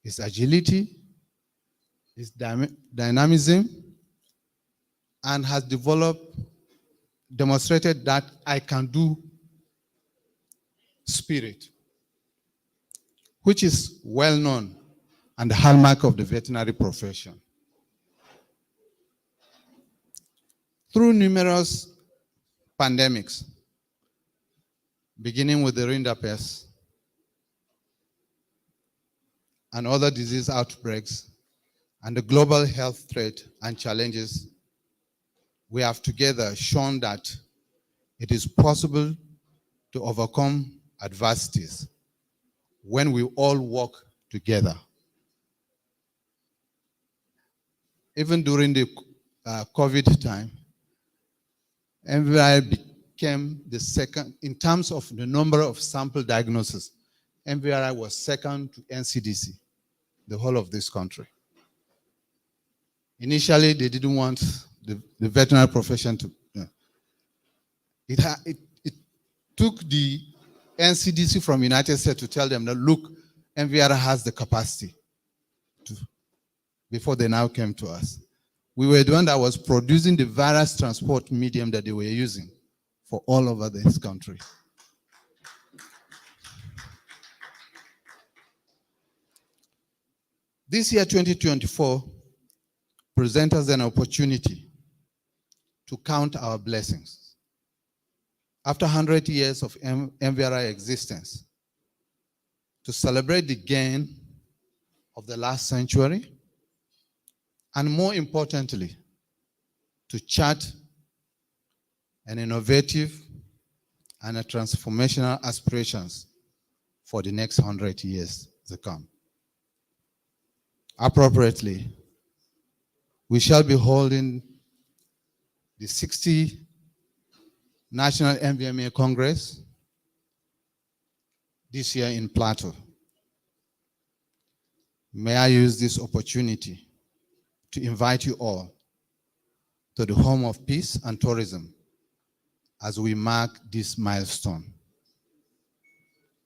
its agility, its dynamism, and has demonstrated that I can do spirit, which is well known and the hallmark of the veterinary profession. Through numerous pandemics, beginning with the rinderpest and other disease outbreaks, and the global health threat and challenges, we have together shown that it is possible to overcome adversities when we all work together. Even during the COVID time, MVRI became the second, in terms of the number of sample diagnoses, MVRI was second to NCDC, the whole of this country. Initially, they didn't want the veterinary profession to. It took the NCDC from United States to tell them that, look, MVRI has the capacity to, before they now came to us. We were the one that was producing the virus transport medium that they were using for all over this country. This year, 2024, presents us an opportunity to count our blessings. After 100 years of MVRI existence, to celebrate the gain of the last century, and more importantly, to chart an innovative and a transformational aspirations for the next 100 years to come. Appropriately, we shall be holding the 60th National MVMA Congress this year in Plateau. May I use this opportunity to invite you all to the home of peace and tourism as we mark this milestone.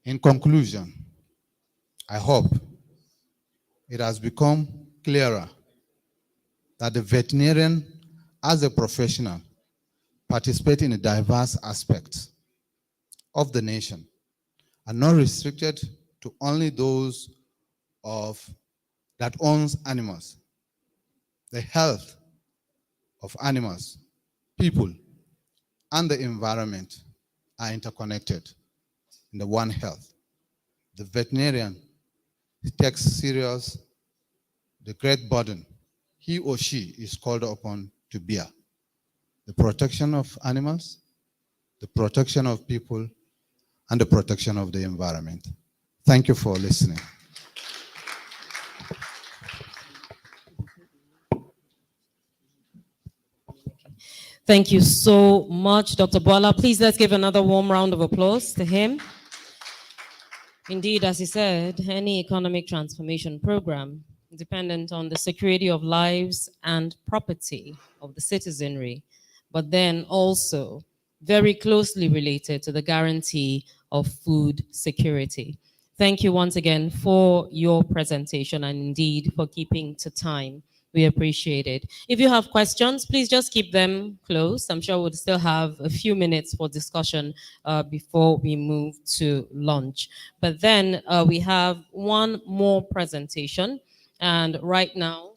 In conclusion, I hope it has become clearer that the veterinarian as a professional participate in a diverse aspect of the nation and not restricted to only those that owns animals. The health of animals, people, and the environment are interconnected in the one health. The veterinarian takes serious the great burden he or she is called upon to bear. The protection of animals, the protection of people, and the protection of the environment. Thank you for listening. Thank you so much, Dr. Bola. Please let's give another warm round of applause to him. Indeed, as he said, any economic transformation program dependent on the security of lives and property of the citizenry, but then also very closely related to the guarantee of food security. Thank you once again for your presentation and indeed for keeping to time. We appreciate it. If you have questions, please just keep them close. I'm sure we'll still have a few minutes for discussion before we move to lunch. But then we have one more presentation. And right now,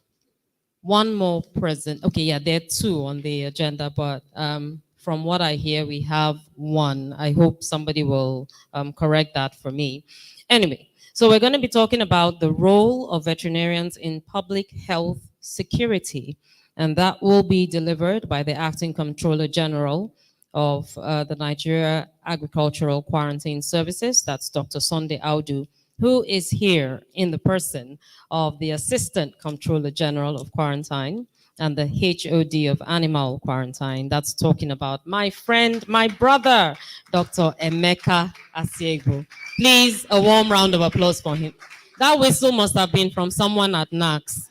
one more okay, yeah, there are two on the agenda, but from what I hear, we have one. I hope somebody will correct that for me. Anyway, so we're going to be talking about the role of veterinarians in public health security, and that will be delivered by the Acting Comptroller General of the Nigeria Agricultural Quarantine Services, that's Dr. Sunday Audu, who is here in the person of the Assistant Comptroller General of Quarantine and the HOD of Animal Quarantine. That's talking about my friend, my brother, Dr. Emeka Asiegbu. Please, a warm round of applause for him. That whistle must have been from someone at NACS,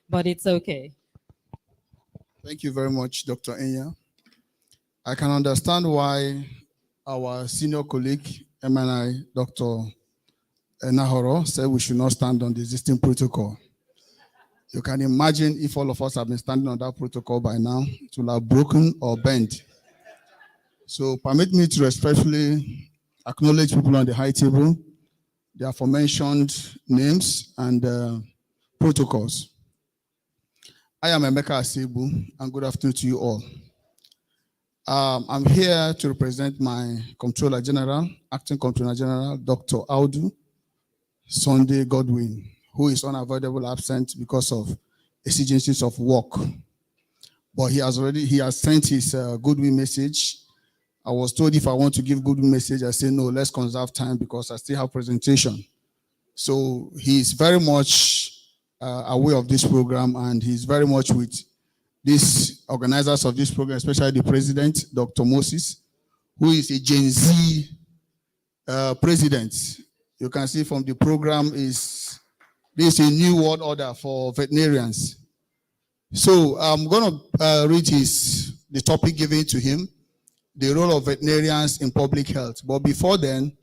but it's okay. Thank you very much, Dr. Enya. I can understand why our senior colleague, MNI, Dr. Nahoro, said we should not stand on the existing protocol. You can imagine if all of us have been standing on that protocol by now, it will have broken or bent. So permit me to respectfully acknowledge people on the high table, the aforementioned names and protocols. I am Emeka Asiegbu, and good afternoon to you all. I'm here to represent my Comptroller General, Acting Comptroller General, Dr. Audu Sunday Godwin, who is unavoidable absent because of exigencies of work. But he has sent his goodwill message. I was told if I want to give goodwill message, I say no, let's conserve time because I still have presentation. So he's very much aware of this program, and he's very much with these organizers of this program, especially the president, Dr. Moses, who is a Gen Z president. You can see from the program this is a new world order for veterinarians. So I'm going to read the topic given to him, the role of veterinarians in public health. But before then,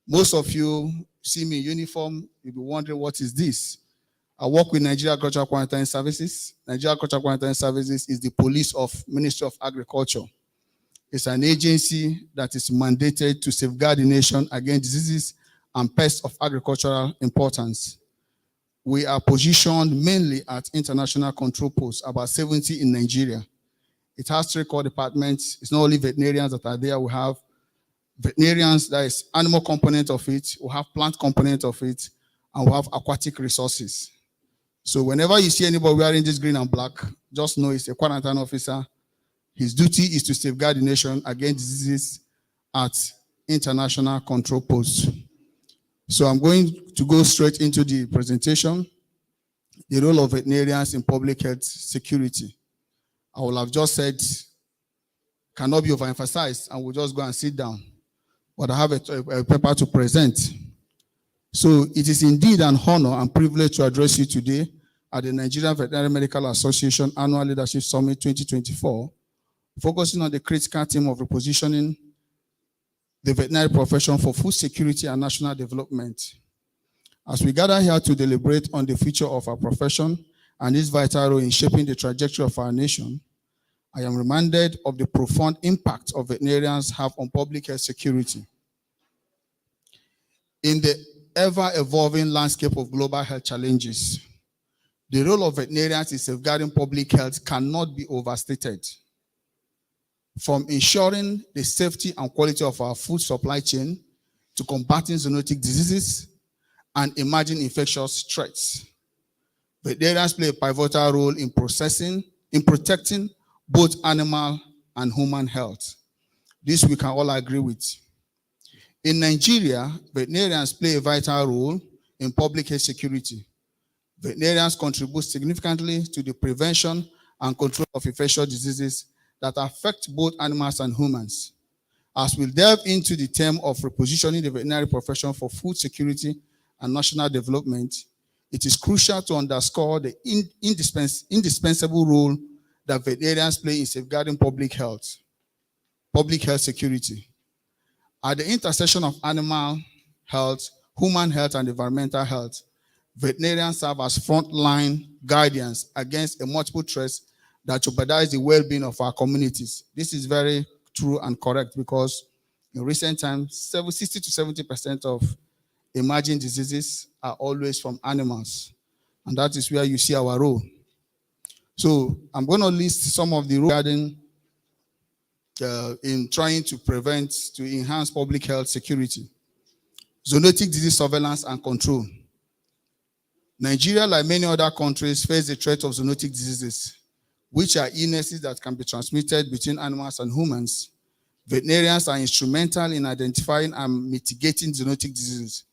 most of you see me in uniform, you'll be wondering what is this? I work with Nigeria Agricultural Quarantine Services. Nigeria Agricultural Quarantine Services is the police of Ministry of Agriculture. It's an agency that is mandated to safeguard the nation against diseases and pests of agricultural importance. We are positioned mainly at international control posts, about 70 in Nigeria. It has 3 core departments. It's not only veterinarians that are there. We have veterinarians, that is animal component of it. We have plant component of it. And we have aquatic resources. So whenever you see anybody wearing this green and black, just know it's a quarantine officer. His duty is to safeguard the nation against diseases at international control posts. So I'm going to go straight into the presentation, the role of veterinarians in public health security. I will have just said cannot be overemphasized, and we'll just go and sit down. But I have a paper to present. So it is indeed an honor and privilege to address you today at the Nigerian Veterinary Medical Association Annual Leadership Summit 2024, focusing on the critical theme of repositioning the veterinary profession for food security and national development. As we gather here to deliberate on the future of our profession and its vital role in shaping the trajectory of our nation, I am reminded of the profound impact of veterinarians have on public health security. In the ever-evolving landscape of global health challenges, the role of veterinarians in safeguarding public health cannot be overstated. From ensuring the safety and quality of our food supply chain to combating zoonotic diseases and emerging infectious threats, veterinarians play a pivotal role in protecting both animal and human health. This we can all agree with. In Nigeria, veterinarians play a vital role in public health security. Veterinarians contribute significantly to the prevention and control of infectious diseases that affect both animals and humans. As we delve into the theme of repositioning the veterinary profession for food security and national development, it is crucial to underscore the indispensable role that veterinarians play in safeguarding public health security. At the intersection of animal health, human health, and environmental health, veterinarians serve as frontline guardians against a multiple threats that jeopardize the well-being of our communities. This is very true and correct because in recent times, 60 to 70% of emerging diseases are always from animals. And that is where you see our role. So I'm going to list some of the roles in trying to prevent, to enhance public health security. Zoonotic disease surveillance and control. Nigeria, like many other countries, face the threat of zoonotic diseases, which are illnesses that can be transmitted between animals and humans. Veterinarians are instrumental in identifying and mitigating zoonotic diseases,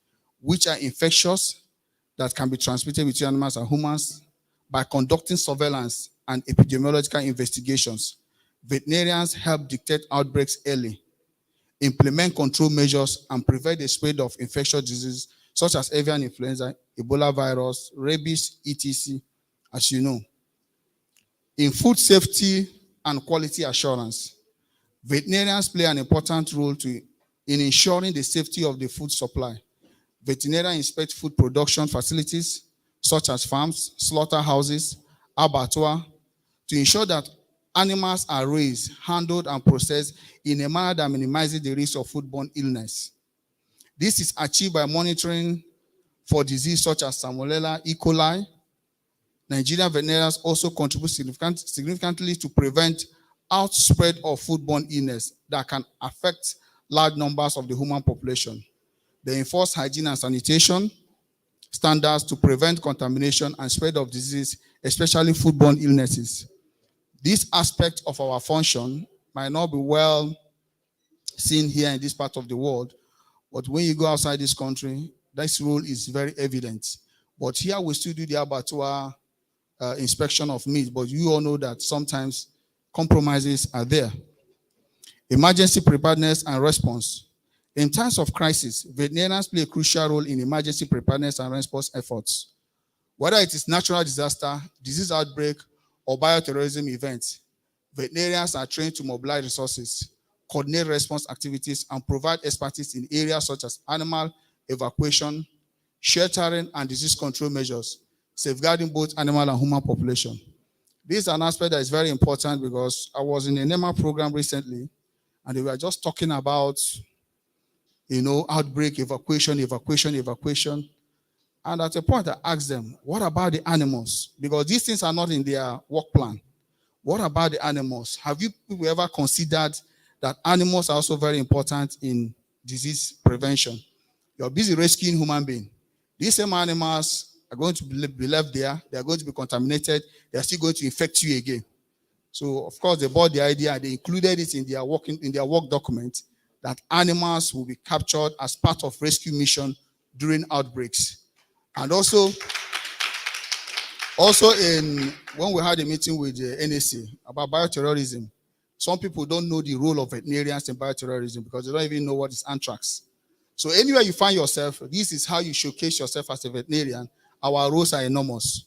which are infectious that can be transmitted between animals and humans by conducting surveillance and epidemiological investigations. Veterinarians help detect outbreaks early, implement control measures, and prevent the spread of infectious diseases such as avian influenza, Ebola virus, rabies, etc., as you know. In food safety and quality assurance, veterinarians play an important role in ensuring the safety of the food supply. Veterinarians inspect food production facilities such as farms, slaughterhouses, abattoirs, to ensure that animals are raised, handled, and processed in a manner that minimizes the risk of foodborne illness. This is achieved by monitoring for disease such as Salmonella, E. coli. Nigerian veterinarians also contribute significantly to prevent outspread of foodborne illness that can affect large numbers of the human population. They enforce hygiene and sanitation standards to prevent contamination and spread of disease, especially foodborne illnesses. This aspect of our function might not be well seen here in this part of the world, but when you go outside this country, this role is very evident. But here we still do the abattoir inspection of meat, but you all know that sometimes compromises are there. Emergency preparedness and response. In times of crisis, veterinarians play a crucial role in emergency preparedness and response efforts. Whether it is natural disaster, disease outbreak, or bioterrorism events, veterinarians are trained to mobilize resources, coordinate response activities, and provide expertise in areas such as animal evacuation, sheltering, and disease control measures, safeguarding both animal and human population. This is an aspect that is very important because I was in a NEMA program recently, and they were just talking about, outbreak, evacuation. And at a point, I asked them, what about the animals? Because these things are not in their work plan. What about the animals? Have you people ever considered that animals are also very important in disease prevention? You're busy rescuing human beings. These same animals are going to be left there. They are going to be contaminated. They are still going to infect you again. So, of course, they bought the idea. They included it in their work document that animals will be captured as part of rescue mission during outbreaks. And also when we had a meeting with the NSA about bioterrorism, Some people don't know the role of veterinarians in bioterrorism because they don't even know what is anthrax. So anywhere you find yourself, this is how you showcase yourself as a veterinarian. Our roles are enormous.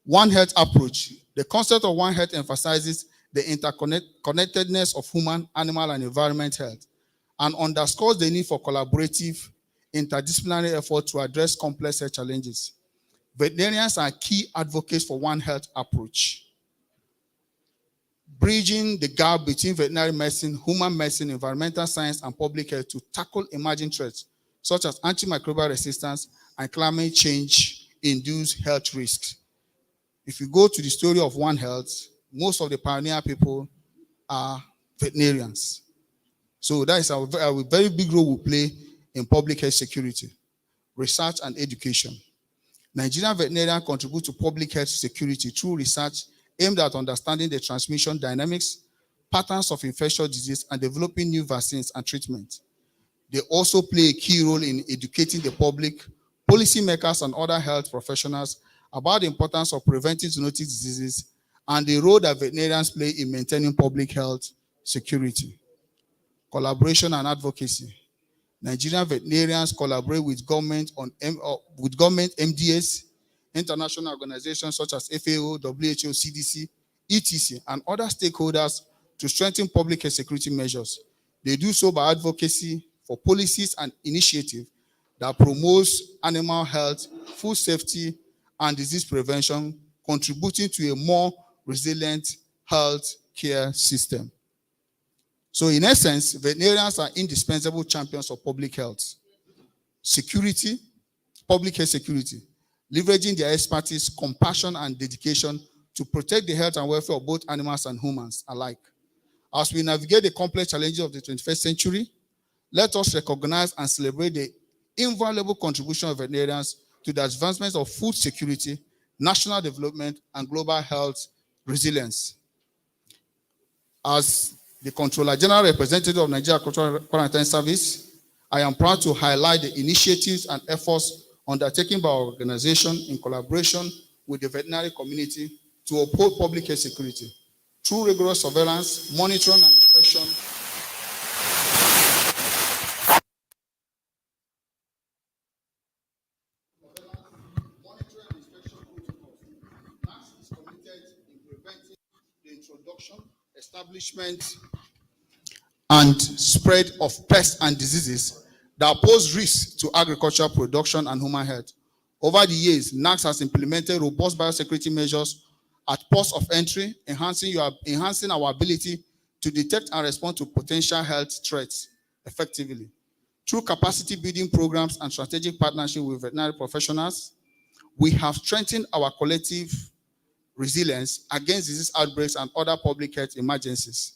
One Health approach. The concept of One Health emphasizes the interconnectedness of human, animal, and environment health and underscores the need for collaborative, interdisciplinary effort to address complex health challenges. Veterinarians are key advocates for One Health approach, bridging the gap between veterinary medicine, human medicine, environmental science, and public health to tackle emerging threats such as antimicrobial resistance and climate change-induced health risks. If you go to the story of One Health, most of the pioneer people are veterinarians. So that is a very big role we play in public health security, research, and education. Nigerian veterinarians contribute to public health security through research aimed at understanding the transmission dynamics, patterns of infectious disease, and developing new vaccines and treatments. They also play a key role in educating the public, policymakers, and other health professionals about the importance of preventing zoonotic diseases and the role that veterinarians play in maintaining public health security. Collaboration and advocacy. Nigerian veterinarians collaborate with government MDS, international organizations such as FAO, WHO, CDC, ETC, and other stakeholders to strengthen public health security measures. They do so by advocacy for policies and initiatives that promotes animal health, food safety, and disease prevention, contributing to a more resilient health care system. So in essence, veterinarians are indispensable champions of public health. Security, public health security, leveraging their expertise, compassion, and dedication to protect the health and welfare of both animals and humans alike. As we navigate the complex challenges of the 21st century, let us recognize and celebrate the invaluable contribution of veterinarians to the advancement of food security, national development, and global health resilience. As the Controller General Representative of Nigeria Cultural Quarantine Service, I am proud to highlight the initiatives and efforts undertaken by our organization in collaboration with the veterinary community to uphold public health security through rigorous surveillance, monitoring, and inspection. Establishment and spread of pests and diseases that pose risks to agricultural production and human health. Over the years, NACS has implemented robust biosecurity measures at ports of entry, enhancing our ability to detect and respond to potential health threats effectively. Through capacity building programs and strategic partnership with veterinary professionals, we have strengthened our collective resilience against disease outbreaks and other public health emergencies.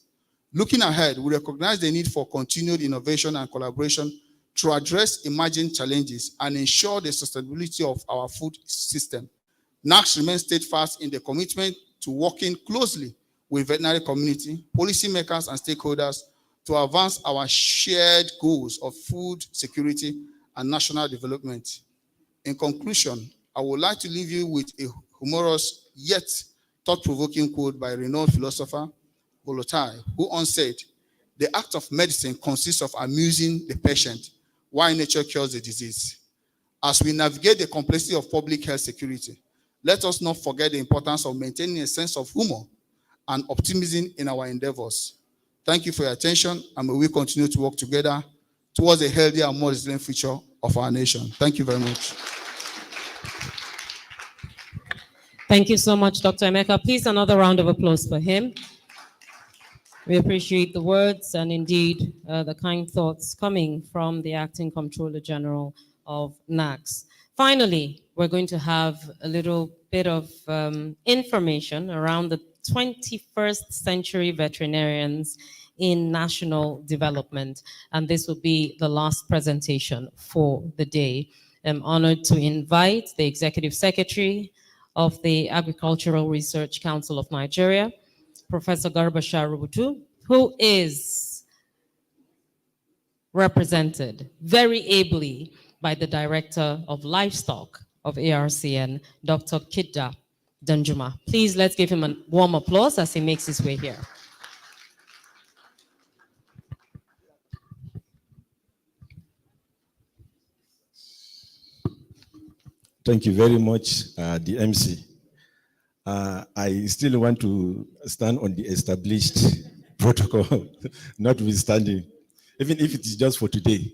Looking ahead, we recognize the need for continued innovation and collaboration to address emerging challenges and ensure the sustainability of our food system. NACS remains steadfast in the commitment to working closely with veterinary community, policymakers, and stakeholders to advance our shared goals of food security and national development. In conclusion, I would like to leave you with a humorous yet thought-provoking quote by renowned philosopher Voltaire, who once said, "The act of medicine consists of amusing the patient while nature cures the disease." As we navigate the complexity of public health security, let us not forget the importance of maintaining a sense of humor and optimism in our endeavors. Thank you for your attention, and may we continue to work together towards a healthier and more resilient future of our nation. Thank you very much. Thank you so much, Dr. Emeka. Please, another round of applause for him. We appreciate the words and indeed the kind thoughts coming from the Acting Comptroller General of NACS. Finally, we're going to have a little bit of information around the 21st century veterinarians in national development. And this will be the last presentation for the day. I'm honored to invite the Executive Secretary of the Agricultural Research Council of Nigeria, Professor Garba Sharubutu, who is represented very ably by the Director of Livestock of ARCN, Dr. Kidda Danjuma. Please, let's give him a warm applause as he makes his way here. Thank you very much, the MC. I still want to stand on the established protocol, notwithstanding, even if it is just for today.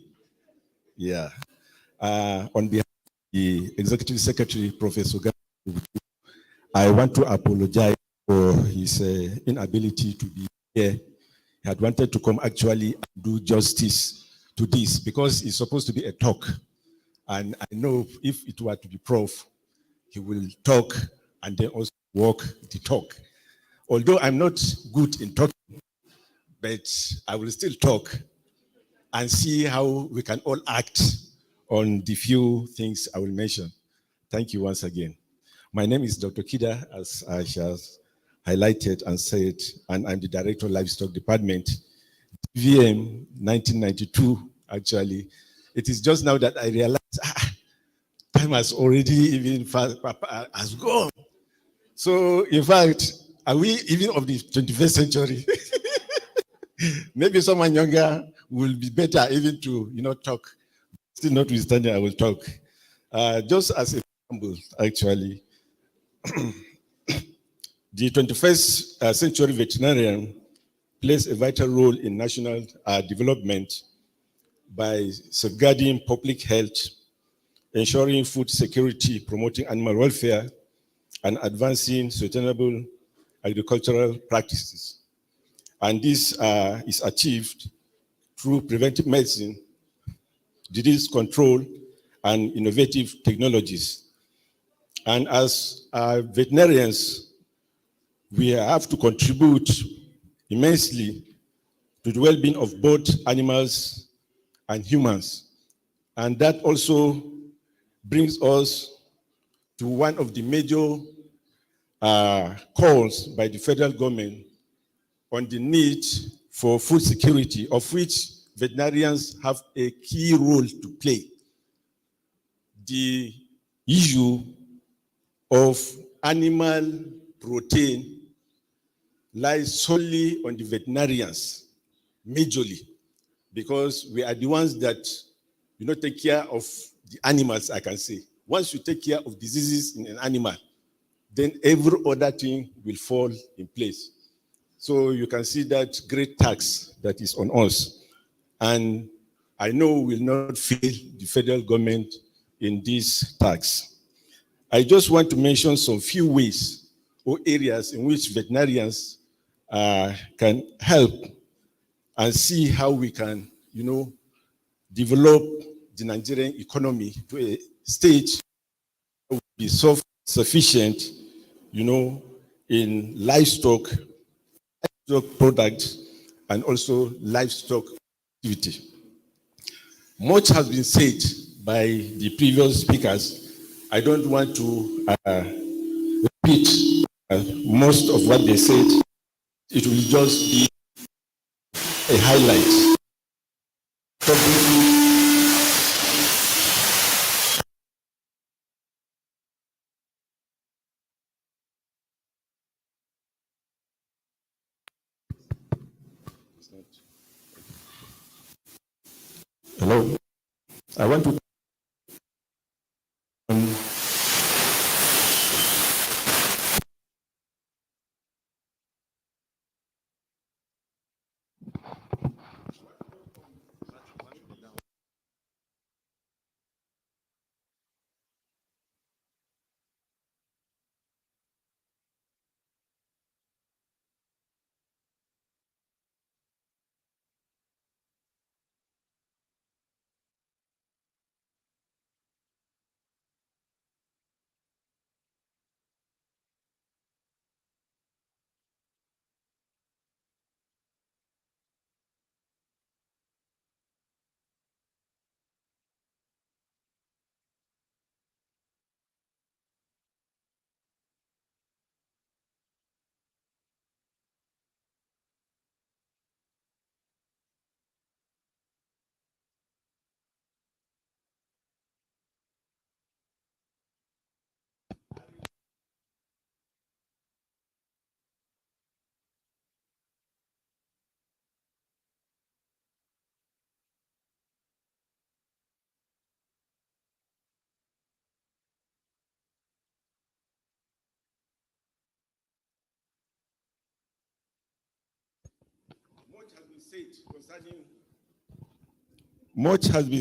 Yeah. On behalf of the Executive Secretary, Professor Gabriel, I want to apologize for his inability to be here. He had wanted to come actually and do justice to this because it's supposed to be a talk. And I know if it were to be Prof, he will talk and then also walk the talk. Although I'm not good in talking, but I will still talk and see how we can all act on the few things I will mention. Thank you once again. My name is Dr. Kida, as I has highlighted and said, and I'm the Director of Livestock Department, VM 1992, actually. It is just now that I realized time has already even has gone. So, in fact, are we even of the 21st century? Maybe someone younger will be better even to, talk. Still notwithstanding, I will talk. Just as an example, actually, the 21st century veterinarian plays a vital role in national development by safeguarding public health, ensuring food security, promoting animal welfare, and advancing sustainable agricultural practices. And this is achieved through preventive medicine, disease control, and innovative technologies. And as veterinarians, we have to contribute immensely to the well-being of both animals and humans. And that also brings us to one of the major calls by the federal government on the need for food security, of which veterinarians have a key role to play. The issue of animal protein lies solely on the veterinarians, majorly, because we are the ones that take care of the animals, I can say. Once you take care of diseases in an animal, then every other thing will fall in place. So you can see that great tax that is on us. And I know we will not fail the federal government in this tax. I just want to mention some few ways or areas in which veterinarians can help and see how we can, develop the Nigerian economy to a stage that will be self-sufficient, in livestock products and also livestock activity. Much has been said by the previous speakers. I don't want to repeat most of what they said. It will just be a highlight. Hello. I want to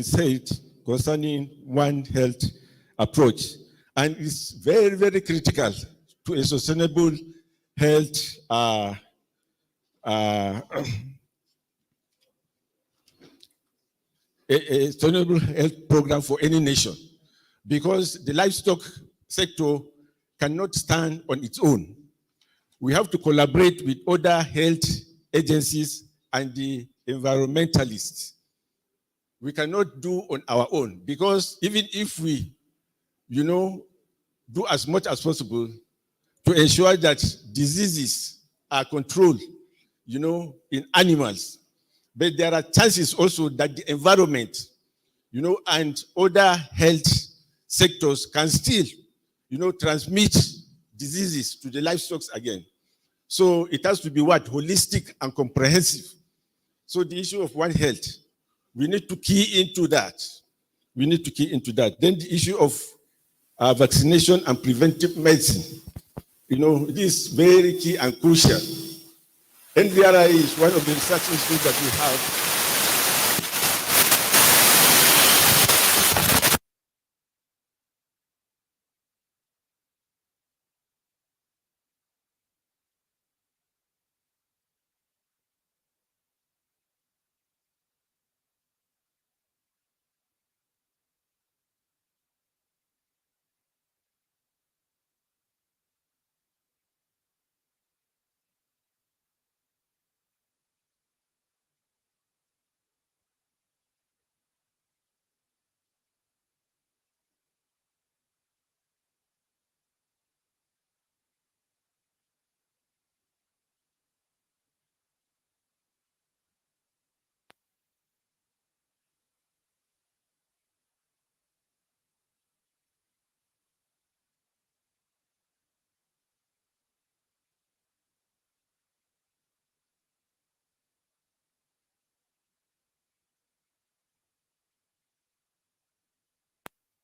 said concerning One Health approach, and it's very, very critical to a sustainable health a sustainable health program for any nation, because the livestock sector cannot stand on its own. We have to collaborate with other health agencies and the environmentalists. We cannot do on our own, because even if we, do as much as possible to ensure that diseases are controlled, in animals, but there are chances also that the environment, and other health sectors can still, transmit diseases to the livestock again. So it has to be what? Holistic and comprehensive. So the issue of One Health, we need to key into that. We need to key into that. Then the issue of vaccination and preventive medicine, it is very key and crucial. NVRI is one of the research institutes that we have.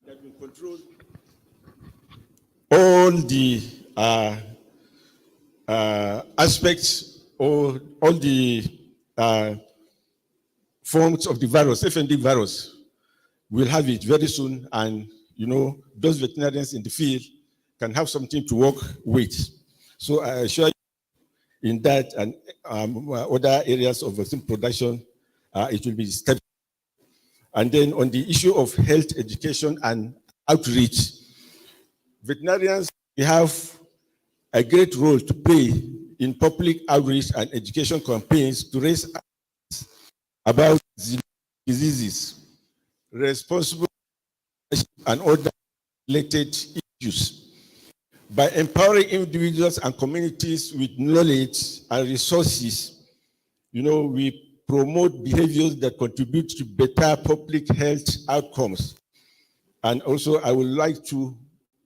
That will control all the aspects or all the forms of the virus, FND virus. We'll have it very soon, and those veterinarians in the field can have something to work with. So I assure you, in that and other areas of vaccine production, it will be stepped. And then on the issue of health education and outreach, veterinarians, we have a great role to play in public outreach and education campaigns to raise awareness about diseases, responsible and other related issues. By empowering individuals and communities with knowledge and resources, we promote behaviors that contribute to better public health outcomes. And also, I would like to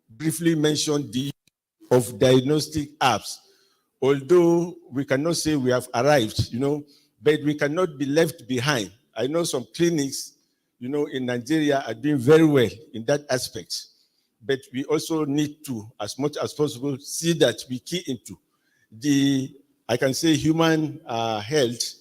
briefly mention the issue of diagnostic apps. Although we cannot say we have arrived, but we cannot be left behind. I know some clinics, in Nigeria are doing very well in that aspect. But we also need to, as much as possible, see that we key into I can say human health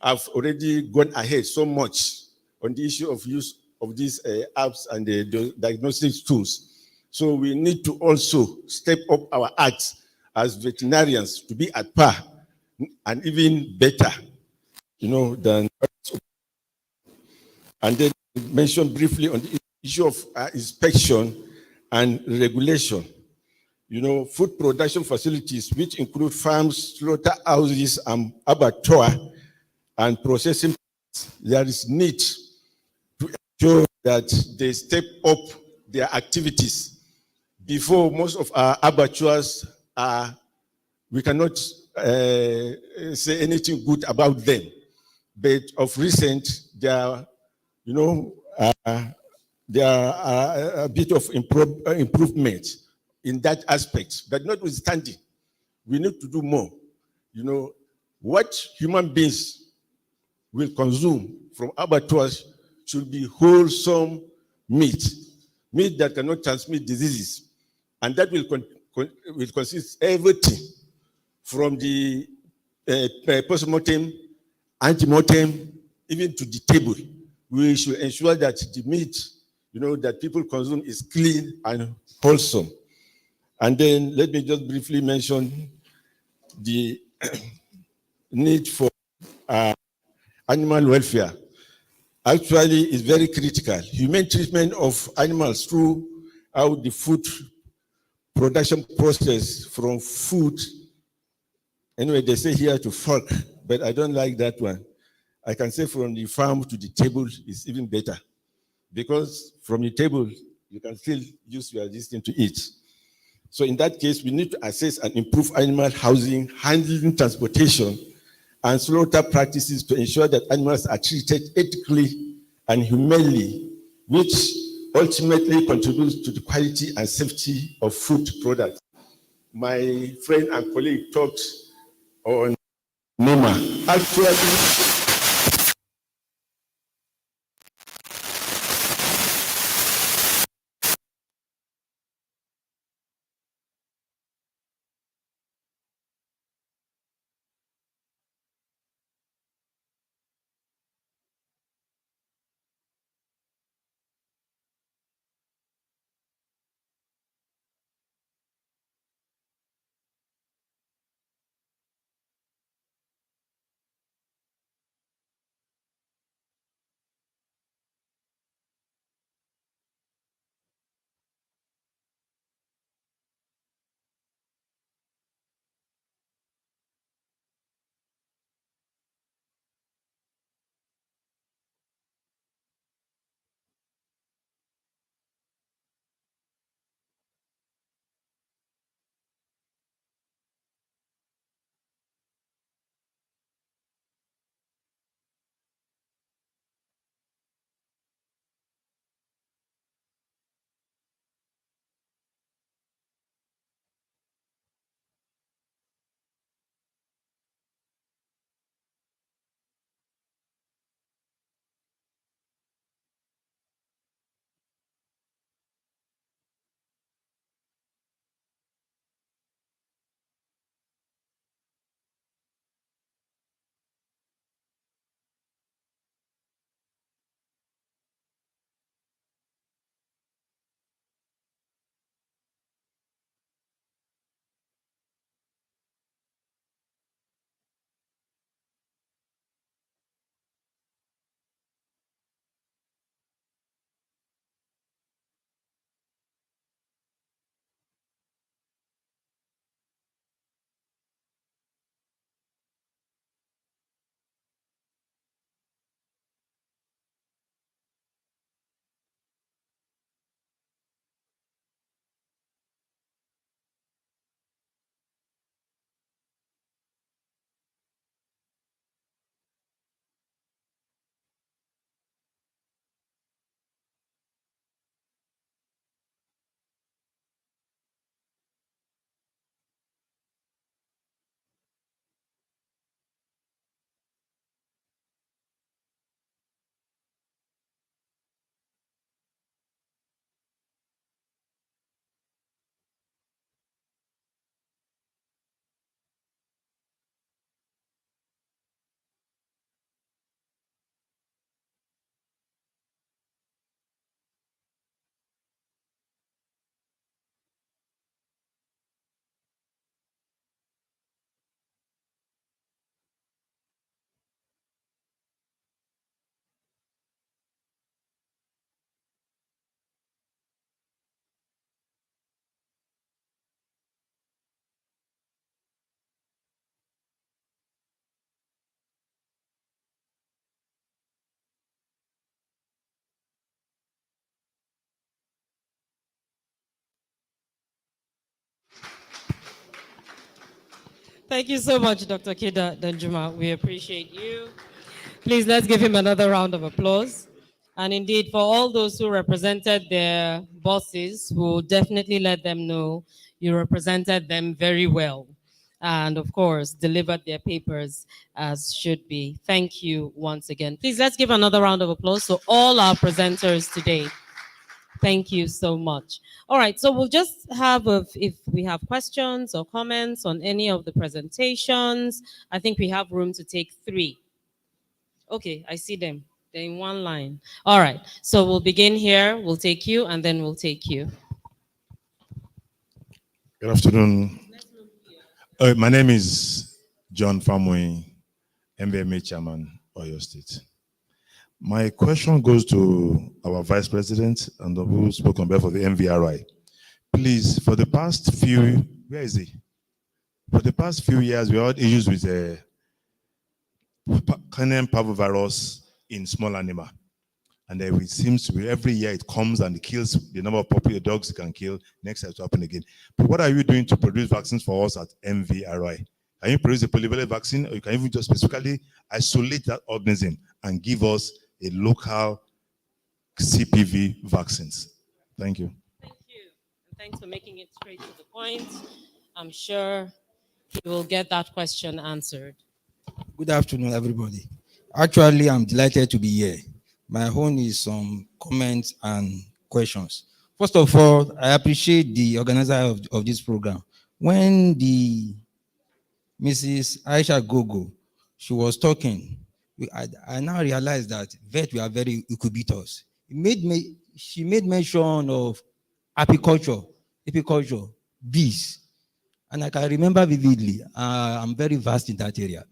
have already gone ahead so much on the issue of use of these apps and the diagnostic tools. So we need to also step up our acts as veterinarians to be at par and even better, than. And then mention briefly on the issue of inspection and regulation. Food production facilities, which include farms, slaughterhouses, and abattoir, and processing, there is need to ensure that they step up their activities. Before, most of our abattoirs we cannot say anything good about them. But of recent, there are a bit of improvement in that aspect. But notwithstanding, we need to do more. What human beings will consume from abattoirs should be wholesome meat that cannot transmit diseases. And that will consist everything from the post-mortem ante-mortem, even to the table. We should ensure that the meat, that people consume is clean and wholesome. And then let me just briefly mention the need for animal welfare. Actually, it's very critical. Humane treatment of animals throughout the food production process, from food. Anyway, they say here to fork, but I don't like that one. I can say from the farm to the table is even better, because from the table, you can still use your distance to eat. So in that case, we need to assess and improve animal housing, handling, transportation, and slaughter practices to ensure that animals are treated ethically and humanely, which ultimately contributes to the quality and safety of food products. My friend and colleague talked on NEMA. Actually, Thank you so much, Dr. Kida Danjuma. We appreciate you. Please, let's give him another round of applause. And indeed, for all those who represented their bosses, we'll definitely let them know you represented them very well. And of course, delivered their papers as should be. Thank you once again. Please, let's give another round of applause to all our presenters today. Thank you so much. All right, so we'll just have, if we have questions or comments on any of the presentations, I think we have room to take 3. Okay, I see them. They're in one line. All right. So we'll begin here. We'll take you, and then we'll take you. Good afternoon. My name is John Famui, MBMA Chairman, Oyo State. My question goes to our Vice President and who spoke on behalf of the MVRI. Please, for the past few, where is he? For the past few years, we had issues with canine parvovirus in small animal. And it seems to be every year it comes and it kills the number of popular dogs it can kill. Next year it will happen again. But what are you doing to produce vaccines for us at MVRI? Can you produce a polyvalent vaccine, or you can even just specifically isolate that organism and give us a local CPV vaccines? Thank you. Thank you. And thanks for making it straight to the point. I'm sure you will get that question answered. Good afternoon, everybody. Actually, I'm delighted to be here. My own is some comments and questions. First of all, I appreciate the organizer of this program. When the Mrs. Aisha Gogo, she was talking, I now realize that vet were very ubiquitous. She made mention of apiculture, bees. And I can remember vividly, I'm very vast in that area.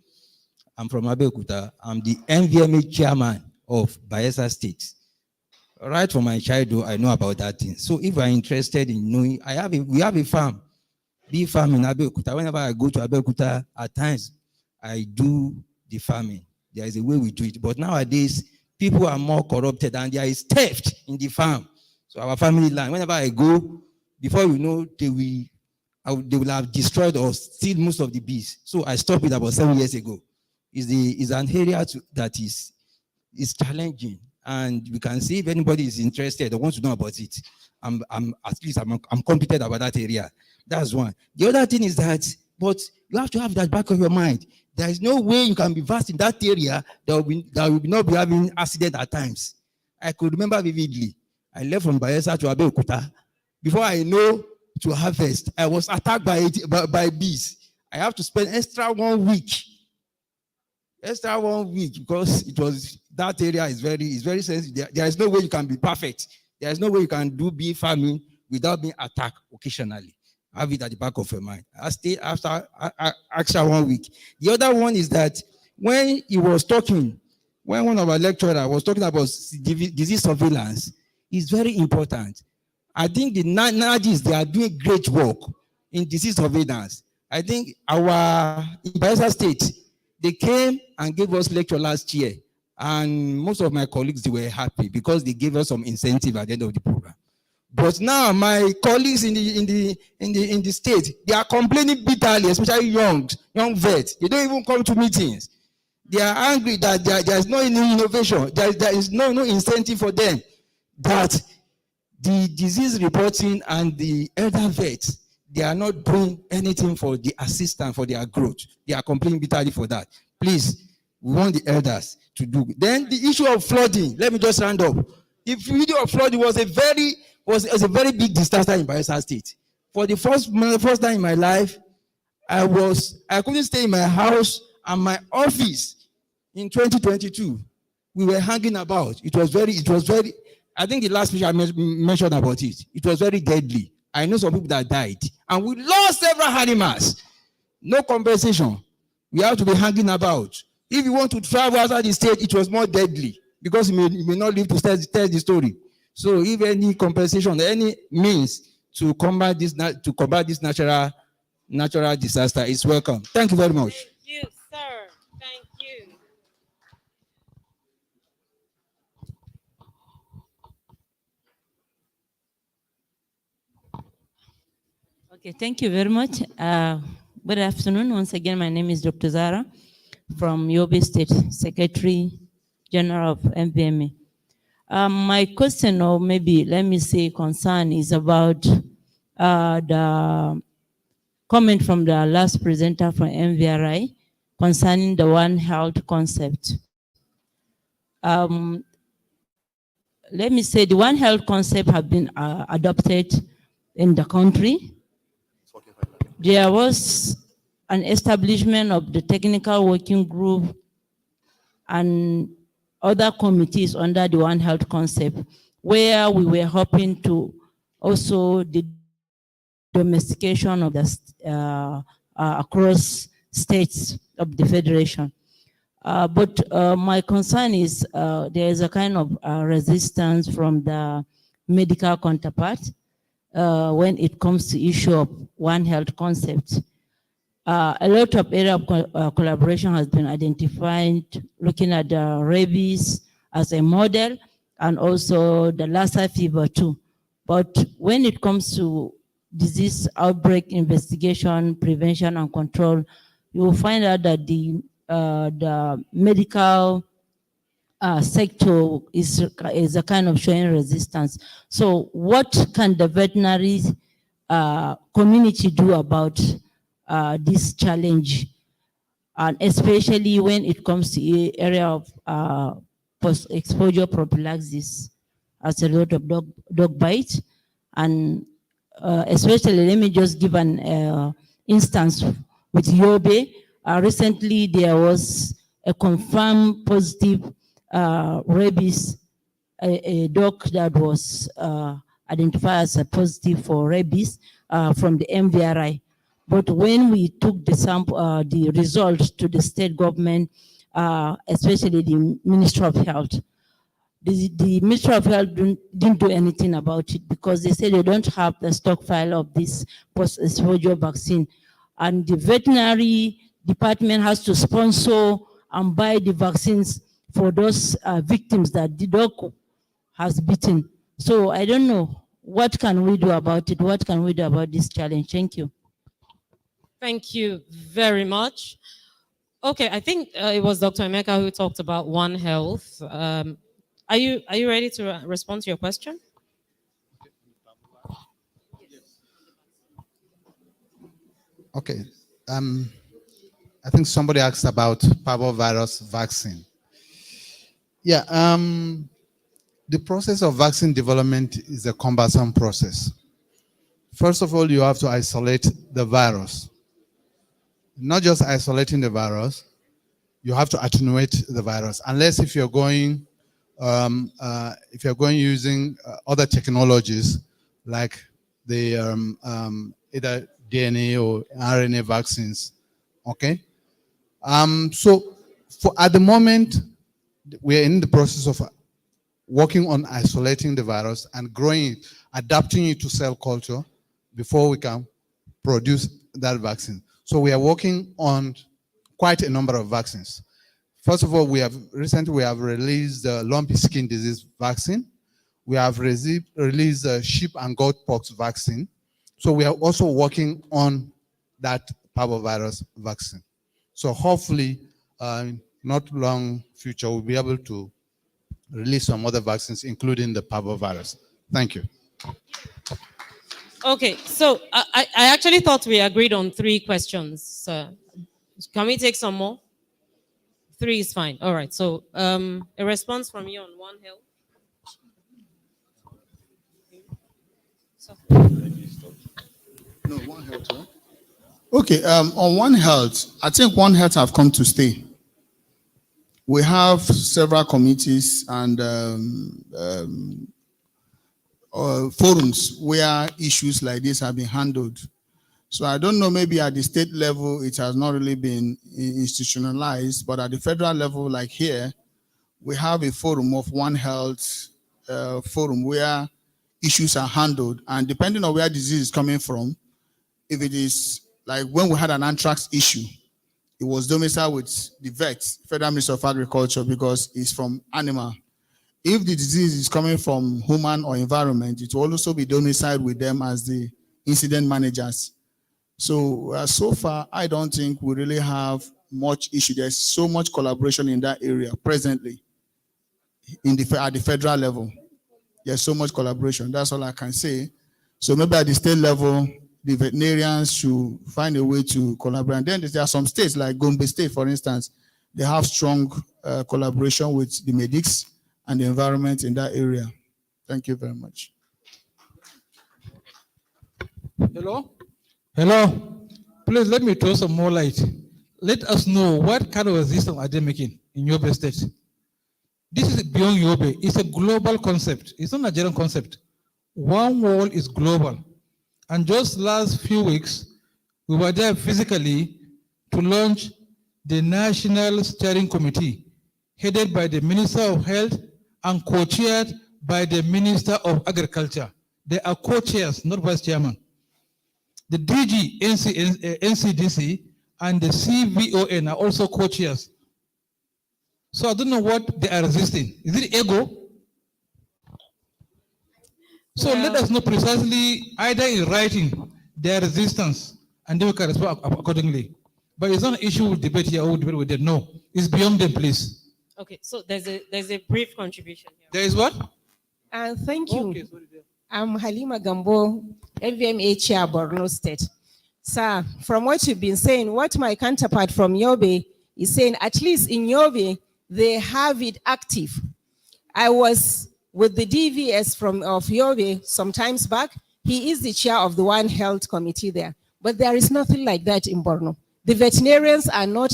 I'm from Abeokuta. I'm the MVMA chairman of Bayelsa State. Right from my childhood, I know about that thing. So if I'm interested in knowing, we have a farm, bee farm in Abeokuta. Whenever I go to Abeokuta, at times, I do the farming. There is a way we do it. But nowadays, people are more corrupted and there is theft in the farm. So our family land, whenever I go, before you know, they will have destroyed or steal most of the bees. So I stopped it about 7 years ago. It's an area that is challenging, and we can see if anybody is interested or wants to know about it. I'm competent about that area. That's one. The other thing is that, but you have to have that back of your mind. There is no way you can be vast in that area that will not be having accident at times. I could remember vividly. I left from Bayelsa to Abeokuta. Before I know to harvest, I was attacked by bees. I have to spend extra 1 week because that area is very sensitive. There is no way you can be perfect. There is no way you can do bee farming without being attacked occasionally. Have it at the back of your mind. I stay after 1 week. The other one is that when one of our lecturers was talking about disease surveillance, it's very important. I think the NAGIs, they are doing great work in disease surveillance. I think in Bayelsa State, they came and gave us lecture last year, and most of my colleagues, they were happy because they gave us some incentive at the end of the program. But now my colleagues in the state, they are complaining bitterly, especially young vets. They don't even come to meetings. They are angry that there is no innovation. There is no incentive for them. That the disease reporting and the elder vets, they are not doing anything for the assistance for their growth. They are complaining bitterly for that. Please, we want the elders to do. Then the issue of flooding. Let me just round up. The issue of flooding was a very big disaster in Bayelsa State. For the first time in my life, I couldn't stay in my house and my office in 2022. We were hanging about. It was very. I think the last picture I mentioned about it. It was very deadly. I know some people that died. And we lost several animals. No compensation. We have to be hanging about. If you want to travel outside the state, it was more deadly because you may not live to tell the story. So if any compensation, any means to combat this natural disaster is welcome. Thank you very much. Thank you, sir. Thank you. Okay, thank you very much. Good afternoon. Once again, my name is Dr. Zara from Yobe State, Secretary General of MVMA. My question, or maybe let me say concern, is about the comment from the last presenter from MVRI concerning the One Health concept. Let me say the One Health concept has been adopted in the country. There was an establishment of the technical working group and other committees under the One Health concept, where we were hoping to also the domestication of the across states of the federation. But my concern is there is a kind of resistance from the medical counterpart when it comes to issue of One Health concept. A lot of area of collaboration has been identified, looking at the rabies as a model and also the Lassa fever too. But when it comes to disease outbreak investigation, prevention and control, you will find out that the medical sector is a kind of showing resistance. So what can the veterinary community do about this challenge, and especially when it comes to the area of post-exposure prophylaxis as a result of dog bite? And especially, let me just give an instance with Yobe. Recently, there was a confirmed positive rabies, a dog that was identified as a positive for rabies from the MVRI. But when we took the sample, the results to the state government, especially the Ministry of Health, the Ministry of Health didn't do anything about it because they said they don't have the stockpile of this post-exposure vaccine. And the veterinary department has to sponsor and buy the vaccines for those victims that the dog has bitten. So I don't know, what can we do about it? What can we do about this challenge? Thank you. Thank you very much. Okay, I think it was Dr. Emeka who talked about One Health. Are you ready to respond to your question? Okay. I think somebody asked about parvovirus vaccine. Yeah. The process of vaccine development is a cumbersome process. First of all, you have to isolate the virus. Not just isolating the virus, you have to attenuate the virus. Unless if you're going using other technologies like the either DNA or RNA vaccines. Okay. So at the moment, we're in the process of working on isolating the virus and growing it, adapting it to cell culture before we can produce that vaccine. So we are working on quite a number of vaccines. First of all, recently we have released the lumpy skin disease vaccine. We have released the sheep and goat pox vaccine. So we are also working on that parvovirus vaccine. So hopefully, not long future, we'll be able to release some other vaccines, including the parvovirus. Thank you. Okay, so I actually thought we agreed on 3 questions. So can we take some more? 3 is fine. All right, so a response from you on One Health. No, One Health. Huh? Okay, on One Health, I think One Health have come to stay. We have several committees and forums where issues like this have been handled. So I don't know, maybe at the state level, it has not really been institutionalized, but at the federal level, like here, we have a forum of One Health forum where issues are handled. And depending on where disease is coming from, if it is like when we had an anthrax issue, it was domiciled with the vet, Federal Ministry of Agriculture, because it's from animal. If the disease is coming from human or environment, it will also be domiciled with them as the incident managers. So, so far, I don't think we really have much issue. There's so much collaboration in that area presently at the federal level. There's so much collaboration. That's all I can say. So maybe at the state level, the veterinarians should find a way to collaborate. And then there are some states like Gombe State, for instance, they have strong collaboration with the medics and the environment in that area. Thank you very much. Hello? Hello? Please let me throw some more light. Let us know what kind of resistance are they making? in Yobe State. This is beyond Yobe. It's a global concept. It's not a Nigerian concept. One world is global. And just last few weeks, we were there physically to launch the National Steering Committee, headed by the Minister of Health and co-chaired by the Minister of Agriculture. They are co-chairs, not vice chairman. The DG, NCDC, and the CVON are also co-chairs. So I don't know what they are resisting. Is it ego? So let us know precisely, either in writing, their resistance, and then we can respond accordingly. But it's not an issue with debate here or debate with them. No, it's beyond them, please. Okay, so there's a brief contribution here. There is what? Thank you. Okay, I'm Halima Gambo, LVMA Chair, Borno State. Sir, from what you've been saying, what my counterpart from Yobe is saying, at least in Yobe, they have it active. I was with the DVS of Yobe some times back. He is the chair of the One Health Committee there. But there is nothing like that in Borno. The veterinarians are not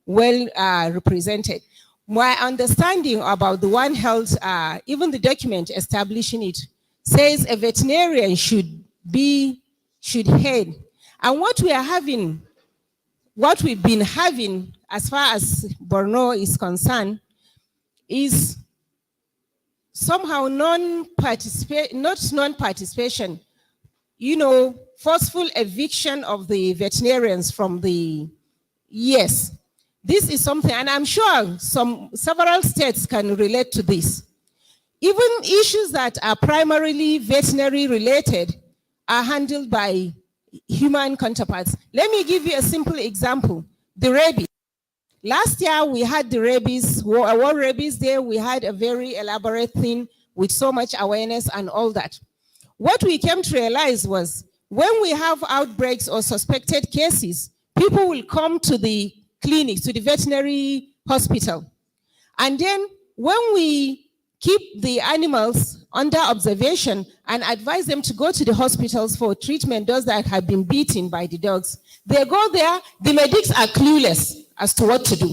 well represented. My understanding about the One Health, even the document establishing it, says a veterinarian should head. And what we've been having as far as Borno is concerned is somehow not non-participation, forceful eviction of the veterinarians from the, yes. This is something, and I'm sure several states can relate to this. Even issues that are primarily veterinary related are handled by human counterparts. Let me give you a simple example. The rabies. Last year we had the rabies, World Rabies Day. We had a very elaborate thing with so much awareness and all that. What we came to realize was when we have outbreaks or suspected cases, people will come to the clinics, to the veterinary hospital. And then when we keep the animals under observation and advise them to go to the hospitals for treatment, those that have been beaten by the dogs, they go there, the medics are clueless as to what to do.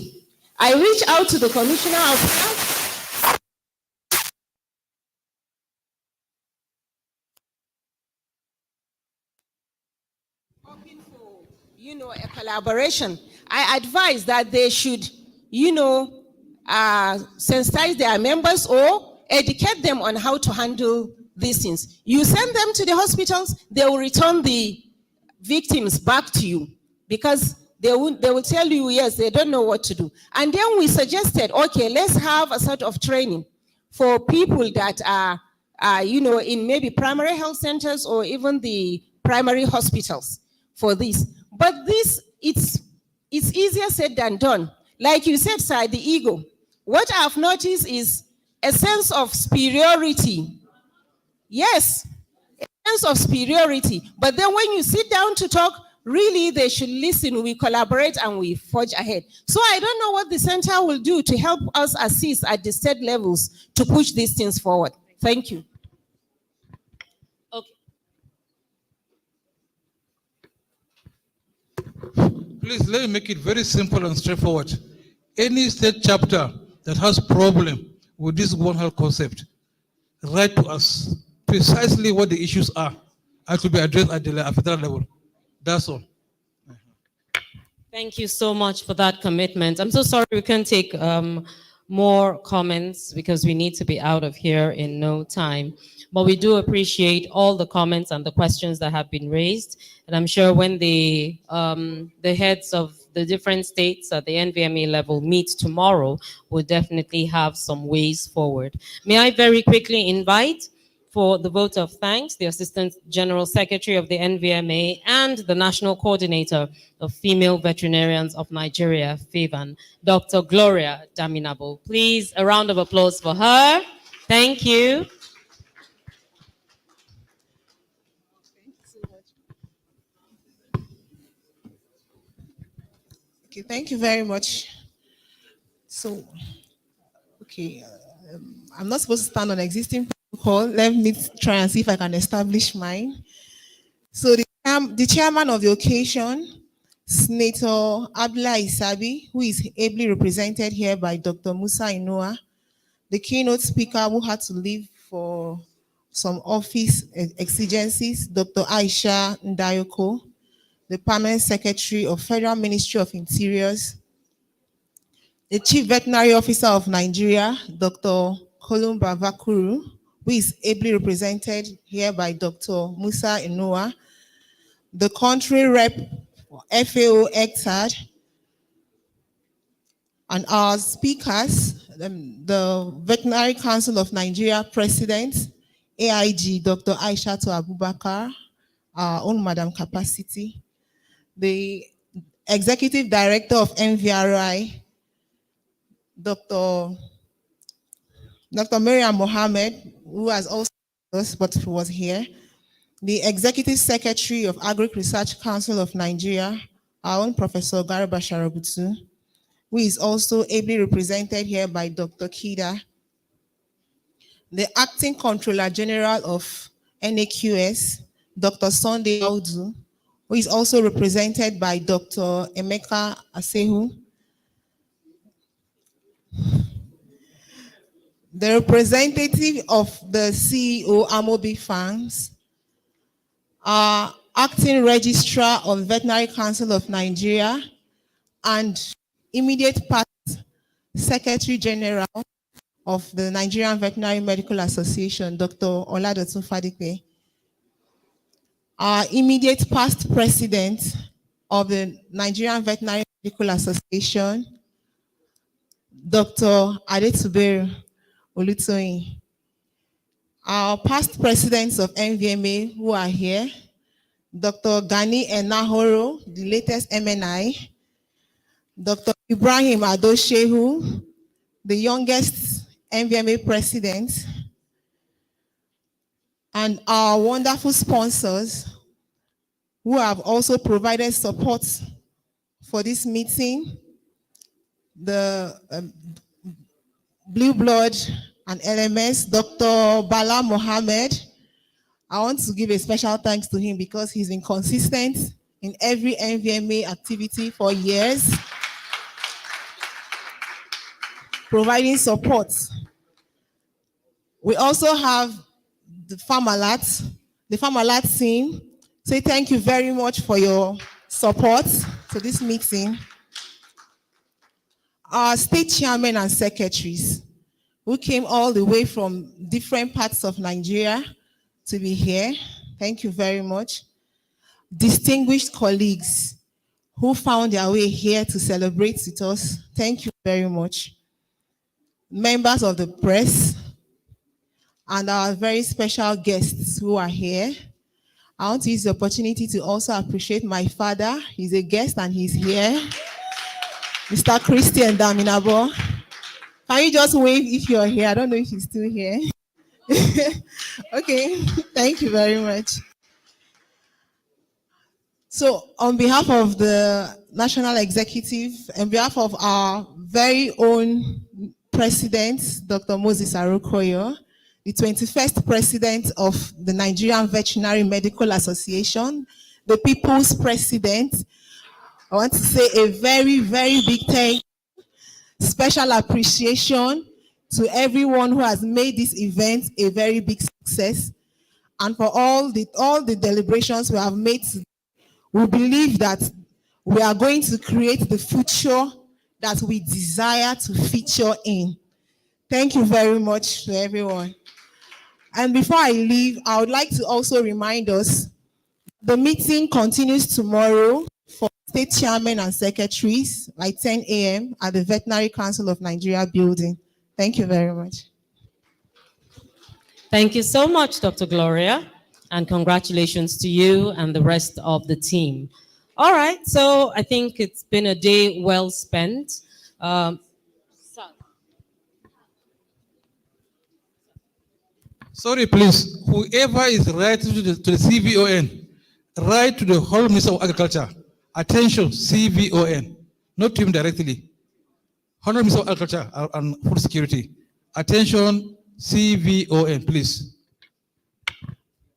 I reached out to the Commissioner of Health. Hoping for, a collaboration. I advise that they should, sensitize their members or educate them on how to handle these things. You send them to the hospitals, they will return the victims back to you because they will tell you, yes, they don't know what to do. And then we suggested, okay, let's have a sort of training for people that are, in maybe primary health centers or even the primary hospitals for this. But this, it's easier said than done. Like you said, sir, the ego. What I've noticed is a sense of superiority. Yes, a sense of superiority. But then when you sit down to talk, really they should listen, we collaborate and we forge ahead. So I don't know what the center will do to help us assist at the state levels to push these things forward. Thank you. Please let me make it very simple and straightforward. Any state chapter that has problem with this One Health concept, write to us precisely what the issues are and to be addressed at the federal level. That's all. Thank you so much for that commitment. I'm so sorry we can't take more comments because we need to be out of here in no time. But we do appreciate all the comments and the questions that have been raised. And I'm sure when the heads of the different states at the NVMA level meet tomorrow, we'll definitely have some ways forward. May I very quickly invite for the vote of thanks, the Assistant General Secretary of the NVMA and the National Coordinator of Female Veterinarians of Nigeria, FAVAN, Dr. Gloria Daminabo. Please, a round of applause for her. Thank you. Okay, thank you very much. So, okay, I'm not supposed to stand on existing protocol. Let me try and see if I can establish mine. So the chairman of the occasion Senator Abdullah Isabi, who is ably represented here by Dr. Musa Inua, the keynote speaker who had to leave for some office exigencies, Dr. Aisha Ndayoko, the Permanent Secretary of Federal Ministry of Interiors, the Chief Veterinary Officer of Nigeria, Dr. Kolumba Vakuru, who is ably represented here by Dr. Musa Inua, the country rep FAO ECTAD, and our speakers, the Veterinary Council of Nigeria President, AIG, Dr. Aisha Abubakar, our own Madam Capacity, the Executive Director of MVRI, Dr. Miriam Mohammed, who has also us, but who was here, the Executive Secretary of Agric Research Council of Nigeria, our own Professor Garba Sharabutu, who is also ably represented here by Dr. Kida, the Acting Controller General of NAQS, Dr. Sunday Audu, who is also represented by Dr. Emeka Asehu, the representative of the CEO Amobi Farms, our Acting Registrar of Veterinary Council of Nigeria, and immediate past Secretary General of the Nigerian Veterinary Medical Association, Dr. Oladotun Fadipe, our immediate past President of the Nigerian Veterinary Medical Association, Dr. Adetuberu Olutoyin, our past presidents of NVMA who are here, Dr. Gani Enahoro, the latest MNI, Dr. Ibrahim Adoshehu, the youngest NVMA president, and our wonderful sponsors who have also provided support for this meeting, the Blue Blood and LMS, Dr. Bala Mohammed. I want to give a special thanks to him because he's been consistent in every NVMA activity for years, providing support. We also have the Farmalat team. Say thank you very much for your support to this meeting. Our state chairmen and secretaries who came all the way from different parts of Nigeria to be here. Thank you very much. Distinguished colleagues who found their way here to celebrate with us. Thank you very much. Members of the press and our very special guests who are here. I want to use the opportunity to also appreciate my father. He's a guest and he's here. Mr. Christian Daminabo. Can you just wave if you're here? I don't know if he's still here. Okay, thank you very much. So on behalf of the National Executive, on behalf of our very own President, Dr. Moses Arokoyo, the 21st President of the Nigerian Veterinary Medical Association, the People's President, I want to say a very, very big thank you, special appreciation to everyone who has made this event a very big success, and for all the deliberations we have made. We believe that we are going to create the future that we desire to feature in. Thank you very much to everyone. And before I leave, I would like to also remind us the meeting continues tomorrow for state chairmen and secretaries by 10 a.m. at the Veterinary Council of Nigeria building. Thank you very much. Thank you so much, Dr. Gloria, and congratulations to you and the rest of the team. All right, so I think it's been a day well spent. Sorry, please. Whoever is writing to the CVON, write to the whole Minister of Agriculture. Attention, CVON, not to him directly. Honorable Minister of Agriculture and Food Security. Attention, CVON, please.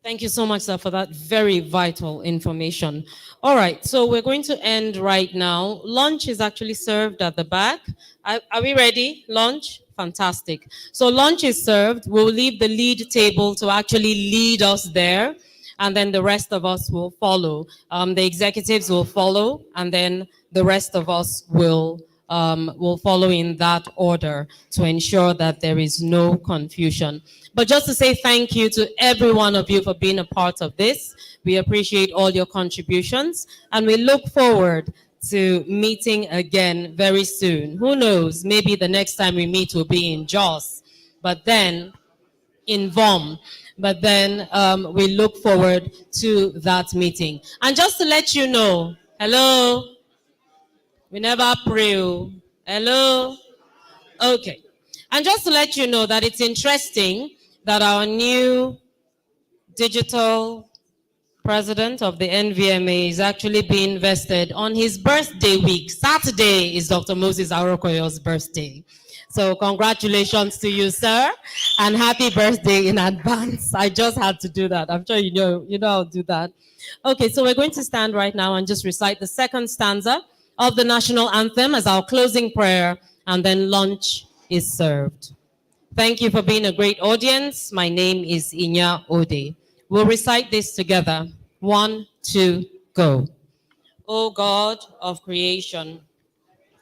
Thank you so much, sir, for that very vital information. All right, so we're going to end right now. Lunch is actually served at the back. Are we ready? Lunch? Fantastic. So lunch is served. We'll leave the lead table to actually lead us there, and then the rest of us will follow. The executives will follow, and then the rest of us will follow in that order to ensure that there is no confusion. But just to say thank you to every one of you for being a part of this. We appreciate all your contributions, and we look forward to meeting again very soon. Who knows, maybe the next time we meet will be in Jos, but then in VOM. But then we look forward to that meeting. And just to let you know, hello, we never pray. Hello? Okay. And just to let you know that it's interesting that our new digital president of the NVMA is actually being vested on his birthday week. Saturday is Dr. Moses Arokoyo's birthday. So congratulations to you, sir, and happy birthday in advance. I just had to do that. I'm sure you know I'll do that. Okay, so we're going to stand right now and just recite the second stanza of the national anthem as our closing prayer, and then lunch is served. Thank you for being a great audience. My name is Inya Ode. We'll recite this together. 1, 2, go. O God of creation,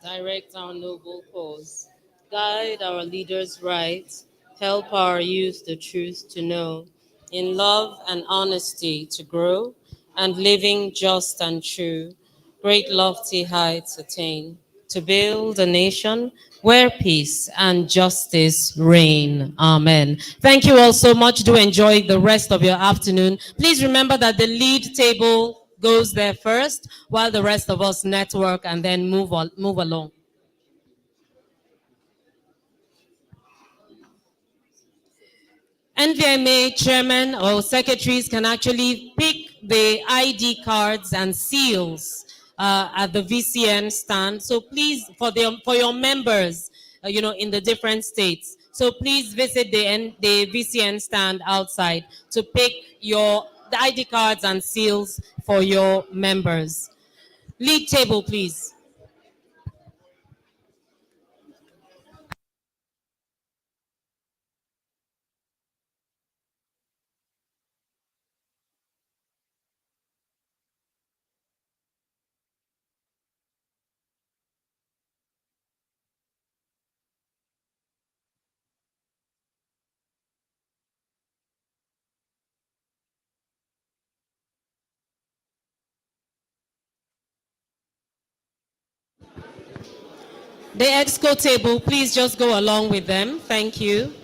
direct our noble cause. Guide our leaders right. Help our youth the truth to know. In love and honesty to grow. And living just and true. Great lofty heights attain. To build a nation where peace and justice reign. Amen. Thank you all so much. Do enjoy the rest of your afternoon. Please remember that the lead table goes there first while the rest of us network and then move along. NVMA chairman or secretaries can actually pick the ID cards and seals at the VCN stand. So please, for your members, in the different states. So please visit the VCN stand outside to pick the ID cards and seals for your members. Lead table, please. The exco table, please just go along with them. Thank you.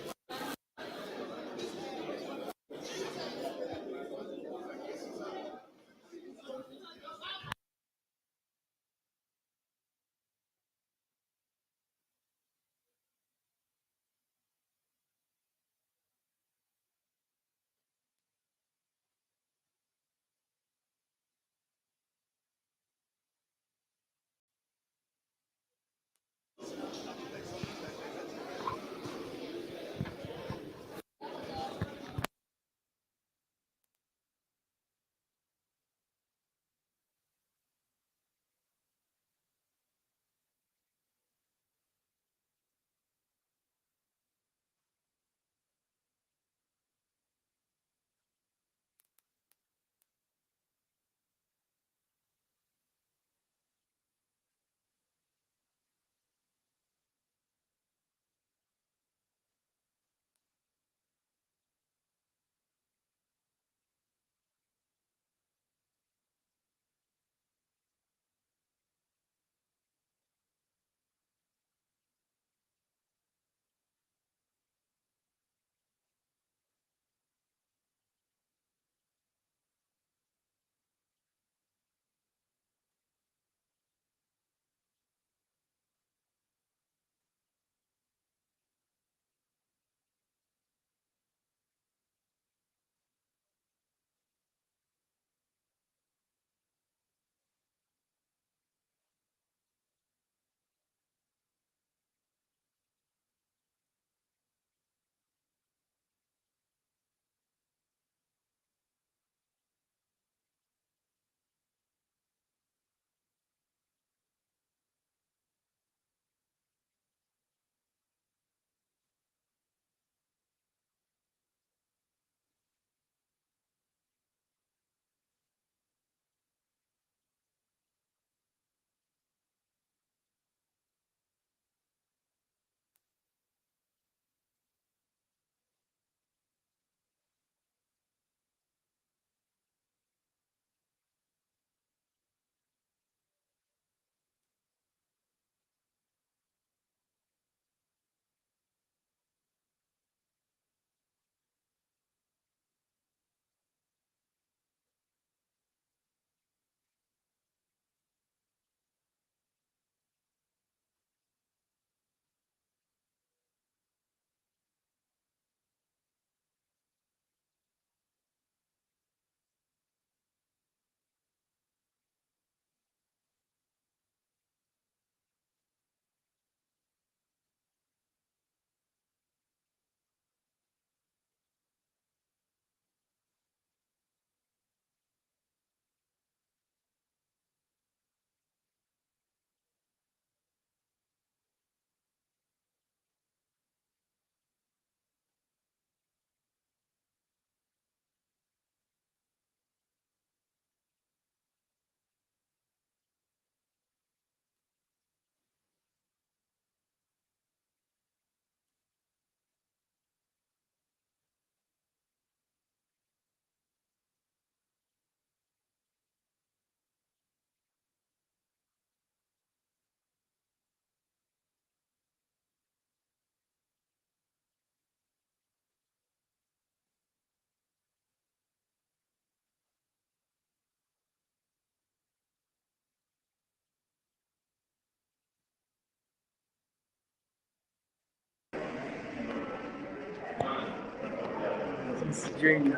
experience during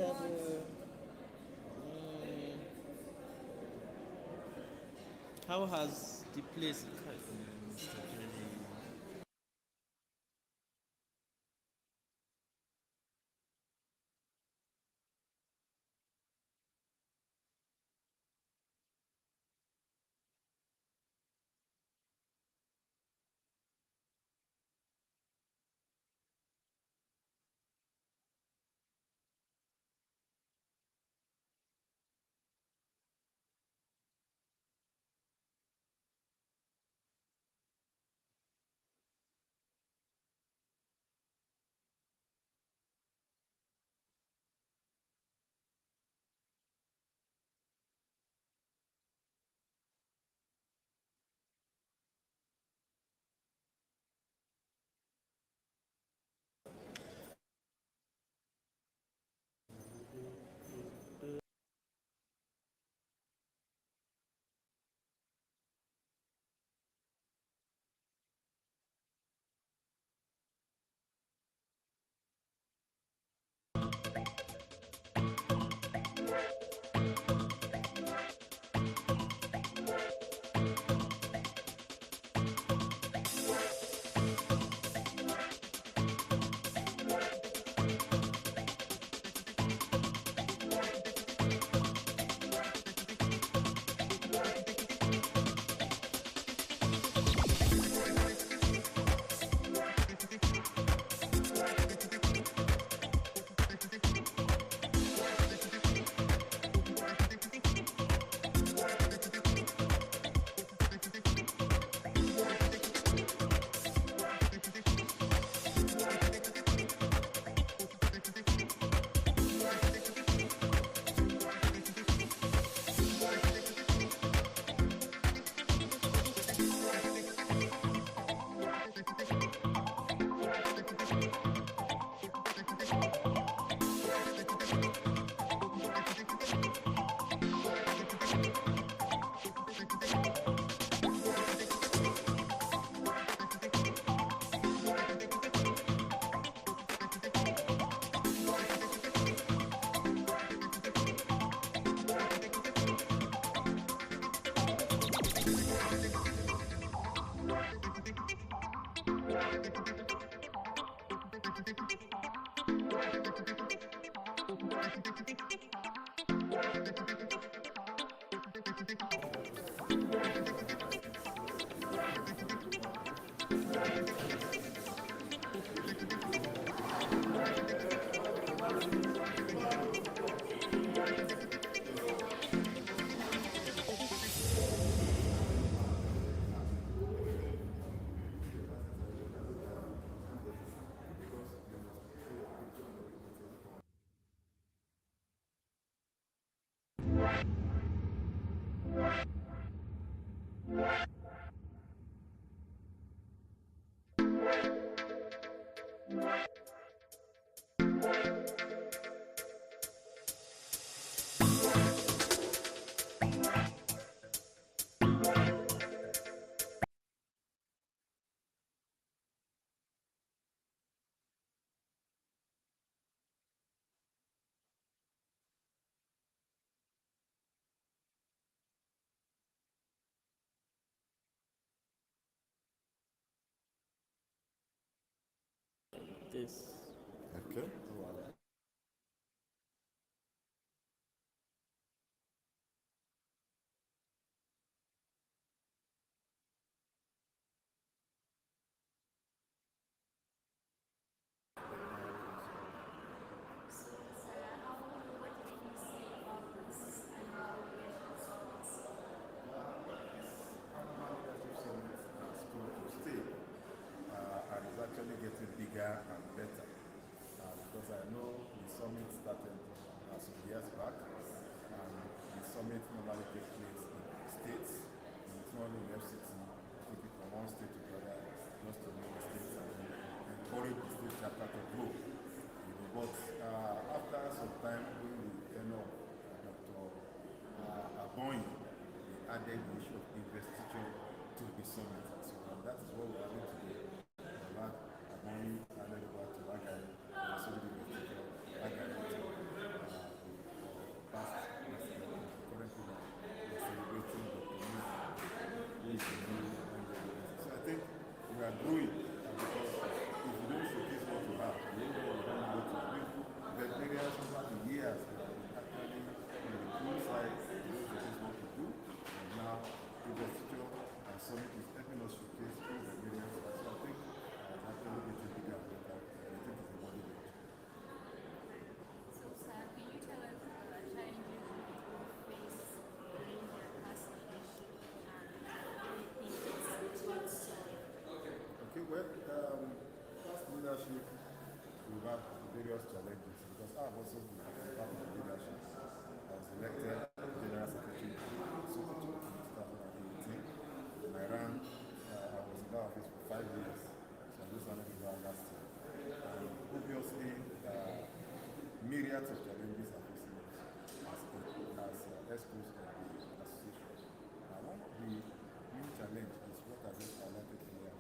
have how has the place this? Okay. And it's actually getting bigger and better because I know the summit started some years back, and the summit normally takes place in states, and it's not in FCT, take it from one state to the other, just to know the states and encourage the state chapter to grow. But after some time, when we Dr. Aboyne, we added the issue of investiture to the summit. So that is what we are going to do. Aboyne added over to that guy, so the investiture, that guy leadership, we've had various challenges because I've also been part of leadership. I was elected General Secretary of Sokoto in 2018, and I was in that office for 5 years, so I just wanted to go last year. And obviously, myriads of challenges are facing us as ESCOs of the association. Now, one of the new challenges is what I just highlighted here.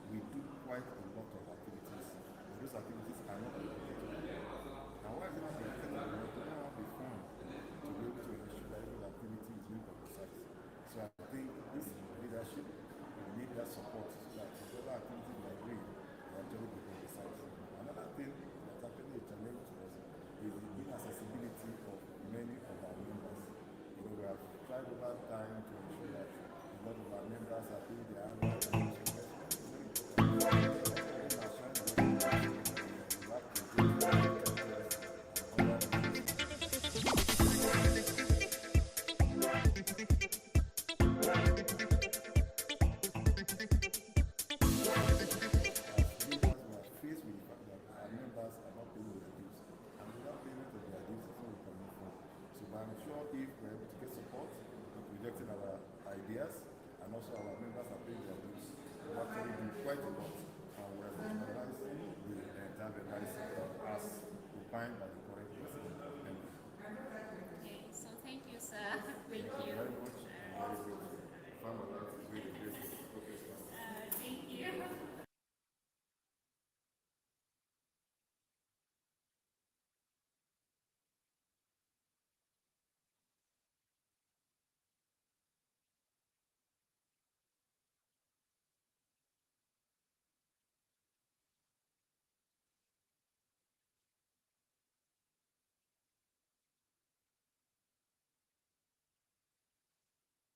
We do quite a lot of activities, but those activities are not protected. Now, why is it not protected? Because we don't have the fund to be able to ensure that every activity is being publicized. So I think this leadership will need that support so that whatever activity we are doing will actually be publicized. Another thing that's actually a challenge to us is the inaccessibility of many of our members. You know, we have tried over time to ensure that a lot of our members are paying their annual dues. I'm sure if we're able to get support in projecting our ideas and also our members are paying their dues, we'll actually do quite a lot and we're optimizing the entire veterinary sector as defined by the